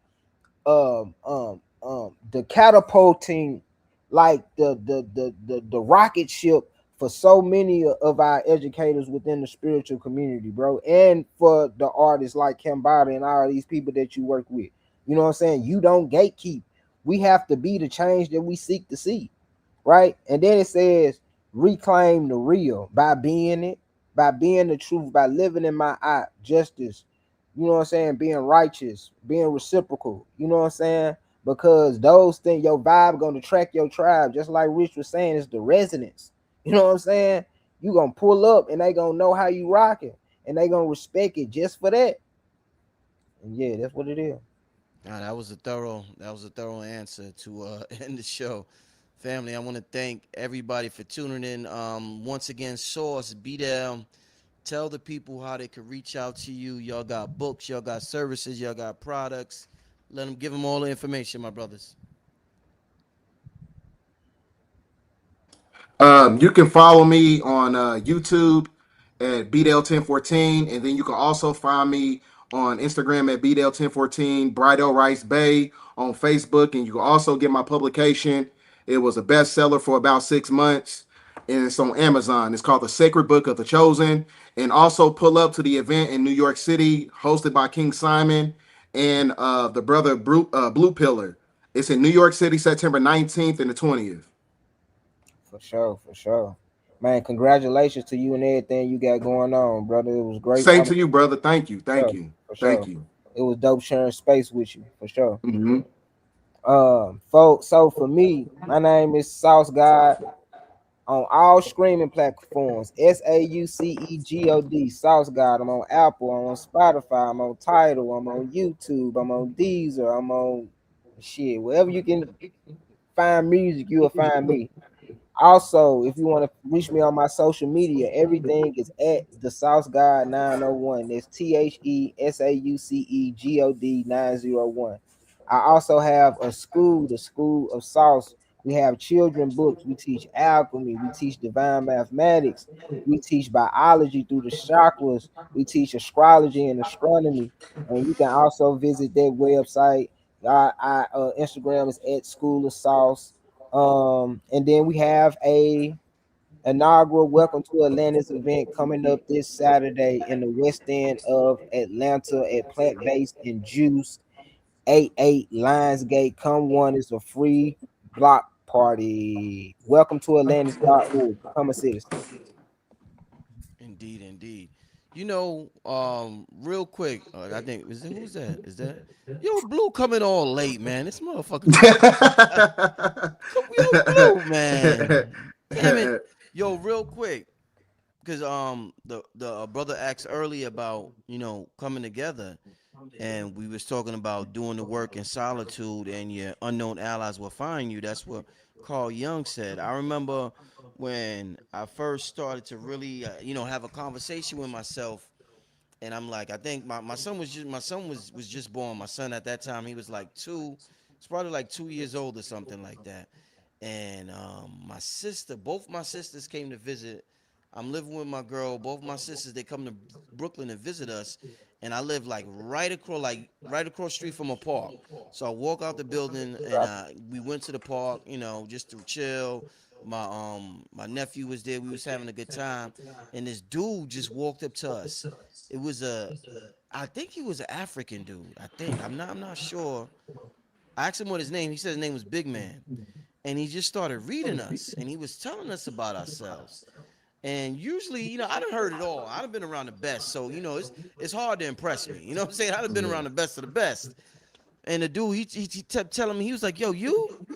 catapulting, like the rocket ship for so many of our educators within the spiritual community, bro, and for the artists like Kambada and all these people that you work with. You know what I'm saying? You don't gatekeep. We have to be the change that we seek to see, right? And then it says reclaim the real by being it, by being the truth, by living in my eye, justice, you know what I'm saying, being righteous, being reciprocal, you know what I'm saying? Because those things, your vibe gonna track your tribe, just like Rich was saying, it's the resonance. You know what I'm saying? You gonna pull up and they gonna know how you rocking, and they gonna respect it just for that. And yeah, that's what it is. Nah, that was a thorough answer to end the show. Family, I want to thank everybody for tuning in. Once again, Source, Bdell, Tell the people how they can reach out to you. Y'all got books, y'all got services, y'all got products. Let them give them all the information, my brothers. You can follow me on YouTube at Bdell1014, and then you can also find me on Instagram at Bdell1014, Bridal Rice Bay on Facebook, and you can also get my publication. It was a bestseller for about 6 months, and it's on Amazon. It's called The Sacred Book of the Chosen. And also pull up to the event in New York City, hosted by King Simon and the brother Blue Pillar. It's in New York City, September 19th and the 20th. For sure, for sure. Man, congratulations to you and everything you got going on, brother. It was great. Same to you, brother. Thank you. For Thank sure, you. for Thank sure. you. It was dope sharing space with you, for sure. Hmm. Folks. So for me, my name is Saucegod on all streaming platforms. Saucegod. Saucegod. I'm on Apple. I'm on Spotify. I'm on Tidal. I'm on YouTube. I'm on Deezer. I'm on shit. Wherever you can find music, you will find me. Also, if you want to reach me on my social media, everything is at the Sauce God 901. That's TheSaucegod 901. I also have a school, the School of Sauce. We have children books. We teach alchemy. We teach divine mathematics. We teach biology through the chakras. We teach astrology and astronomy. And you can also visit that website. Our Instagram is at School of Sauce. And then we have a inaugural Welcome to Atlantis event coming up this Saturday in the west end of Atlanta at Plant Based and Juice, 88 Lionsgate. Come one, it's a free block party. Welcome to Atlantis.org. Become a citizen. Indeed, indeed. Real quick, I think is it who's that? Is that yo Blue coming all late, man? This motherfucker come yo Blue, man. Damn it, yo, real quick, because the brother asked earlier about coming together, and we was talking about doing the work in solitude, and your unknown allies will find you. That's what Carl Jung said. I remember when I first started to really, have a conversation with myself, and I'm like, I think my son was just born. My son at that time, he was like two. It's probably like 2 years old or something like that. And both my sisters came to visit. I'm living with my girl. Both my sisters, they come to Brooklyn to visit us, and I live right across street from a park. So I walk out the building, and we went to the park, just to chill. My nephew was there. We was having a good time, and this dude just walked up to us. It was I think he was an African dude. I think I'm not sure. I asked him what his name. He said his name was Big Man, and he just started reading us, and he was telling us about ourselves. And usually, I done heard it all. I done been around the best, so it's hard to impress me. You know what I'm saying? I done been around the best of the best. And the dude, he kept telling me, he was like, "Yo, you."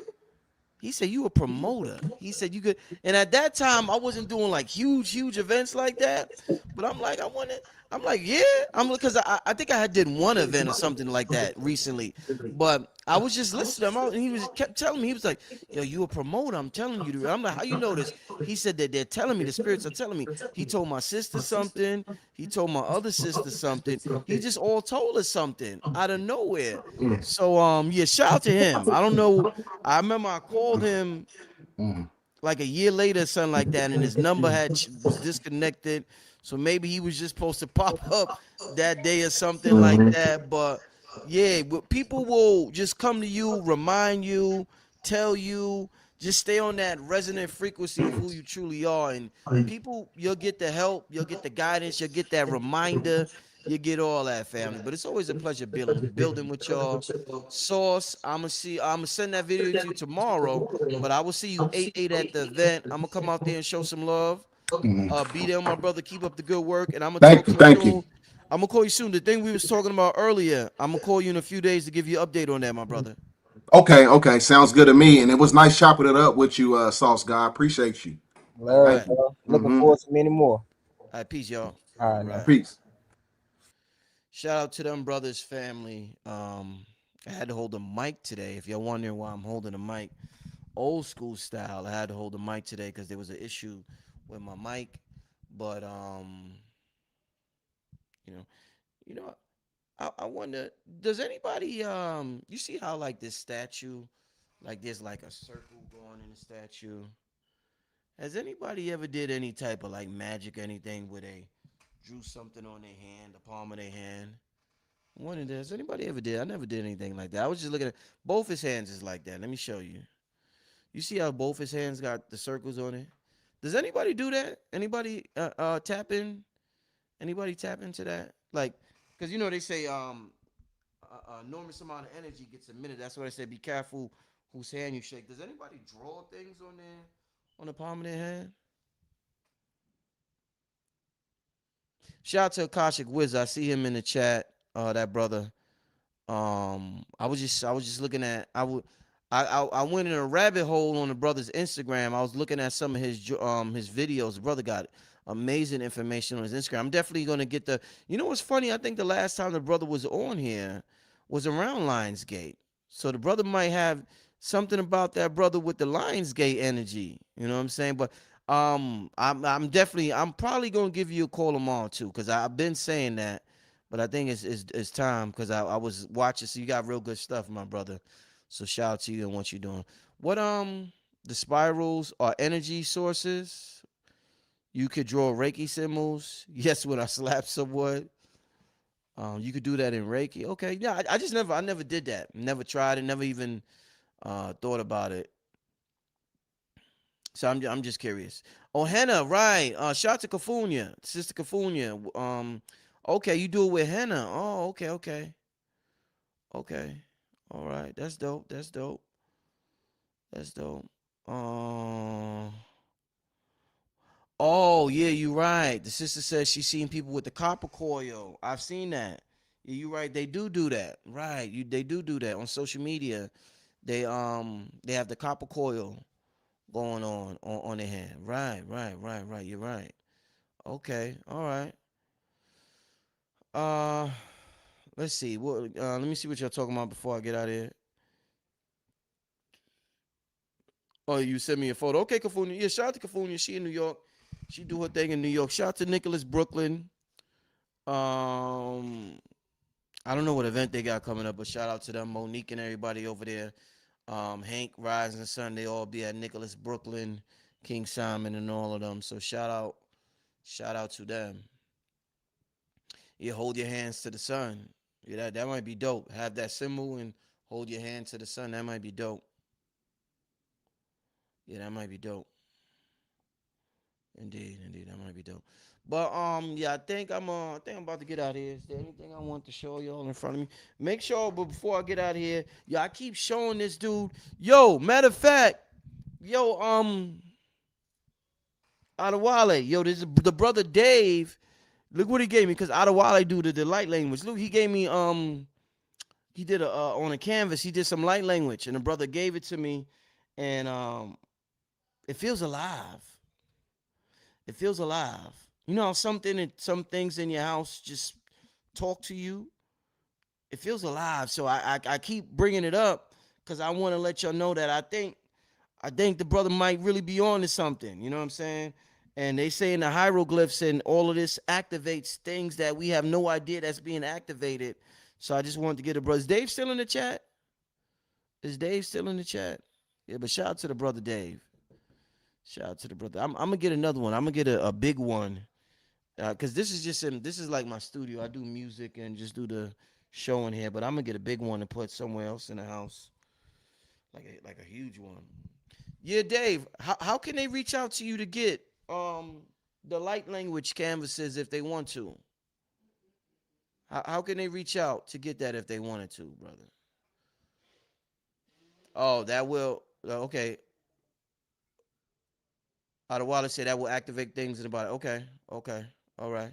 He said, "You a promoter." He said, "You could." And at that time, I wasn't doing like huge events like that. But I'm like, I want to. I'm like, yeah. I'm because I think I had did one event or something like that recently. But I was just listening to him, and he was kept telling me, he was like, "Yo, you a promoter? I'm telling you." I'm like, "How you know this?" He said that they're telling me, the spirits are telling me. He told my sister something. He told my other sister something. He just all told us something out of nowhere. So yeah, shout out to him. I don't know. I remember I called him like a year later, something like that, and his number was disconnected. So maybe he was just supposed to pop up that day or something like that. But yeah, people will just come to you, remind you, tell you, just stay on that resonant frequency of who you truly are. And people, you'll get the help, you'll get the guidance, you'll get that reminder, you get all that, family. But it's always a pleasure building with y'all. Sauce, I'm gonna send that video to you tomorrow, but I will see you 8-8 at the event. I'm gonna come out there and show some love. Be there, my brother. Keep up the good work, and I'm gonna talk Thank you. to you Thank you. soon. I'm gonna call you soon. The thing we was talking about earlier, I'm gonna call you in a few days to give you an update on that, my brother. Okay. Okay. Sounds good to me. And it was nice chopping it up with you, Sauce Guy. Appreciate you. All Thank Larry, right, you. bro. Looking Hmm. forward to many more. all right, peace, y'all. All All right, now. right, Peace. shout out to them brothers, family. I had to hold a mic today. If you're wondering why I'm holding a mic, old school style, I had to hold a mic today because there was an issue with my mic, but You know, you know. I wonder, does anybody you see how like this statue, like there's like a circle going in the statue? Has anybody ever did any type of like magic or anything where they drew something on their hand, the palm of their hand? I wonder, does anybody ever did? I never did anything like that. I was just looking at both his hands is like that. Let me show you. You see how both his hands got the circles on it? Does anybody do that? Anybody tap in? Anybody tap into that? Like, cause you know they say enormous amount of energy gets emitted. That's why I say be careful whose hand you shake. Does anybody draw things on their on the palm of their hand? Shout out to Akashic Wiz. I see him in the chat. That brother. I was just looking at I went in a rabbit hole on the brother's Instagram. I was looking at some of his videos. The brother got amazing information on his Instagram. I'm definitely gonna get the. You know what's funny? I think the last time the brother was on here was around Lionsgate. So the brother might have something about that brother with the Lionsgate energy. You know what I'm saying? But I'm probably gonna give you a call tomorrow too, because I've been saying that. But I think it's time because I was watching. So you got real good stuff, my brother. So shout out to you and what you're doing. What the spirals are energy sources. You could draw Reiki symbols. Yes, when I slap someone. You could do that in Reiki. Okay, yeah. I never did that. Never tried it. Never even thought about it. So I'm just curious. Oh, henna, right? Shout out to Kafunya, Sister Kafunya. Okay, you do it with henna. Oh, okay. All right, that's dope. That's dope. Um. Oh yeah, you right. The sister says she's seen people with the copper coil. I've seen that. Yeah, you right. They do that. Right. They do that on social media. They have the copper coil going on their hand. Right. You're right. Okay. All right. Uh, let's see. What? Let me see what y'all talking about before I get out of here. Oh, you sent me a photo. Okay, Kafunya. Yeah, shout out to Kafunya. She in New York. She do her thing in New York. Shout out to Nicholas Brooklyn. Um, I don't know what event they got coming up, but shout out to them, Monique and everybody over there. Hank, Rising Sun, they all be at Nicholas Brooklyn, King Simon, and all of them. So shout out to them. You hold your hands to the sun. Yeah, that might be dope. Have that symbol and hold your hand to the sun. That might be dope. Yeah, that might be dope. Indeed, that might be dope. But yeah, I think I'm about to get out of here. Is there anything I want to show y'all in front of me? Make sure, but before I get out of here, yeah, I keep showing this dude. Yo, matter of fact, yo, Adewale, yo, this is the brother Dave. Look what he gave me, cause Adewale do the light language. Look, he gave me he did a on a canvas. He did some light language, and the brother gave it to me, and it feels alive. It feels alive. You know how some things in your house just talk to you. It feels alive. So I keep bringing it up because I want to let y'all know that I think the brother might really be on to something. You know what I'm saying? And they say in the hieroglyphs and all of this activates things that we have no idea that's being activated. So I just wanted to get a brother. Is Dave still in the chat? Is Dave still in the chat? Yeah, but shout out to the brother Dave. Shout out to the brother. I'm gonna get another one. I'm gonna get a big one. Cause this is like my studio. I do music and just do the show in here, but I'm gonna get a big one and put somewhere else in the house, like a huge one. Yeah, Dave. How can they reach out to you to get the light language canvases if they want to? How can they reach out to get that if they wanted to, brother? Oh, that will okay. Adewale said that will activate things in the body. Okay, all right.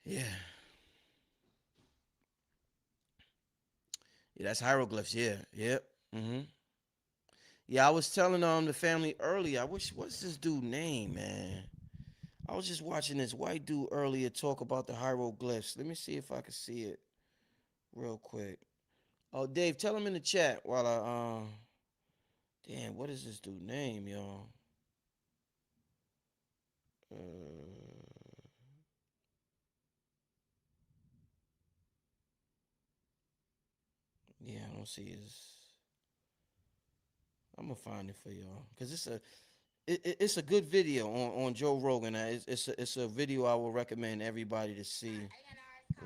Yeah, yeah, that's hieroglyphs. Yeah, yep. Mm-hmm. Yeah, I was telling the family earlier. I wish what's this dude name, man? I was just watching this white dude earlier talk about the hieroglyphs. Let me see if I can see it real quick. Oh, Dave, tell him in the chat while I damn, what is this dude name, y'all? Uh, Yeah, I don't see his. I'm gonna find it for y'all because it's a good video on Joe Rogan. It's a video I will recommend everybody to see.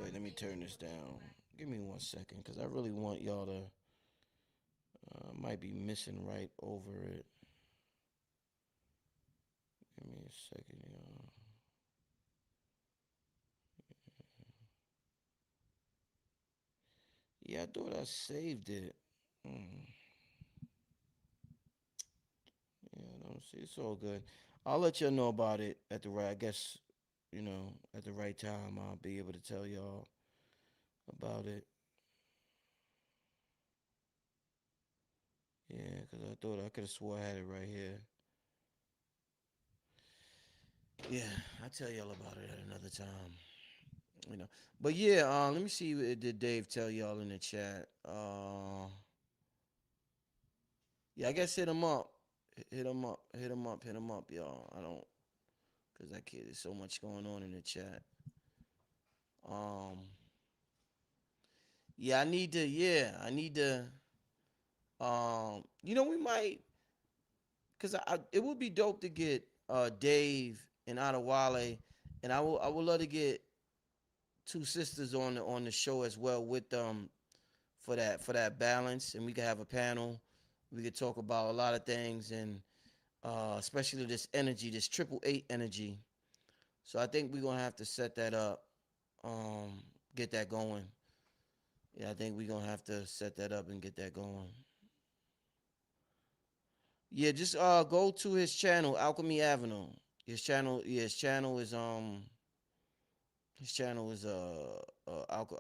Wait, let me turn this down. Give me 1 second because I really want y'all to. Might be missing right over it. Give me a second, y'all. Yeah, I thought I saved it. Hmm. Yeah, I don't see. It's all good. I'll let y'all know about it at the right. I guess at the right time. I'll be able to tell y'all about it. Yeah, because I thought I could have swore I had it right here. Yeah, I'll tell y'all about it at another time. You know, but yeah, let me see. Did Dave tell y'all in the chat? Yeah, I guess hit him up. Hit him up. Hit him up. Hit him up, y'all. I don't, cause that kid is so much going on in the chat. Um, yeah, I need to. Yeah, I need to. We might, cause it would be dope to get Dave and Adewale, and I would love to get two sisters on the show as well with for that balance, and we could have a panel. We could talk about a lot of things, and especially this energy, this 888 energy. So I think we're gonna have to set that up, get that going. Yeah, I think we're gonna have to set that up and get that going. Yeah, just go to his channel, Alchemy Avenue. His channel is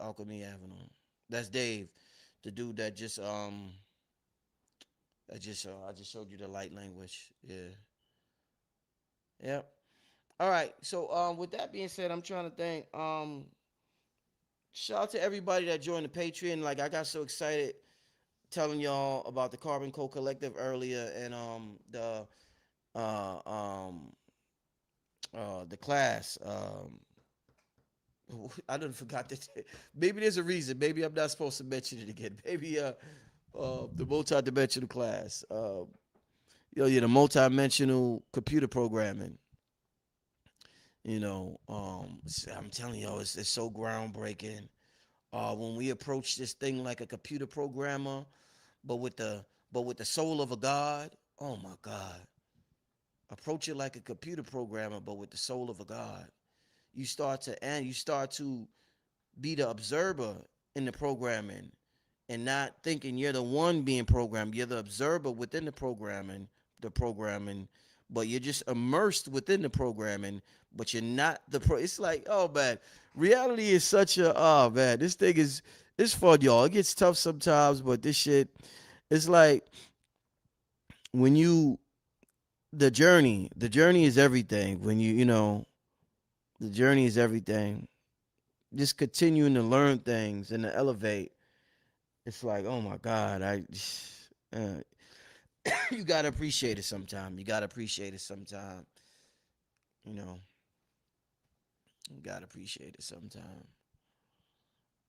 Alchemy Avenue. That's Dave, the dude that just I just showed you the light language. Yeah. Yep. All right. So with that being said, I'm trying to think. Shout out to everybody that joined the Patreon. Like I got so excited telling y'all about the Carbon Co Collective earlier and uh um the class. I done forgot that. Maybe there's a reason. Maybe I'm not supposed to mention it again. Maybe the multi-dimensional class. The multi-dimensional computer programming. I'm telling y'all, it's so groundbreaking. When we approach this thing like a computer programmer, but with the soul of a god. Oh my God! Approach it like a computer programmer, but with the soul of a god. You start to be the observer in the programming, and not thinking you're the one being programmed. You're the observer within the programming, but you're just immersed within the programming, but you're not it's like, oh man, reality is such a, oh man, this thing is, it's fun, y'all. It gets tough sometimes, but this shit, it's like when you, the journey is everything. When the journey is everything. Just continuing to learn things and to elevate. It's like, oh my God, uh, you gotta appreciate it sometime. You gotta appreciate it sometime. You know, you gotta appreciate it sometime.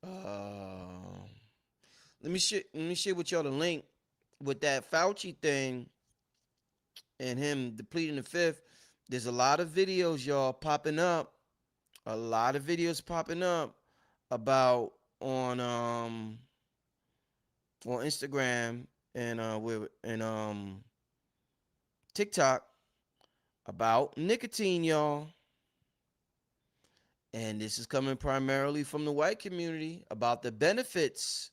Uh, let me share with y'all the link with that Fauci thing and him depleting the fifth. There's a lot of videos, y'all, popping up. A lot of videos popping up about on Instagram and TikTok about nicotine, y'all. And this is coming primarily from the white community about the benefits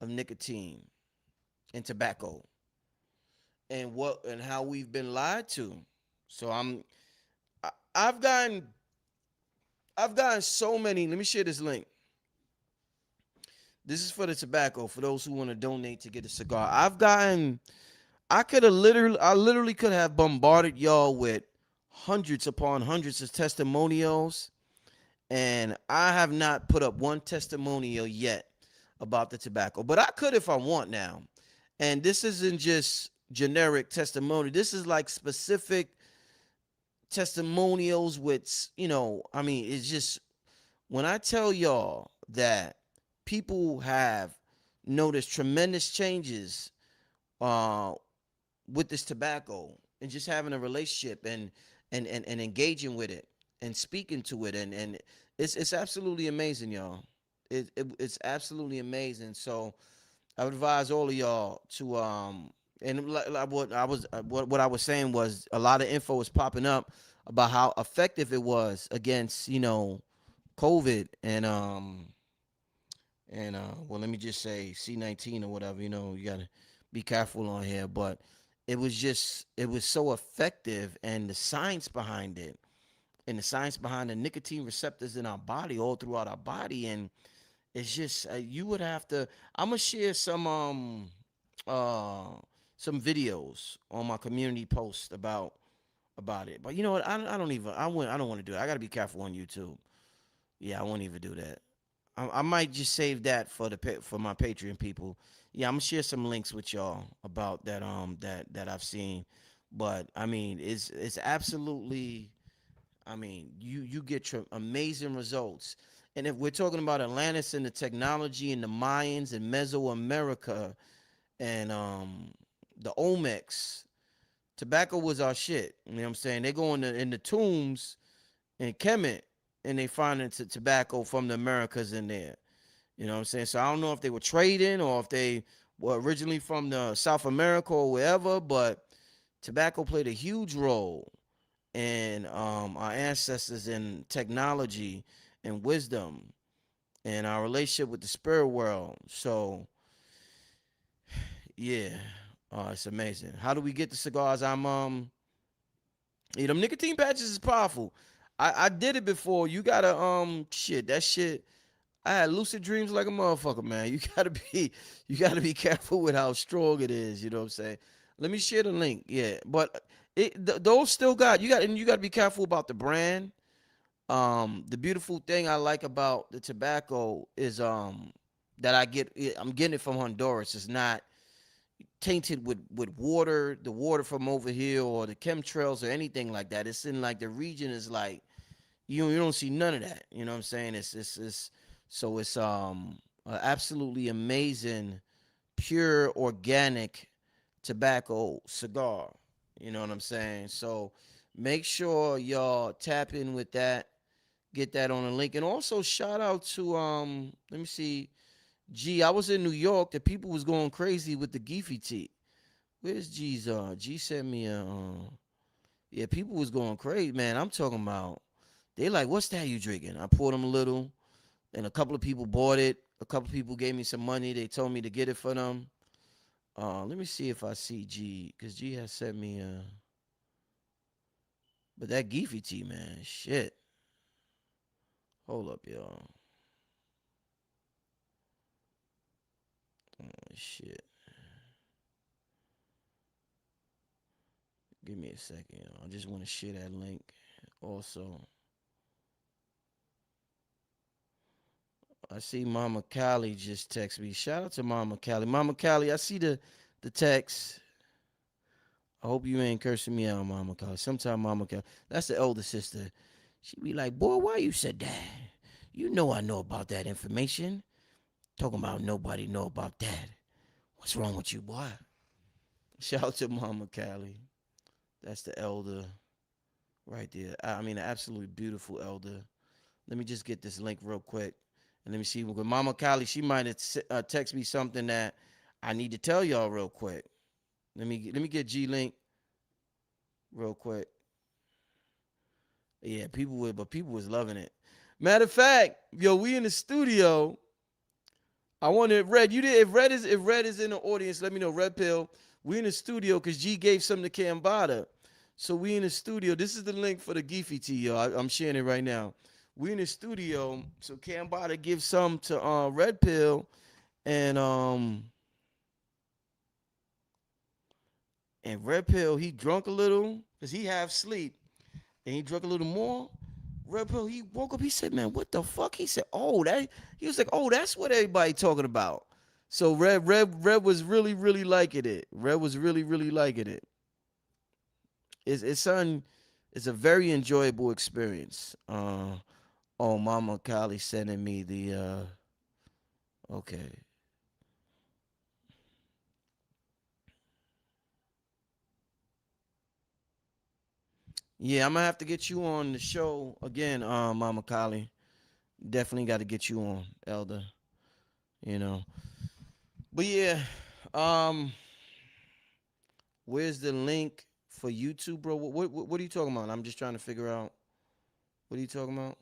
of nicotine and tobacco and how we've been lied to. So I, I've gotten I've gotten so many. Let me share this link. This is for the tobacco for those who want to donate to get a cigar. I literally could have bombarded y'all with hundreds upon hundreds of testimonials, and I have not put up one testimonial yet about the tobacco. But I could if I want now. And this isn't just generic testimony. This is like specific testimonials with, I mean, it's just when I tell y'all that people have noticed tremendous changes uh, with this tobacco and just having a relationship and engaging with it and speaking to it and it's absolutely amazing, y'all. It's absolutely amazing. So I would advise all of y'all to and what I was what I was saying was a lot of info was popping up about how effective it was against COVID and well, let me just say C-19 or whatever. You gotta be careful on here, but it was so effective, and the science behind it, and the science behind the nicotine receptors in our body, all throughout our body, and it's just you would have to. I'm gonna share uh some videos on my community post about it, but you know what? I don't even I don't want to do it. I gotta be careful on YouTube. Yeah, I won't even do that. I might just save that for for my Patreon people. Yeah, I'm gonna share some links with y'all about that that I've seen. But I mean, it's absolutely. I mean, you get amazing results. And if we're talking about Atlantis and the technology and the Mayans and Mesoamerica and the Olmecs, tobacco was our shit. You know what I'm saying? They go in the tombs in Kemet and they find tobacco from the Americas in there. You know what I'm saying? So I don't know if they were trading or if they were originally from the South America or wherever, but tobacco played a huge role in our ancestors in technology and wisdom and our relationship with the spirit world. So yeah, it's amazing. How do we get the cigars? Them nicotine patches is powerful. I did it before. You gotta shit that shit. I had lucid dreams like a motherfucker, man. You gotta be careful with how strong it is. You know what I'm saying? Let me share the link. Yeah, but those still got and you got to be careful about the brand. The beautiful thing I like about the tobacco is that I'm getting it from Honduras. It's not tainted with water, the water from over here or the chemtrails or anything like that. It's in like the region is like you don't see none of that. You know what I'm saying? It's so it's absolutely amazing, pure organic tobacco cigar. You know what I'm saying? So make sure y'all tap in with that. Get that on the link. And also shout out to let me see. G, I was in New York. The people was going crazy with the Geefy tea. Where's G's G sent me a yeah, people was going crazy, man. I'm talking about they like, what's that you drinking? I poured them a little, and a couple of people bought it. A couple of people gave me some money. They told me to get it for them. Let me see if I see G, because G has sent me but that Geefy tea, man, shit. Hold up, y'all. Shit. Give me a second, y'all. I just want to share that link. Also, I see Mama Callie just text me. Shout out to Mama Callie. Mama Callie, I see the text. I hope you ain't cursing me out, Mama Callie. Sometime Mama Callie, that's the older sister. She be like, boy, why you said that? You know I know about that information. Talking about nobody know about that. What's wrong with you, boy? Shout out to Mama Callie. That's the elder right there. I mean, an absolutely beautiful elder. Let me just get this link real quick. And let me see. Because Mama Callie, she might have text me something that I need to tell y'all real quick. Let me get G Link real quick. Yeah, people was loving it. Matter of fact, yo, we in the studio. I want to Red. You did if Red is in the audience, let me know. Red Pill. We in the studio because G gave something to Cambada. So we in the studio. This is the link for the Geefy tea, yo. I'm sharing it right now. We in the studio. So Cambada gives some to Red Pill and Red Pill, he drunk a little because he half sleep. And he drunk a little more. Red Pill, he woke up. He said, "Man, what the fuck?" He said, "Oh, that." He was like, "Oh, that's what everybody talking about." So Red was really, really liking it. Red was really, really liking it. It's son. It's a very enjoyable experience. Oh, Mama Kali sending me the. Okay. Yeah, I'm gonna have to get you on the show again, Mama Kali. Definitely got to get you on, Elder. You know, but yeah, um, where's the link for YouTube, bro? What are you talking about? I'm just trying to figure out. What are you talking about?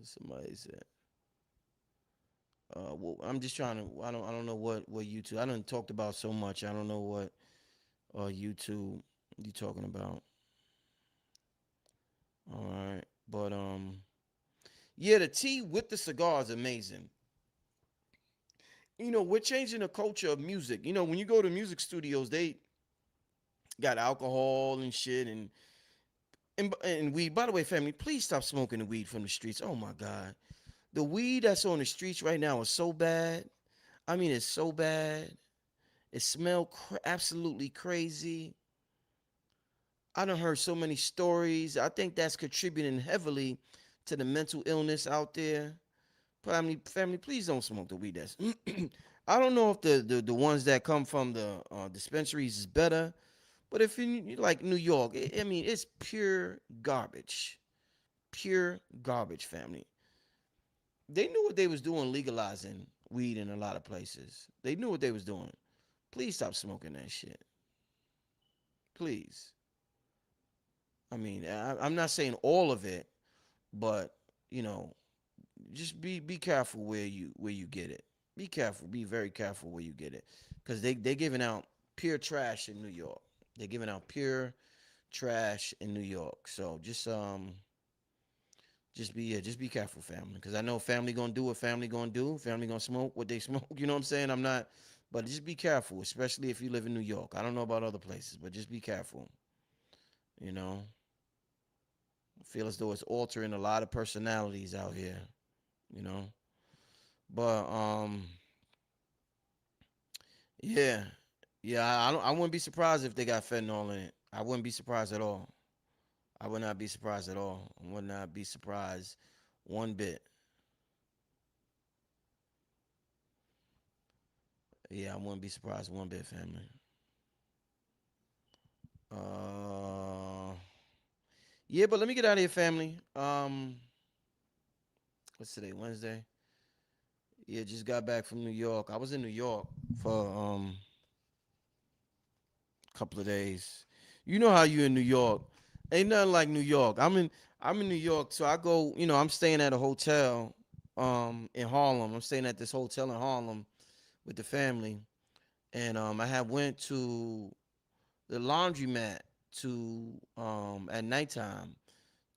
Somebody said. Well, I'm just trying to. I don't know what YouTube. I done talked about so much. I don't know what YouTube you talking about. All right, but yeah, the tea with the cigar is amazing. We're changing the culture of music. When you go to music studios, they got alcohol and shit and weed. By the way, family, please stop smoking the weed from the streets. Oh my God, the weed that's on the streets right now is so bad. I mean, it's so bad. It smells absolutely crazy. I done heard so many stories. I think that's contributing heavily to the mental illness out there. Family, please don't smoke the weed. That's I don't know if the ones that come from the dispensaries is better, but if you like New York, I mean, it's pure garbage. Family, they knew what they was doing legalizing weed in a lot of places. They knew what they was doing. Please stop smoking that shit. Please. I mean, I'm not saying all of it, but you know, just be careful where you get it. Be careful. Be very careful where you get it, because they giving out pure trash in New York. They're giving out pure trash in New York. So just be careful, family, because I know family gonna do what family gonna do. Family gonna smoke what they smoke. You know what I'm saying? I'm not, but just be careful, especially if you live in New York. I don't know about other places, but just be careful. You know, I feel as though it's altering a lot of personalities out here. You know, but yeah, yeah. I don't. I wouldn't be surprised if they got fentanyl in it. I wouldn't be surprised at all. I would not be surprised at all. I would not be surprised one bit. Yeah, I wouldn't be surprised one bit, family. Uh, yeah, but let me get out of here, family. What's today? Wednesday. Yeah, just got back from New York. I was in New York for a couple of days. You know how you in New York. Ain't nothing like New York. I'm in New York, so I go, I'm staying at a hotel in Harlem. I'm staying at this hotel in Harlem with the family. And I had went to the laundromat to at nighttime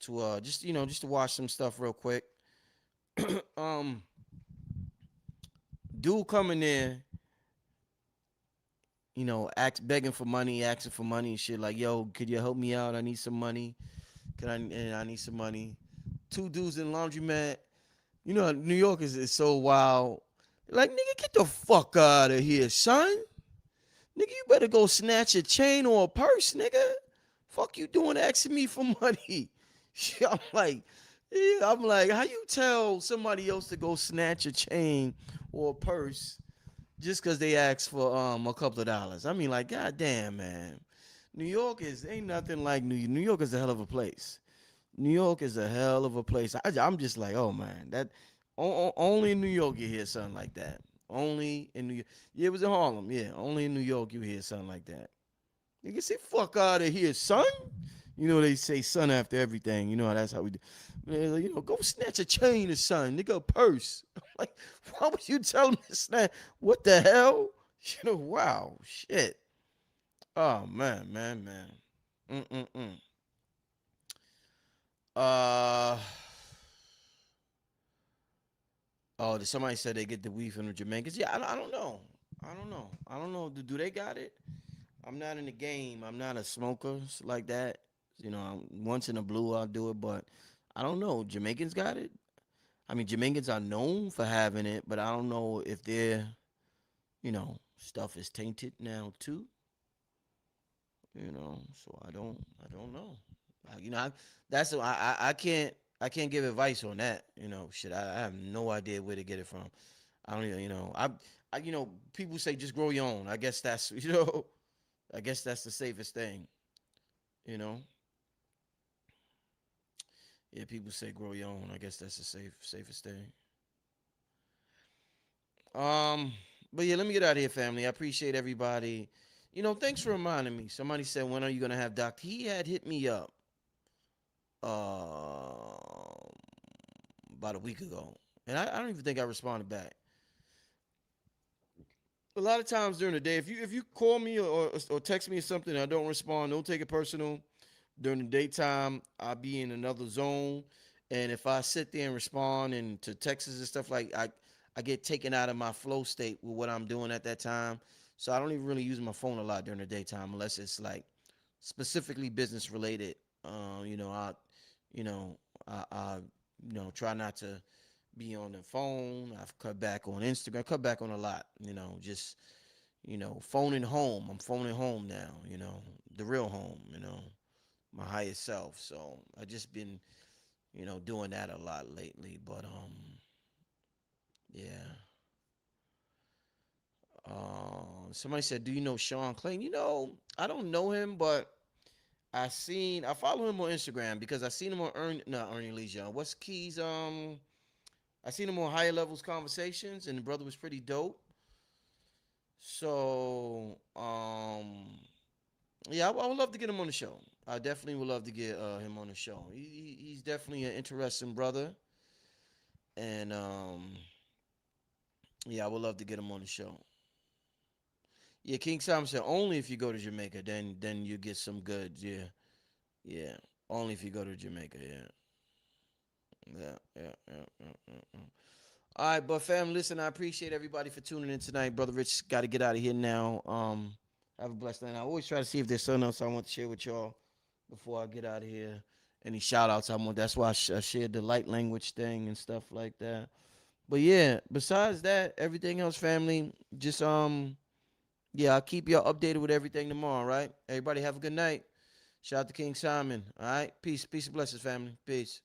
to just to wash some stuff real quick. um Dude coming there, begging for money, asking for money and shit, like, yo, could you help me out? I need some money. I need some money. Two dudes in the laundromat. New York is so wild. Like, nigga, get the fuck out of here, son. Nigga, you better go snatch a chain or a purse, nigga. Fuck you doing asking me for money. I'm like, yeah, I'm like, how you tell somebody else to go snatch a chain or a purse just because they ask for a couple of dollars? I mean, like, goddamn, man. New York is ain't nothing like New York is a hell of a place. New York is a hell of a place. I'm just like, oh man, that only in New York you hear something like that. Only in New York. Yeah, it was in Harlem. Yeah, only in New York you hear something like that. You can say fuck out of here, son. They say son after everything. That's how we do. Man, go snatch a chain or son, nigga, a purse. Like, why would you tell me to snatch? What the hell? Wow, shit. Oh man. Mm. Uh. Oh, somebody said they get the weed from the Jamaicans. Yeah, I don't know. I don't know. Do they got it? I'm not in the game. I'm not a smoker like that. Once in a blue, I'll do it, but I don't know. Jamaicans got it. I mean, Jamaicans are known for having it, but I don't know if their, stuff is tainted now too. So I don't know. That's I can't give advice on that. Shit, I have no idea where to get it from. I don't even, people say just grow your own. I guess that's, I guess that's the safest thing, you know. Yeah, people say grow your own. I guess that's the safest thing. Um, but yeah, let me get out of here, family. I appreciate everybody. Thanks for reminding me. Somebody said, when are you gonna have Doc? He had hit me up um about a week ago. And I don't even think I responded back. A lot of times during the day, if you call me or text me or something, and I don't respond. Don't take it personal. During the daytime, I'll be in another zone, and if I sit there and respond and to texts and stuff, like I get taken out of my flow state with what I'm doing at that time. So I don't even really use my phone a lot during the daytime unless it's like specifically business related. You know, I try not to be on the phone. I've cut back on Instagram, cut back on a lot, just, phoning home. I'm phoning home now, the real home, my higher self. So I just been, doing that a lot lately. But yeah. Somebody said, "Do you know Sean Clayton?" I don't know him, but I follow him on Instagram because I seen him on not Ernie Leisure. What's Keys? I seen him on Higher Levels Conversations, and the brother was pretty dope. So, yeah, I would love to get him on the show. I definitely would love to get him on the show. He's definitely an interesting brother, and yeah, I would love to get him on the show. Yeah, King Simon said only if you go to Jamaica, then you get some goods. Yeah, yeah, only if you go to Jamaica. Yeah, yeah. All right, but fam, listen, I appreciate everybody for tuning in tonight. Brother Rich got to get out of here now. Have a blessed night. I always try to see if there's something else I want to share with y'all before I get out of here. Any shout outs I want. That's why I shared the light language thing and stuff like that. But yeah, besides that, everything else, family, just yeah, I'll keep y'all updated with everything tomorrow, right? Everybody have a good night. Shout out to King Simon. All right. Peace and blessings, family. Peace.